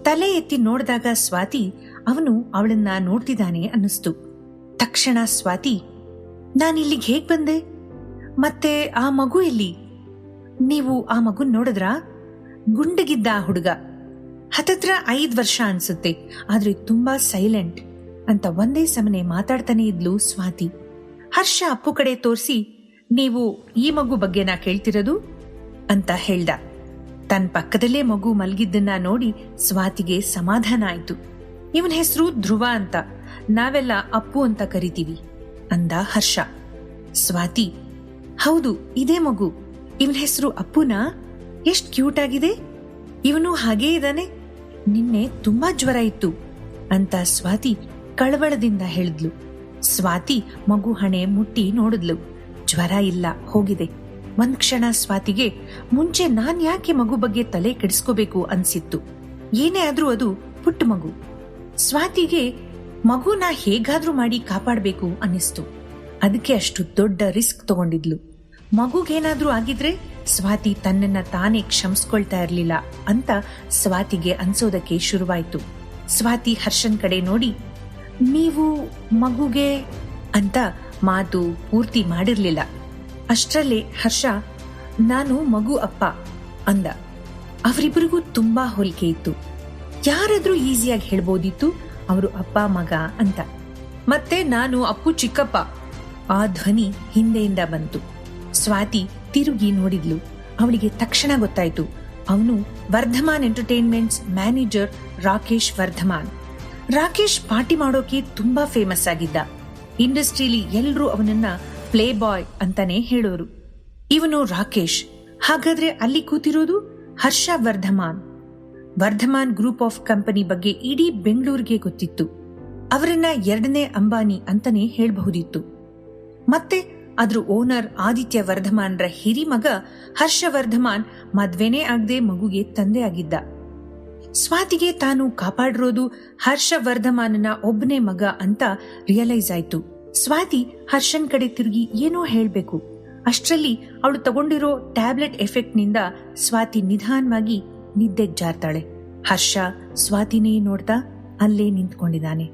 ತಲೆ ಎತ್ತಿ ನೋಡಿದಾಗ ಸ್ವಾತಿ ಅವನು ಅವಳನ್ನ ನೋಡ್ತಿದ್ದಾನೆ ಅನ್ನಿಸ್ತು. ತಕ್ಷಣ ಸ್ವಾತಿ, ನಾನಿಲ್ಲಿಗೆ ಹೇಗ್ ಬಂದೆ? ಮತ್ತೆ ಆ ಮಗು ಎಲ್ಲಿ? ನೀವು ಆ ಮಗುನ್ ನೋಡಿದ್ರಾ? ಗುಂಡಗಿದ್ದ ಆ ಹುಡುಗ, ಹತ್ತತ್ರ 5 ವರ್ಷ ಅನ್ಸುತ್ತೆ, ಆದ್ರೆ ತುಂಬಾ ಸೈಲೆಂಟ್ ಅಂತ ಒಂದೇ ಸಮನೆ ಮಾತಾಡ್ತಾನೆ ಇದ್ಲು ಸ್ವಾತಿ. ಹರ್ಷ ಅಪ್ಪು ಕಡೆ ತೋರಿಸಿ, ನೀವು ಈ ಮಗು ಬಗ್ಗೆನಾ ಕೇಳ್ತಿರೋದು ಅಂತ ಹೇಳ್ದ. ತನ್ನ ಪಕ್ಕದಲ್ಲೇ ಮಗು ಮಲಗಿದ್ದನ್ನ ನೋಡಿ ಸ್ವಾತಿಗೆ ಸಮಾಧಾನ ಆಯ್ತು. ಇವನ ಹೆಸರು ಧ್ರುವ ಅಂತ, ನಾವೆಲ್ಲ ಅಪ್ಪು ಅಂತ ಕರಿತೀವಿ ಅಂದ ಹರ್ಷ. ಸ್ವಾತಿ, ಹೌದು ಇದೇ ಮಗು, ಇವನ ಹೆಸರು ಅಪ್ಪುನಾ? ಎಷ್ಟ್ ಕ್ಯೂಟ್ ಆಗಿದೆ, ಇವನು ಹಾಗೇ ಇದ್ದಾನೆ, ನಿನ್ನೆ ತುಂಬಾ ಜ್ವರ ಇತ್ತು ಅಂತ ಸ್ವಾತಿ ಕಳವಳದಿಂದ ಹೇಳಿದ್ಲು. ಸ್ವಾತಿ ಮಗು ಹಣೆ ಮುಟ್ಟಿ ನೋಡಿದ್ಲು. ಜ್ವರ ಇಲ್ಲ, ಹೋಗಿದೆ. ಒಂದ್ ಕ್ಷಣ ಸ್ವಾತಿಗೆ ಮುಂಚೆ ನಾನ್ ಯಾಕೆ ಮಗು ಬಗ್ಗೆ ತಲೆ ಕೆಡಿಸ್ಕೋಬೇಕು ಅನ್ಸಿತ್ತು. ಏನೇ ಆದ್ರೂ ಅದು ಪುಟ್ಟ ಮಗು. ಸ್ವಾತಿಗೆ ಮಗುನ ಹೇಗಾದ್ರೂ ಮಾಡಿ ಕಾಪಾಡ್ಬೇಕು ಅನ್ನಿಸ್ತು. ಅದಕ್ಕೆ ಅಷ್ಟು ದೊಡ್ಡ ರಿಸ್ಕ್ ತಗೊಂಡಿದ್ಲು. ಮಗುಗೇನಾದ್ರೂ ಆಗಿದ್ರೆ ಸ್ವಾತಿ ತನ್ನನ್ನ ತಾನೇ ಕ್ಷಮಿಸ್ಕೊಳ್ತಾ ಇರ್ಲಿಲ್ಲ ಅಂತ ಸ್ವಾತಿಗೆ ಅನ್ಸೋದಕ್ಕೆ ಶುರುವಾಯ್ತು. ಸ್ವಾತಿ ಹರ್ಷನ್ ಕಡೆ ನೋಡಿ, ನೀವು ಮಗುಗೆ ಅಂತ ಮಾತು ಪೂರ್ತಿ ಮಾಡಿರ್ಲಿಲ್ಲ. ಅಷ್ಟರಲ್ಲೇ ಹರ್ಷ, ನಾನು ಮಗು ಅಪ್ಪ ಅಂದ. ಅವರಿಬ್ಬರಿಗೂ ತುಂಬಾ ಹೋಲಿಕೆ ಇತ್ತು. ಯಾರಾದ್ರೂ ಈಸಿಯಾಗಿ ಹೇಳ್ಬೋದಿತ್ತು ಅವರು ಅಪ್ಪ ಮಗ ಅಂತ. ಮತ್ತೆ ನಾನು ಅಪ್ಪು ಚಿಕ್ಕಪ್ಪ, ಆ ಧ್ವನಿ ಹಿಂದೆಯಿಂದ ಬಂತು. ಸ್ವಾತಿ ತಿರುಗಿ ನೋಡಿದ್ಲು. ಅವಳಿಗೆ ತಕ್ಷಣ ಗೊತ್ತಾಯ್ತು, ಅವನು Vardhaman entertainments manager Rakesh Vardhaman. Rakesh party ಮಾಡೋಕೆ ತುಂಬಾ ಫೇಮಸ್ ಆಗಿದ್ದ. ಇಂಡಸ್ಟ್ರಿಲಿ ಎಲ್ರೂ ಅವನನ್ನ ಪ್ಲೇ ಬಾಯ್ ಅಂತಾನೆ ಹೇಳೋರು. ಇವನು ರಾಕೇಶ್. ಹಾಗಾದ್ರೆ ಅಲ್ಲಿ ಕೂತಿರೋದು Harsha Vardhaman. Vardhaman group of company ಬಗ್ಗೆ ಇಡೀ ಬೆಂಗಳೂರಿಗೆ ಗೊತ್ತಿತ್ತು. ಅವರನ್ನ 2ನೇ ಅಂಬಾನಿ ಅಂತಾನೆ ಹೇಳಬಹುದಿತ್ತು. ಮತ್ತೆ ಅದ್ರ ಓನರ್ ಆದಿತ್ಯ ವರ್ಧಮಾನ್ರ ಹಿರಿ ಮಗ ಹರ್ಷ ವರ್ಧಮಾನ್ ಮದ್ವೆನೇ ಆಗದೆ ಮಗುಗೆ ತಂದೆ ಆಗಿದ್ದ. ಸ್ವಾತಿಗೆ ತಾನು ಕಾಪಾಡಿರೋದು ಹರ್ಷ ವರ್ಧಮಾನನ ಒಬ್ಬನೇ ಮಗ ಅಂತ ರಿಯಲೈಸ್ ಆಯ್ತು. ಸ್ವಾತಿ ಹರ್ಷನ್ ಕಡೆ ತಿರುಗಿ ಏನೋ ಹೇಳ್ಬೇಕು. ಅಷ್ಟರಲ್ಲಿ ಅವಳು ತಗೊಂಡಿರೋ ಟ್ಯಾಬ್ಲೆಟ್ ಎಫೆಕ್ಟ್ ನಿಂದ ಸ್ವಾತಿ ನಿಧಾನವಾಗಿ ನಿದ್ದೆಗ್ ಜಾರ್ತಾಳೆ. ಹರ್ಷ ಸ್ವಾತಿನೇ ನೋಡ್ತಾ ಅಲ್ಲೇ ನಿಂತ್ಕೊಂಡಿದ್ದಾನೆ.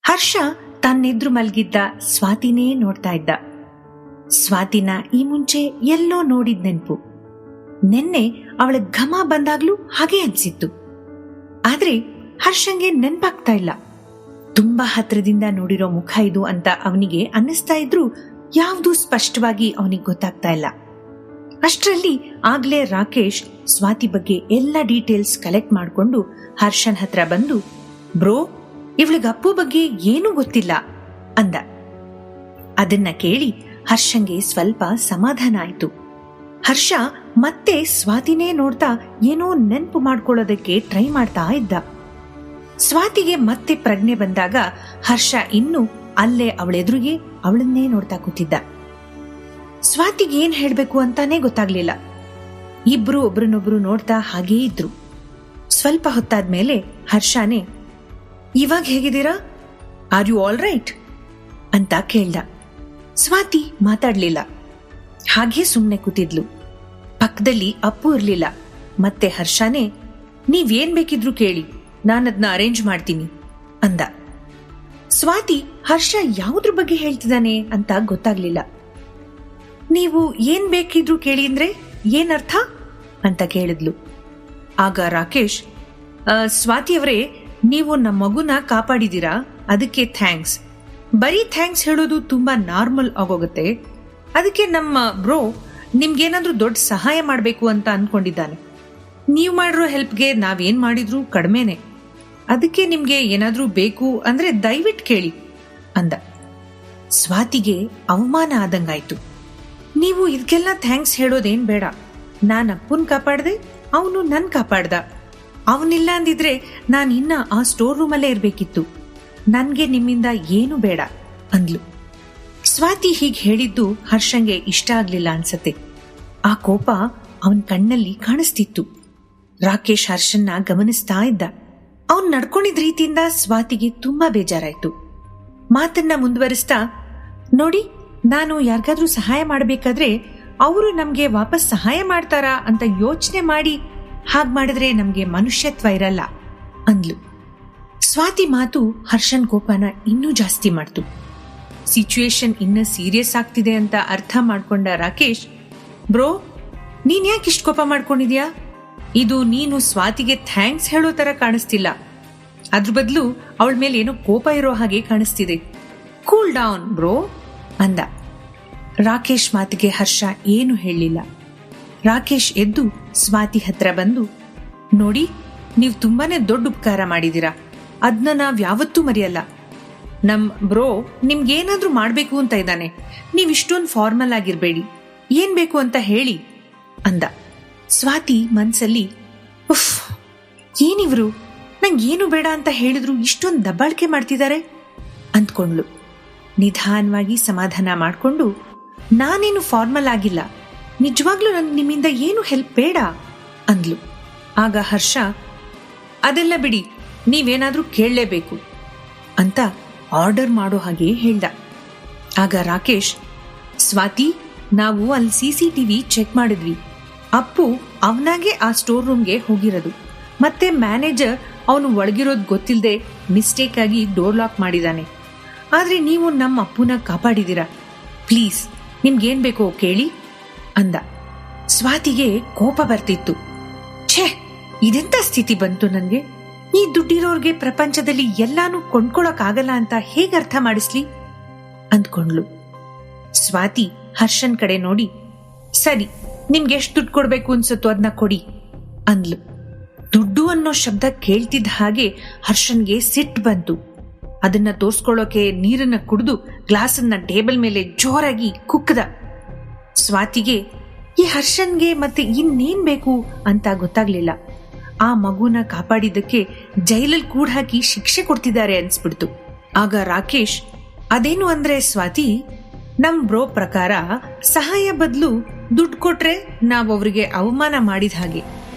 ಹರ್ಷ ತನ್ನೆದ್ರು ಮಲ್ಗಿದ್ದ ಸ್ವಾತಿನೇ ನೋಡ್ತಾ ಇದ್ದ. ಸ್ವಾತಿನ ಈ ಮುಂಚೆ ಎಲ್ಲೋ ನೋಡಿದ್ ನೆನ್ಪು. ನೆನ್ನೆ ಅವಳ ಘಮ ಬಂದಾಗ್ಲೂ ಹಾಗೆ ಅನ್ಸಿತ್ತು. ಆದ್ರೆ ಹರ್ಷಂಗೆ ನೆನ್ಪಾಗ್ತಾ ಇಲ್ಲ. ತುಂಬಾ ಹತ್ರದಿಂದ ನೋಡಿರೋ ಮುಖ ಇದು ಅಂತ ಅವನಿಗೆ ಅನ್ನಿಸ್ತಾ ಇದ್ರು ಯಾವ್ದು ಸ್ಪಷ್ಟವಾಗಿ ಅವನಿಗೆ ಗೊತ್ತಾಗ್ತಾ ಇಲ್ಲ. ಅಷ್ಟರಲ್ಲಿ ಆಗ್ಲೇ ರಾಕೇಶ್ ಸ್ವಾತಿ ಬಗ್ಗೆ ಎಲ್ಲ ಡೀಟೇಲ್ಸ್ ಕಲೆಕ್ಟ್ ಮಾಡಿಕೊಂಡು ಹರ್ಷನ್ ಹತ್ರ ಬಂದು, ಬ್ರೋ, ಇವಳಿಗೆ ಅಪ್ಪು ಬಗ್ಗೆ ಏನೂ ಗೊತ್ತಿಲ್ಲ ಅಂದ. ಅದನ್ನ ಕೇಳಿ ಹರ್ಷಂಗೆ ಸ್ವಲ್ಪ ಸಮಾಧಾನ ಆಯ್ತು. ಹರ್ಷ ಮತ್ತೆ ಸ್ವಾತಿನೇ ನೋಡ್ತಾ ಏನೋ ನೆನ್ಪು ಮಾಡ್ಕೊಳ್ಳೋದಕ್ಕೆ ಟ್ರೈ ಮಾಡ್ತಾ ಇದ್ದ. ಸ್ವಾತಿಗೆ ಮತ್ತೆ ಪ್ರಜ್ಞೆ ಬಂದಾಗ ಹರ್ಷ ಇನ್ನೂ ಅಲ್ಲೇ ಅವಳೆದುರಿಗೆ ಅವಳನ್ನೇ ನೋಡ್ತಾ ಕೂತಿದ್ದ. ಸ್ವಾತಿಗೆ ಏನ್ ಹೇಳ್ಬೇಕು ಅಂತಾನೆ ಗೊತ್ತಾಗ್ಲಿಲ್ಲ. ಇಬ್ರು ಒಬ್ರನ್ನೊಬ್ರು ನೋಡ್ತಾ ಹಾಗೇ ಇದ್ರು. ಸ್ವಲ್ಪ ಹೊತ್ತಾದ್ಮೇಲೆ ಹರ್ಷನೇ, ಇವಾಗ ಹೇಗಿದ್ದೀರಾ? ಆರ್ ಯು ಆಲ್ ರೈಟ್ ಅಂತ ಕೇಳ್ದ. ಸ್ವಾತಿ ಮಾತಾಡ್ಲಿಲ್ಲ, ಹಾಗೇ ಸುಮ್ನೆ ಕೂತಿದ್ಲು. ಪಕ್ಕದಲ್ಲಿ ಅಪ್ಪು ಇರ್ಲಿಲ್ಲ. ಮತ್ತೆ ಹರ್ಷನೇ, ನೀವೇನ್ ಬೇಕಿದ್ರು ಕೇಳಿ, ನಾನದ್ನ ಅರೇಂಜ್ ಮಾಡ್ತೀನಿ ಅಂದ. ಸ್ವಾತಿ ಹರ್ಷ ಯಾವುದ್ರ ಬಗ್ಗೆ ಹೇಳ್ತಿದ್ದಾನೆ ಅಂತ ಗೊತ್ತಾಗ್ಲಿಲ್ಲ. ನೀವು ಏನ್ ಬೇಕಿದ್ರು ಕೇಳಿ ಅಂದ್ರೆ ಏನರ್ಥ ಅಂತ ಕೇಳಿದ್ಲು. ಆಗ ರಾಕೇಶ್, ಸ್ವಾತಿಯವರೇ, ನೀವು ನಮ್ಮ ಮಗುನ ಕಾಪಾಡಿದೀರಾ, ಅದಕ್ಕೆ ಥ್ಯಾಂಕ್ಸ್. ಬರೀ ಥ್ಯಾಂಕ್ಸ್ ಹೇಳೋದು ತುಂಬಾ ನಾರ್ಮಲ್ ಆಗೋಗುತ್ತೆ. ಅದಕ್ಕೆ ನಮ್ಮ ಬ್ರೋ ನಿಮ್ಗೇನಾದ್ರೂ ದೊಡ್ಡ ಸಹಾಯ ಮಾಡಬೇಕು ಅಂತ ಅನ್ಕೊಂಡಿದ್ದಾನೆ. ನೀವು ಮಾಡಿರೋ ಹೆಲ್ಪ್ಗೆ ನಾವೇನ್ ಮಾಡಿದ್ರು ಕಡಿಮೆನೆ. ಅದಕ್ಕೆ ನಿಮ್ಗೆ ಏನಾದ್ರೂ ಬೇಕು ಅಂದ್ರೆ ದಯವಿಟ್ಟು ಕೇಳಿ ಅಂದ. ಸ್ವಾತಿಗೆ ಅವಮಾನ ಆದಂಗಾಯ್ತು. ನೀವು ಇದಕ್ಕೆಲ್ಲ ಥ್ಯಾಂಕ್ಸ್ ಹೇಳೋದೇನ್ ಬೇಡ. ನಾನ್ ಅಪ್ಪನ್ ಕಾಪಾಡ್ದೆ, ಅವನು ನನ್ ಕಾಪಾಡ್ದ. ಅವನಿಲ್ಲ ಅಂದಿದ್ರೆ ನಾನು ಇನ್ನ ಆ ಸ್ಟೋರ್ ರೂಮಲ್ಲೇ ಇರ್ಬೇಕಿತ್ತು. ನನ್ಗೆ ನಿಮ್ಮಿಂದ ಏನು ಬೇಡ ಅಂದ್ಲು. ಸ್ವಾತಿ ಹೀಗ್ ಹೇಳಿದ್ದು ಹರ್ಷಂಗೆ ಇಷ್ಟ ಆಗ್ಲಿಲ್ಲ ಅನ್ಸತ್ತೆ. ಆ ಕೋಪ ಅವನ್ ಕಣ್ಣಲ್ಲಿ ಕಾಣಿಸ್ತಿತ್ತು. ರಾಕೇಶ್ ಹರ್ಷನ್ನ ಗಮನಿಸ್ತಾ ಇದ್ದ. ಅವನ್ ನಡ್ಕೊಂಡಿದ್ ರೀತಿಯಿಂದ ಸ್ವಾತಿಗೆ ತುಂಬಾ ಬೇಜಾರಾಯ್ತು. ಮಾತನ್ನ ಮುಂದುವರಿಸ್ತಾ, ನೋಡಿ, ನಾನು ಯಾರಿಗಾದ್ರೂ ಸಹಾಯ ಮಾಡ್ಬೇಕಾದ್ರೆ ಅವರು ನಮ್ಗೆ ವಾಪಸ್ ಸಹಾಯ ಮಾಡ್ತಾರಾ ಅಂತ ಯೋಚನೆ ಮಾಡಿ ಹಾಗ್ ಮಾಡಿದ್ರೆ ನಮ್ಗೆ ಮನುಷ್ಯತ್ವ ಇರಲ್ಲ ಅಂದ್ಲು. ಸ್ವಾತಿ ಮಾತು ಹರ್ಷನ್ ಕೋಪನ ಇನ್ನೂ ಜಾಸ್ತಿ ಮಾಡ್ತು. ಸಿಚುಯೇಷನ್ ಇನ್ನ ಸೀರಿಯಸ್ ಆಗ್ತಿದೆ ಅಂತ ಅರ್ಥ ಮಾಡ್ಕೊಂಡ ರಾಕೇಶ್, ಬ್ರೋ, ನೀನ್ ಯಾಕೆ ಇಷ್ಟು ಕೋಪ ಮಾಡ್ಕೊಂಡಿದ್ಯಾ? ಇದು ನೀನು ಸ್ವಾತಿಗೆ ಥ್ಯಾಂಕ್ಸ್ ಹೇಳೋ ತರ ಕಾಣಿಸ್ತಿಲ್ಲ. ಅದ್ರ ಬದಲು ಅವಳ ಮೇಲೆ ಏನೋ ಕೋಪ ಇರೋ ಹಾಗೆ ಕಾಣಿಸ್ತಿದೆ. ಕೂಲ್ ಡೌನ್ ಬ್ರೋ ಅಂದ. ರಾಕೇಶ್ ಮಾತಿಗೆ ಹರ್ಷ ಏನು ಹೇಳಲಿಲ್ಲ. ರಾಕೇಶ್ ಎದ್ದು ಸ್ವಾತಿ ಹತ್ರ ಬಂದು, ನೋಡಿ, ನೀವು ತುಂಬಾನೇ ದೊಡ್ಡ ಉಪಕಾರ ಮಾಡಿದೀರಾ. ಅದನ್ನ ನಾವ್ ಯಾವತ್ತೂ ಮರೆಯಲ್ಲ. ನಮ್ ಬ್ರೋ ನಿಮ್ಗೇನಾದ್ರೂ ಮಾಡ್ಬೇಕು ಅಂತ ಇದ್ದಾನೆ. ನೀವ್ ಇಷ್ಟೊಂದು ಫಾರ್ಮಲ್ ಆಗಿರ್ಬೇಡಿ, ಏನ್ ಬೇಕು ಅಂತ ಹೇಳಿ ಅಂದ. ಸ್ವಾತಿ ಮನ್ಸಲ್ಲಿ, ಉಫ್, ಏನಿವ್ರು ನಂಗೇನು ಬೇಡ ಅಂತ ಹೇಳಿದ್ರು ಇಷ್ಟೊಂದು ದಬ್ಬಾಳಿಕೆ ಮಾಡ್ತಿದ್ದಾರೆ ಅಂದ್ಕೊಂಡ್ಲು. ನಿಧಾನವಾಗಿ ಸಮಾಧಾನ ಮಾಡ್ಕೊಂಡು, ನಾನೇನು ಫಾರ್ಮಲ್ ಆಗಿಲ್ಲ, ನಿಜವಾಗ್ಲೂ ನನ್ಗೆ ನಿಮ್ಮಿಂದ ಏನು ಹೆಲ್ಪ್ ಬೇಡ ಅಂದ್ಲು. ಆಗ ಹರ್ಷ, ಅದೆಲ್ಲ ಬಿಡಿ, ನೀವೇನಾದ್ರೂ ಕೇಳಲೇಬೇಕು ಅಂತ ಆರ್ಡರ್ ಮಾಡೋ ಹಾಗೆ ಹೇಳ್ದ. ಆಗ ರಾಕೇಶ್, ಸ್ವಾತಿ, ನಾವು ಅಲ್ಲಿ CCTV ಚೆಕ್ ಮಾಡಿದ್ವಿ. ಅಪ್ಪು ಅವನಾಗೆ ಆ ಸ್ಟೋರ್ ರೂಮ್ಗೆ ಹೋಗಿರೋದು. ಮತ್ತೆ ಮ್ಯಾನೇಜರ್ ಅವನು ಒಳಗಿರೋದು ಗೊತ್ತಿಲ್ಲದೆ ಮಿಸ್ಟೇಕ್ ಆಗಿ ಡೋರ್ ಲಾಕ್ ಮಾಡಿದಾನೆ. ಆದ್ರೆ ನೀವು ನಮ್ಮ ಅಪ್ಪುನ ಕಾಪಾಡಿದೀರಾ. ಪ್ಲೀಸ್, ನಿಮ್ಗೇನ್ ಬೇಕೋ ಕೇಳಿ ಅಂದ. ಸ್ವಾತಿಗೆ ಕೋಪ ಬರ್ತಿತ್ತು. ಛೇ, ಇದೆಂತ ಸ್ಥಿತಿ ಬಂತು ನನ್ಗೆ? ಈ ದುಡ್ಡಿರೋರ್ಗೆ ಪ್ರಪಂಚದಲ್ಲಿ ಎಲ್ಲಾನು ಕೊಂಡ್ಕೊಳಕ್ಕಾಗಲ್ಲ ಅಂತ ಹೇಗೆ ಅರ್ಥ ಮಾಡಿಸ್ಲಿ ಅಂದ್ಕೊಂಡ್ಲು. ಸ್ವಾತಿ ಹರ್ಷನ್ ಕಡೆ ನೋಡಿ, ಸರಿ, ನಿಮ್ಗೆ ಎಷ್ಟು ದುಡ್ಡು ಕೊಡ್ಬೇಕು ಅನ್ಸತ್ತೋ ಅದನ್ನ ಕೊಡಿ ಅಂದ್ಲು. ದುಡ್ಡು ಅನ್ನೋ ಶಬ್ದ ಕೇಳ್ತಿದ್ದ ಹಾಗೆ ಹರ್ಷನ್ಗೆ ಸಿಟ್ಟು ಬಂತು. ಅದನ್ನ ತೋರ್ಸ್ಕೊಳ್ಳೋಕೆ ನೀರನ್ನ ಕುಡಿದು ಗ್ಲಾಸನ್ನ ಟೇಬಲ್ ಮೇಲೆ ಜೋರಾಗಿ ಕುಕ್ಕದ. ಸ್ವಾತಿಗೆ ಈ ಹರ್ಷನ್ಗೆ ಮತ್ತೆ ಇನ್ನೇನ್ ಬೇಕು ಅಂತ ಗೊತ್ತಾಗ್ಲಿಲ್ಲ. ಆ ಮಗುನ ಕಾಪಾಡಿದ್ದಕ್ಕೆ ಜೈಲಲ್ಲಿ ಕೂಡ ಹಾಕಿ ಶಿಕ್ಷೆ ಕೊಡ್ತಿದ್ದಾರೆ ಅನ್ಸ್ಬಿಡ್ತು. ಆಗ ರಾಕೇಶ್, ಅದೇನು ಅಂದ್ರೆ ಸ್ವಾತಿ, ನಮ್ ಬ್ರೋ ಪ್ರಕಾರ ಸಹಾಯ ಬದಲು ದುಡ್ಡು ಕೊಟ್ರೆ ನಾವ್ ಅವ್ರಿಗೆ ಅವಮಾನ ಮಾಡಿದ ಹಾಗೆ,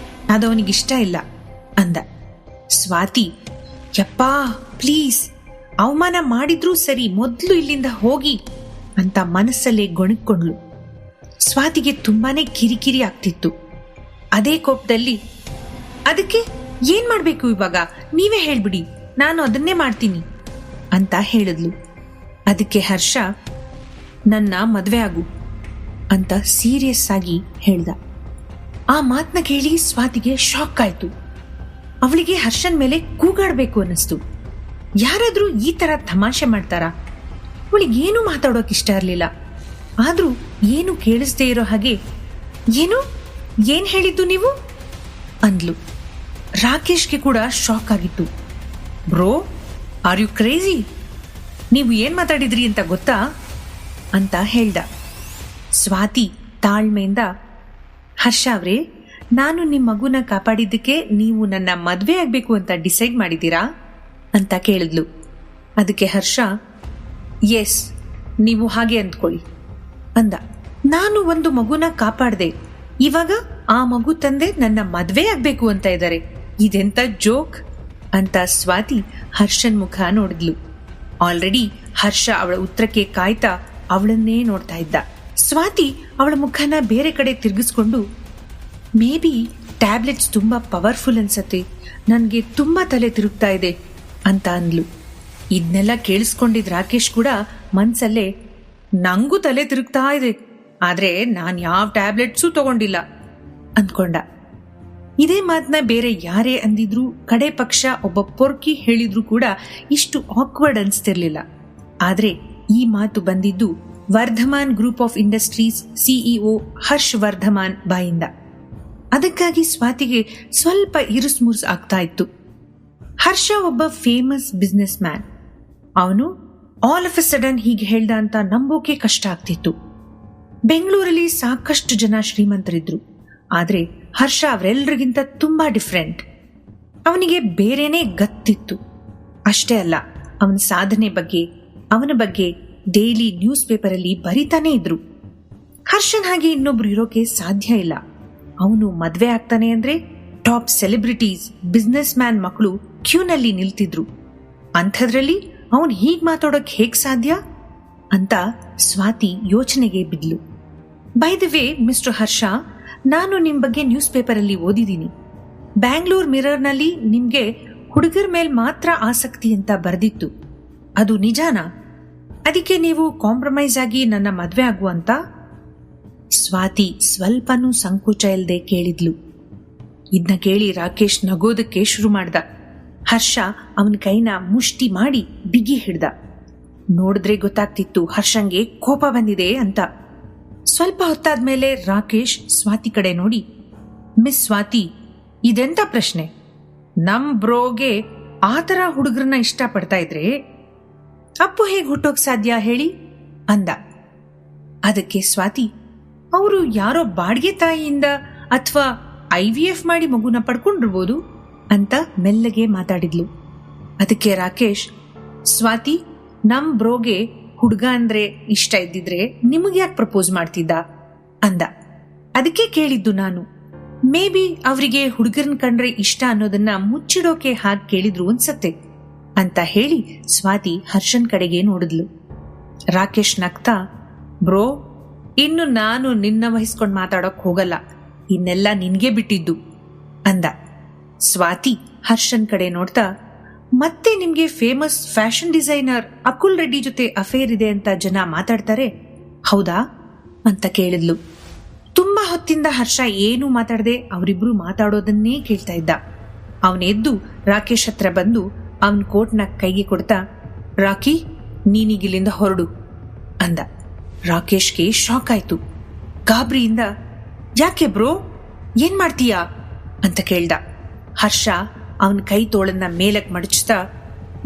ಅದವನಿಗಿಷ್ಟ ಇಲ್ಲ ಅಂದ. ಸ್ವಾತಿ, ಯಪ್ಪಾ ಪ್ಲೀಸ್, ಅವಮಾನ ಮಾಡಿದ್ರೂ ಸರಿ, ಮೊದ್ಲು ಇಲ್ಲಿಂದ ಹೋಗಿ ಅಂತ ಮನಸ್ಸಲ್ಲೇ ಗೊಣಕೊಂಡ್ಲು. ಸ್ವಾತಿಗೆ ತುಂಬಾನೇ ಕಿರಿಕಿರಿ ಆಗ್ತಿತ್ತು. ಅದೇ ಕೋಪದಲ್ಲಿ, ಅದಕ್ಕೆ ಏನ್ ಮಾಡ್ಬೇಕು ಇವಾಗ, ನೀವೇ ಹೇಳ್ಬಿಡಿ, ನಾನು ಅದನ್ನೇ ಮಾಡ್ತೀನಿ ಅಂತ ಹೇಳಿದ್ಲು. ಅದಕ್ಕೆ ಹರ್ಷ, ನನ್ನ ಮದ್ವೆ ಆಗು ಅಂತ ಸೀರಿಯಸ್ ಆಗಿ ಹೇಳ್ದ. ಆ ಮಾತನ್ನ ಕೇಳಿ ಸ್ವಾತಿಗೆ ಶಾಕ್ ಆಯ್ತು. ಅವಳಿಗೆ ಹರ್ಷನ್ ಮೇಲೆ ಕೂಗಾಡ್ಬೇಕು ಅನ್ನಿಸ್ತು. ಯಾರಾದ್ರೂ ಈ ತರ ತಮಾಷೆ ಮಾಡ್ತಾರಾ? ಅವಳಿಗೇನು ಮಾತಾಡೋಕ್ ಇಷ್ಟ ಇರಲಿಲ್ಲ. ಆದ್ರೂ ಏನು ಕೇಳಿಸ್ದೇ ಇರೋ ಹಾಗೆ, ಏನು ಏನ್ ಹೇಳಿದ್ದು ನೀವು ಅಂದ್ಲು. ರಾಕೇಶ್ಗೆ ಕೂಡ ಶಾಕ್ ಆಗಿತ್ತು. Bro, are you crazy? ನೀವು ಏನ್ ಮಾತಾಡಿದ್ರಿ ಅಂತ ಗೊತ್ತಾ ಅಂತ ಹೇಳ್ದ. ಸ್ವಾತಿ ತಾಳ್ಮೆಯಿಂದ, ಹರ್ಷ ಅವ್ರೆ, ನಾನು ನಿಮ್ಮ ಮಗುನ ಕಾಪಾಡಿದ್ದಕ್ಕೆ ನೀವು ನನ್ನ ಮದ್ವೆ ಆಗ್ಬೇಕು ಅಂತ ಡಿಸೈಡ್ ಮಾಡಿದ್ದೀರಾ ಅಂತ ಕೇಳಿದ್ಲು. ಅದಕ್ಕೆ ಹರ್ಷ, ಎಸ್, ನೀವು ಹಾಗೆ ಅಂದ್ಕೊಳ್ಳಿ ಅಂದ. ನಾನು ಒಂದು ಮಗುನ ಕಾಪಾಡ್ದೆ, ಇವಾಗ ಆ ಮಗು ತಂದೆ ನನ್ನ ಮದ್ವೆ ಆಗ್ಬೇಕು ಅಂತ ಇದ್ದಾರೆ, ಇದೆಂತ ಜೋಕ್ ಅಂತ ಸ್ವಾತಿ ಹರ್ಷನ್ ಮುಖ ನೋಡಿದ್ಲು. ಆಲ್ರೆಡಿ ಹರ್ಷ ಅವಳ ಉತ್ತರಕ್ಕೆ ಕಾಯ್ತಾ ಅವಳನ್ನೇ ನೋಡ್ತಾ ಇದ್ದ. ಸ್ವಾತಿ ಅವಳ ಮುಖನ ಬೇರೆ ಕಡೆ ತಿರುಗಿಸ್ಕೊಂಡು, ಮೇ ಬಿ ಟ್ಯಾಬ್ಲೆಟ್ಸ್ ತುಂಬಾ ಪವರ್ಫುಲ್ ಅನ್ಸತ್ತೆ, ನನ್ಗೆ ತುಂಬಾ ತಲೆ ತಿರುಗ್ತಾ ಇದೆ ಅಂತ ಅಂದ್ಲು. ಇದನ್ನೆಲ್ಲ ಕೇಳಿಸ್ಕೊಂಡಿದ್ ರಾಕೇಶ್ ಕೂಡ ಮನ್ಸಲ್ಲೇ, ನಂಗೂ ತಲೆ ತಿರುಗ್ತಾ ಇದೆ, ಆದ್ರೆ ನಾನ್ ಯಾವ ಟ್ಯಾಬ್ಲೆಟ್ಸೂ ತಗೊಂಡಿಲ್ಲ ಅಂದ್ಕೊಂಡ. ಇದೇ ಮಾತನ್ನ ಬೇರೆ ಯಾರೇ ಅಂದಿದ್ರು, ಕಡೆ ಪಕ್ಷ ಒಬ್ಬ ಪೊರ್ಕಿ ಹೇಳಿದ್ರು ಕೂಡ ಇಷ್ಟು ಆಕ್ವರ್ಡ್ ಅನ್ಸ್ತಿರ್ಲಿಲ್ಲ. ಆದ್ರೆ ಈ ಮಾತು ಬಂದಿದ್ದು Vardhaman group of industries CEO Harsh Vardhaman ಬಾಯಿಂದ. ಅದಕ್ಕಾಗಿ ಸ್ವಾತಿಗೆ ಸ್ವಲ್ಪ ಇರುಸ್ಮುರ್ಸ್ ಆಗ್ತಾ ಇತ್ತು. ಹರ್ಷ ಒಬ್ಬ ಫೇಮಸ್ ಬಿಸ್ನೆಸ್ ಮ್ಯಾನ್. ಅವನು ಆಲ್ ಆಫ್ ಎ ಸಡನ್ ಹೀಗೆ ಹೇಳ್ದ ಅಂತ ನಂಬೋಕೆ ಕಷ್ಟ ಆಗ್ತಿತ್ತು. ಬೆಂಗಳೂರಲ್ಲಿ ಸಾಕಷ್ಟು ಜನ ಶ್ರೀಮಂತರಿದ್ರು, ಆದ್ರೆ ಹರ್ಷ ಅವರೆಲ್ಲರಿಗಿಂತ ತುಂಬಾ ಡಿಫ್ರೆಂಟ್. ಅವನಿಗೆ ಬೇರೆನೇ ಗತ್ತಿತ್ತು. ಅಷ್ಟೇ ಅಲ್ಲ, ಅವನ ಸಾಧನೆ ಬಗ್ಗೆ, ಅವನ ಬಗ್ಗೆ ಡೈಲಿ ನ್ಯೂಸ್ ಪೇಪರಲ್ಲಿ ಬರೀತಾನೆ ಇದ್ರು. ಹರ್ಷನ್ ಹಾಗೆ ಇನ್ನೊಬ್ರು ಇರೋಕೆ ಸಾಧ್ಯ ಇಲ್ಲ. ಅವನು ಮದ್ವೆ ಆಗ್ತಾನೆ ಅಂದ್ರೆ ಟಾಪ್ ಸೆಲೆಬ್ರಿಟೀಸ್, ಬಿಸ್ನೆಸ್ ಮ್ಯಾನ್ ಮಕ್ಕಳು ಕ್ಯೂನಲ್ಲಿ ನಿಲ್ತಿದ್ರು. ಅಂಥದ್ರಲ್ಲಿ ಅವನು ಹೀಗ್ ಮಾತಾಡೋಕ್ ಹೇಗ್ ಸಾಧ್ಯ ಅಂತ ಸ್ವಾತಿ ಯೋಚನೆಗೆ ಬಿದ್ಲು. By the way mister Harsha, ನಾನು ನಿಮ್ ಬಗ್ಗೆ ನ್ಯೂಸ್ ಪೇಪರಲ್ಲಿ ಓದಿದ್ದೀನಿ. ಬ್ಯಾಂಗ್ಳೂರ್ ಮಿರರ್ನಲ್ಲಿ ನಿಮ್ಗೆ ಹುಡುಗರ ಮೇಲ್ ಮಾತ್ರ ಆಸಕ್ತಿ ಅಂತ ಬರ್ದಿತ್ತು, ಅದು ನಿಜಾನಾ? ಅದಕ್ಕೆ ನೀವು ಕಾಂಪ್ರಮೈಸ್ ಆಗಿ ನನ್ನ ಮದ್ವೆ ಆಗುವಂತ? ಸ್ವಾತಿ ಸ್ವಲ್ಪನೂ ಸಂಕೋಚ ಇಲ್ಲದೆ ಕೇಳಿದ್ಲು. ಇದನ್ನ ಕೇಳಿ ರಾಕೇಶ್ ನಗೋದಕ್ಕೆ ಶುರು ಮಾಡ್ದ. ಹರ್ಷ ಅವನ ಕೈನ ಮುಷ್ಟಿ ಮಾಡಿ ಬಿಗಿ ಹಿಡ್ದ. ನೋಡಿದ್ರೆ ಗೊತ್ತಾಗ್ತಿತ್ತು ಹರ್ಷಂಗೆ ಕೋಪ ಬಂದಿದೆ ಅಂತ. ಸ್ವಲ್ಪ ಹೊತ್ತಾದ್ಮೇಲೆ ರಾಕೇಶ್ ಸ್ವಾತಿ ಕಡೆ ನೋಡಿ, ಮಿಸ್ ಸ್ವಾತಿ, ಇದೆಂತ ಪ್ರಶ್ನೆ? ನಮ್ ಬ್ರೋಗೆ ಆತರ ಹುಡುಗರನ್ನ ಇಷ್ಟಪಡ್ತಾ ಇದ್ರೆ ಅಪ್ಪು ಹೇಗ್ ಹುಟ್ಟೋಕ್ ಸಾಧ್ಯ ಹೇಳಿ ಅಂದ. ಅದಕ್ಕೆ ಸ್ವಾತಿ, ಅವರು ಯಾರೋ ಬಾಡ್ಗೆ ತಾಯಿಯಿಂದ ಅಥವಾ IVF ಮಾಡಿ ಮಗುನ ಪಡ್ಕೊಂಡಿರ್ಬೋದು ಅಂತ ಮೆಲ್ಲಗೆ ಮಾತಾಡಿದ್ಲು. ಅದಕ್ಕೆ ರಾಕೇಶ್, ಸ್ವಾತಿ, ನಮ್ ಬ್ರೋಗೆ ಹುಡುಗ ಅಂದ್ರೆ ಇಷ್ಟ ಇದ್ದಿದ್ರೆ ನಿಮಗೆ ಯಾಕೆ ಪ್ರಪೋಸ್ ಮಾಡ್ತಿದ್ದ ಅಂದ. ಅದಕ್ಕೆ ಕೇಳಿದ್ದು ನಾನು, ಮೇ ಬಿ ಅವರಿಗೆ ಹುಡುಗರನ್ ಕಂಡ್ರೆ ಇಷ್ಟ ಅನ್ನೋದನ್ನ ಮುಚ್ಚಿಡೋಕೆ ಹಾಗೆ ಕೇಳಿದ್ರು ಅನ್ಸತ್ತೆ ಅಂತ ಹೇಳಿ ಸ್ವಾತಿ ಹರ್ಷನ್ ಕಡೆಗೆ ನೋಡಿದ್ಲು. ರಾಕೇಶ್ ನಗ್ತಾ, ಬ್ರೋ, ಇನ್ನು ನಾನು ನಿನ್ನ ವಹಿಸ್ಕೊಂಡ್ ಮಾತಾಡೋಕ್ ಹೋಗಲ್ಲ, ಇನ್ನೆಲ್ಲ ನಿನ್ಗೆ ಬಿಟ್ಟಿದ್ದು ಅಂದ. ಸ್ವಾತಿ ಹರ್ಷನ್ ಕಡೆ ನೋಡ್ತಾ, ಮತ್ತೆ ನಿಮ್ಗೆ famous fashion designer Akul Reddy ಜೊತೆ ಅಫೇರ್ ಇದೆ ಅಂತ ಜನ ಮಾತಾಡ್ತಾರೆ, ಹೌದಾ ಅಂತ ಕೇಳಿದ್ಲು. ತುಂಬಾ ಹೊತ್ತಿಂದ ಹರ್ಷ ಏನೂ ಮಾತಾಡದೆ ಅವರಿಬ್ರು ಮಾತಾಡೋದನ್ನೇ ಕೇಳ್ತಾ ಇದ್ದ. ಅವನೆದ್ದು ರಾಕೇಶ್ ಹತ್ರ ಬಂದು ಅವನ್ ಕೋಟ್ನ ಕೈಗೆ ಕೊಡ್ತಾ, ರಾಕಿ, ನೀನೀಗಿಲ್ಲಿಂದ ಹೊರಡು ಅಂದ. ರಾಕೇಶ್ಗೆ ಶಾಕ್ ಆಯ್ತು. ಗಾಬರಿಯಿಂದ, ಯಾಕೆ ಬ್ರೋ, ಏನ್ ಮಾಡ್ತೀಯಾ ಅಂತ ಕೇಳ್ದ. ಹರ್ಷ ಅವನ ಕೈ ತೋಳನ್ನ ಮೇಲಕ್ ಮಡಚ್ತಾ,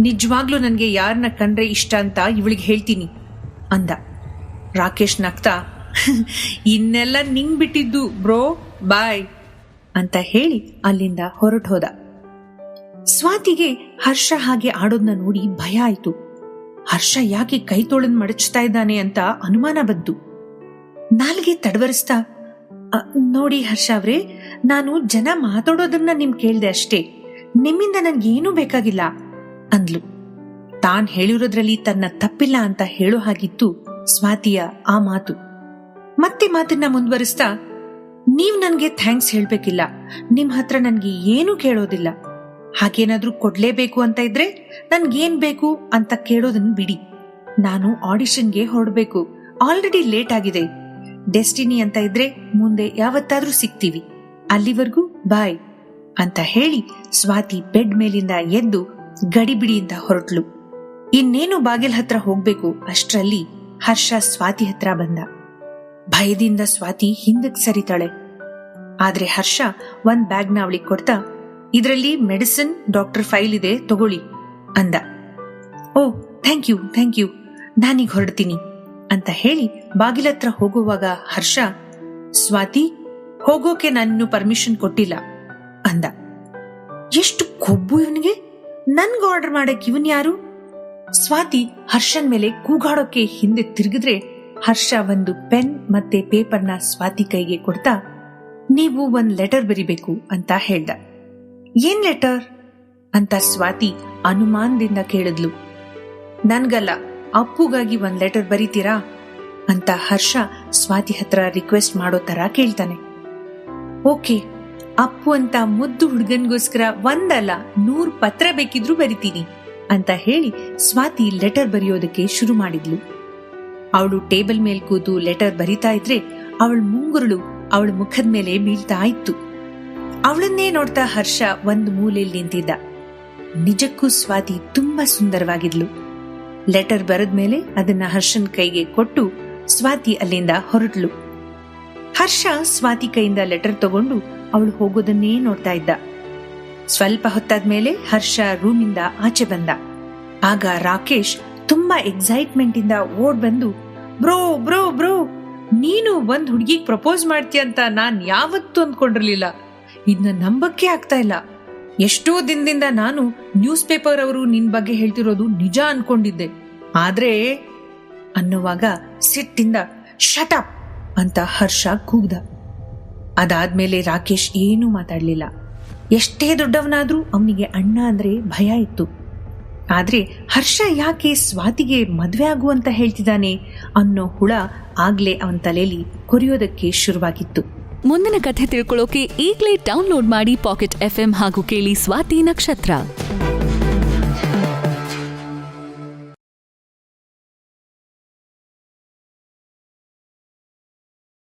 ನಿಜವಾಗ್ಲೂ ನನ್ಗೆ ಯಾರನ್ನ ಕಂಡ್ರೆ ಇಷ್ಟ ಅಂತ ಇವಳಿಗೆ ಹೇಳ್ತೀನಿ ಅಂದ. ರಾಕೇಶ್ ನಗ್ತಾ, ಇನ್ನೆಲ್ಲ ನಿಂಗ್ ಬಿಟ್ಟಿದ್ದು ಬ್ರೋ, ಬಾಯ್ ಅಂತ ಹೇಳಿ ಅಲ್ಲಿಂದ ಹೊರಟು ಹೋದ. ಸ್ವಾತಿಗೆ ಹರ್ಷ ಹಾಗೆ ಆಡೋದ್ನ ನೋಡಿ ಭಯ ಆಯ್ತು. ಹರ್ಷ ಯಾಕೆ ಕೈ ತೋಳನ್ ಮಡಚ್ತಾ ಇದ್ದಾನೆ ಅಂತ ಅನುಮಾನ ಬಂತು. ನಾಲ್ಗೆ ತಡವರಿಸ್ತಾ, ನೋಡಿ ಹರ್ಷ ಅವ್ರೆ, ನಾನು ಜನ ಮಾತಾಡೋದನ್ನ ನಿಮ್ ಕೇಳ್ದೆ ಅಷ್ಟೇ, ನಿಮ್ಮಿಂದ ನನ್ಗೇನೂ ಬೇಕಾಗಿಲ್ಲ ಅಂದ್ಲು. ತಾನ್ ಹೇಳಿರೋದ್ರಲ್ಲಿ ತನ್ನ ತಪ್ಪಿಲ್ಲ ಅಂತ ಹೇಳೋ ಹಾಗಿತ್ತು ಸ್ವಾತಿಯ ಆ ಮಾತು. ಮತ್ತೆ ಮಾತನ್ನ ಮುಂದುವರಿಸ್ತಾ, ನೀವ್ ನನ್ಗೆ ಥ್ಯಾಂಕ್ಸ್ ಹೇಳ್ಬೇಕಿಲ್ಲ, ನಿಮ್ ಹತ್ರ ನನ್ಗೆ ಏನೂ ಕೇಳೋದಿಲ್ಲ. ಹಾಗೇನಾದ್ರೂ ಕೊಡ್ಲೇಬೇಕು ಅಂತ ಇದ್ರೆ ನನ್ಗೇನ್ ಬೇಕು ಅಂತ ಕೇಳೋದನ್ನ ಬಿಡಿ. ನಾನು ಆಡಿಷನ್ಗೆ ಹೊರಡ್ಬೇಕು, ಆಲ್ರೆಡಿ ಲೇಟ್ ಆಗಿದೆ. ಡೆಸ್ಟಿನಿ ಅಂತ ಇದ್ರೆ ಮುಂದೆ ಯಾವತ್ತಾದ್ರೂ ಸಿಗ್ತೀವಿ, ಅಲ್ಲಿವರೆಗೂ ಬಾಯ್ ಅಂತ ಹೇಳಿ ಸ್ವಾತಿ ಬೆಡ್ ಮೇಲಿಂದ ಎದ್ದು ಗಡಿಬಿಡಿಯಿಂದ ಹೊರಟ್ಲು. ಇನ್ನೇನು ಬಾಗಿಲ್ ಹತ್ರ ಹೋಗ್ಬೇಕು ಅಷ್ಟ್ರಲ್ಲಿ ಹರ್ಷ ಸ್ವಾತಿ ಹತ್ರ ಬಂದ. ಭಯದಿಂದ ಸ್ವಾತಿ ಹಿಂದಕ್ಕೆ ಸರಿತಾಳೆ. ಆದ್ರೆ ಹರ್ಷ ಒಂದ್ ಬ್ಯಾಗ್ನ ಅವಳಿಗೆ ಕೊಡ್ತಾ, ಇದರಲ್ಲಿ ಮೆಡಿಸಿನ್, ಡಾಕ್ಟರ್ ಫೈಲ್ ಇದೆ, ತಗೊಳ್ಳಿ ಅಂದ. ಓ ಥ್ಯಾಂಕ್ ಯು, ನಾನೀಗ ಹೊರಡ್ತೀನಿ ಅಂತ ಹೇಳಿ ಬಾಗಿಲತ್ರ ಹೋಗುವಾಗ ಹರ್ಷ, ಸ್ವಾತಿ ಹೋಗೋಕೆ ನಾನು ಪರ್ಮಿಷನ್ ಕೊಟ್ಟಿಲ್ಲ ಅಂದ. ಎಷ್ಟು ಕೊಬ್ಬು ಇವನಿಗೆ, ನನ್ಗೆ ಆರ್ಡರ್ ಮಾಡಕ್ ಇವನ್ ಯಾರು? ಸ್ವಾತಿ ಹರ್ಷನ್ ಮೇಲೆ ಕೂಗಾಡೋಕೆ ಹಿಂದೆ ತಿರುಗಿದ್ರೆ ಹರ್ಷ ಒಂದು ಪೆನ್ ಮತ್ತೆ ಪೇಪರ್ನ ಸ್ವಾತಿ ಕೈಗೆ ಕೊಡ್ತಾ, ನೀವು ಒಂದ್ ಲೆಟರ್ ಬರಿಬೇಕು ಅಂತ ಹೇಳ್ದ. ಏನ್ ಲೆಟರ್ ಅಂತ ಸ್ವಾತಿ ಅನುಮಾನದಿಂದ ಕೇಳಿದ್ಲು. ನನ್ಗಲ್ಲ, ಅಪ್ಪುಗಾಗಿ ಒಂದ್ ಲೆಟರ್ ಬರೀತೀರಾ ಅಂತ ಹರ್ಷ ಸ್ವಾತಿ ಹತ್ರ ರಿಕ್ವೆಸ್ಟ್ ಮಾಡೋ ತರ ಕೇಳ್ತಾನೆ. ಓಕೆ, ಅಪ್ಪು ಅಂತ ಮುದ್ದು ಹುಡುಗನ್ಗೋಸ್ಕರ ಒಂದಲ್ಲ 100 ಪತ್ರ ಬೇಕಿದ್ರೂ ಬರಿತೀನಿ ಅಂತ ಹೇಳಿ ಸ್ವಾತಿ ಲೆಟರ್ ಬರೆಯೋದಕ್ಕೆ ಶುರು ಮಾಡಿದ್ಲು. ಅವಳು ಟೇಬಲ್ ಮೇಲೆ ಕೂತು ಲೆಟರ್ ಬರಿತಾ ಇದ್ರೆ ಅವಳ ಮುಂಗುರುಳು ಅವಳ ಮುಖದ ಮೇಲೆ ಬೀಳ್ತಾ ಇತ್ತು. ಅವಳನ್ನೇ ನೋಡ್ತಾ ಹರ್ಷ ಒಂದು ಮೂಲೆಯಲ್ಲಿ ನಿಂತಿದ್ದ. ನಿಜಕ್ಕೂ ಸ್ವಾತಿ ತುಂಬಾ ಸುಂದರವಾಗಿದ್ಲು. ಲೆಟರ್ ಬರೆದ್ಮೇಲೆ ಅದನ್ನ ಹರ್ಷನ್ ಕೈಗೆ ಕೊಟ್ಟು ಸ್ವಾತಿ ಅಲ್ಲಿಂದ ಹೊರಟ್ಲು. ಹರ್ಷ ಸ್ವಾತಿ ಕೈಯಿಂದ ಲೆಟರ್ ತಗೊಂಡು ಅವಳು ಹೋಗೋದನ್ನೇ ನೋಡ್ತಾ ಇದ್ದ. ಸ್ವಲ್ಪ ಹೊತ್ತಾದ್ಮೇಲೆ ಹರ್ಷ ರೂಮಿಂದ ಆಚೆ ಬಂದ. ಆಗ ರಾಕೇಶ್ ತುಂಬಾ ಎಕ್ಸೈಟ್ಮೆಂಟ್ ಇಂದ ಓಡ್ ಬಂದು, ಬ್ರೋ ಬ್ರೋ ಬ್ರೋ, ನೀನು ಒಂದ್ ಹುಡುಗಿಗೆ ಪ್ರಪೋಸ್ ಮಾಡ್ತೀಯ ಅಂತ ನಾನ್ ಯಾವತ್ತೂ ಅಂದ್ಕೊಂಡಿರ್ಲಿಲ್ಲ. ಇದನ್ನ ನಂಬಕ್ಕೆ ಆಗ್ತಾ ಇಲ್ಲ. ಎಷ್ಟೋ ದಿನದಿಂದ ನಾನು ನ್ಯೂಸ್ ಪೇಪರ್ ಅವರು ನಿನ್ ಬಗ್ಗೆ ಹೇಳ್ತಿರೋದು ನಿಜ ಅನ್ಕೊಂಡಿದ್ದೆ. ಆದ್ರೆ ಅನ್ನುವಾಗ ಸಿಟ್ಟಿಂದ ಶಟ್ ಅಪ್ ಅಂತ ಹರ್ಷ ಕೂಗ್ದ. ಅದಾದ್ಮೇಲೆ ರಾಕೇಶ್ ಏನೂ ಮಾತಾಡ್ಲಿಲ್ಲ. ಎಷ್ಟೇ ದೊಡ್ಡವನಾದ್ರೂ ಅವನಿಗೆ ಅಣ್ಣ ಅಂದ್ರೆ ಭಯ ಇತ್ತು. ಆದ್ರೆ ಹರ್ಷ ಯಾಕೆ ಸ್ವಾತಿಗೆ ಮದ್ವೆ ಆಗುವಂತ ಹೇಳ್ತಿದ್ದಾನೆ ಅನ್ನೋ ಹುಳ ಆಗ್ಲೇ ಅವನ ತಲೆಯಲ್ಲಿ ಕೊರಿಯೋದಕ್ಕೆ ಶುರುವಾಗಿತ್ತು. ಮುಂದಿನ ಕಥೆ ತಿಳ್ಕೊಳ್ಳೋಕೆ ಈಗಲೇ ಡೌನ್ಲೋಡ್ ಮಾಡಿ ಪಾಕೆಟ್ FM ಹಾಗೂ ಕೇಳಿ ಸ್ವಾತಿ ನಕ್ಷತ್ರ.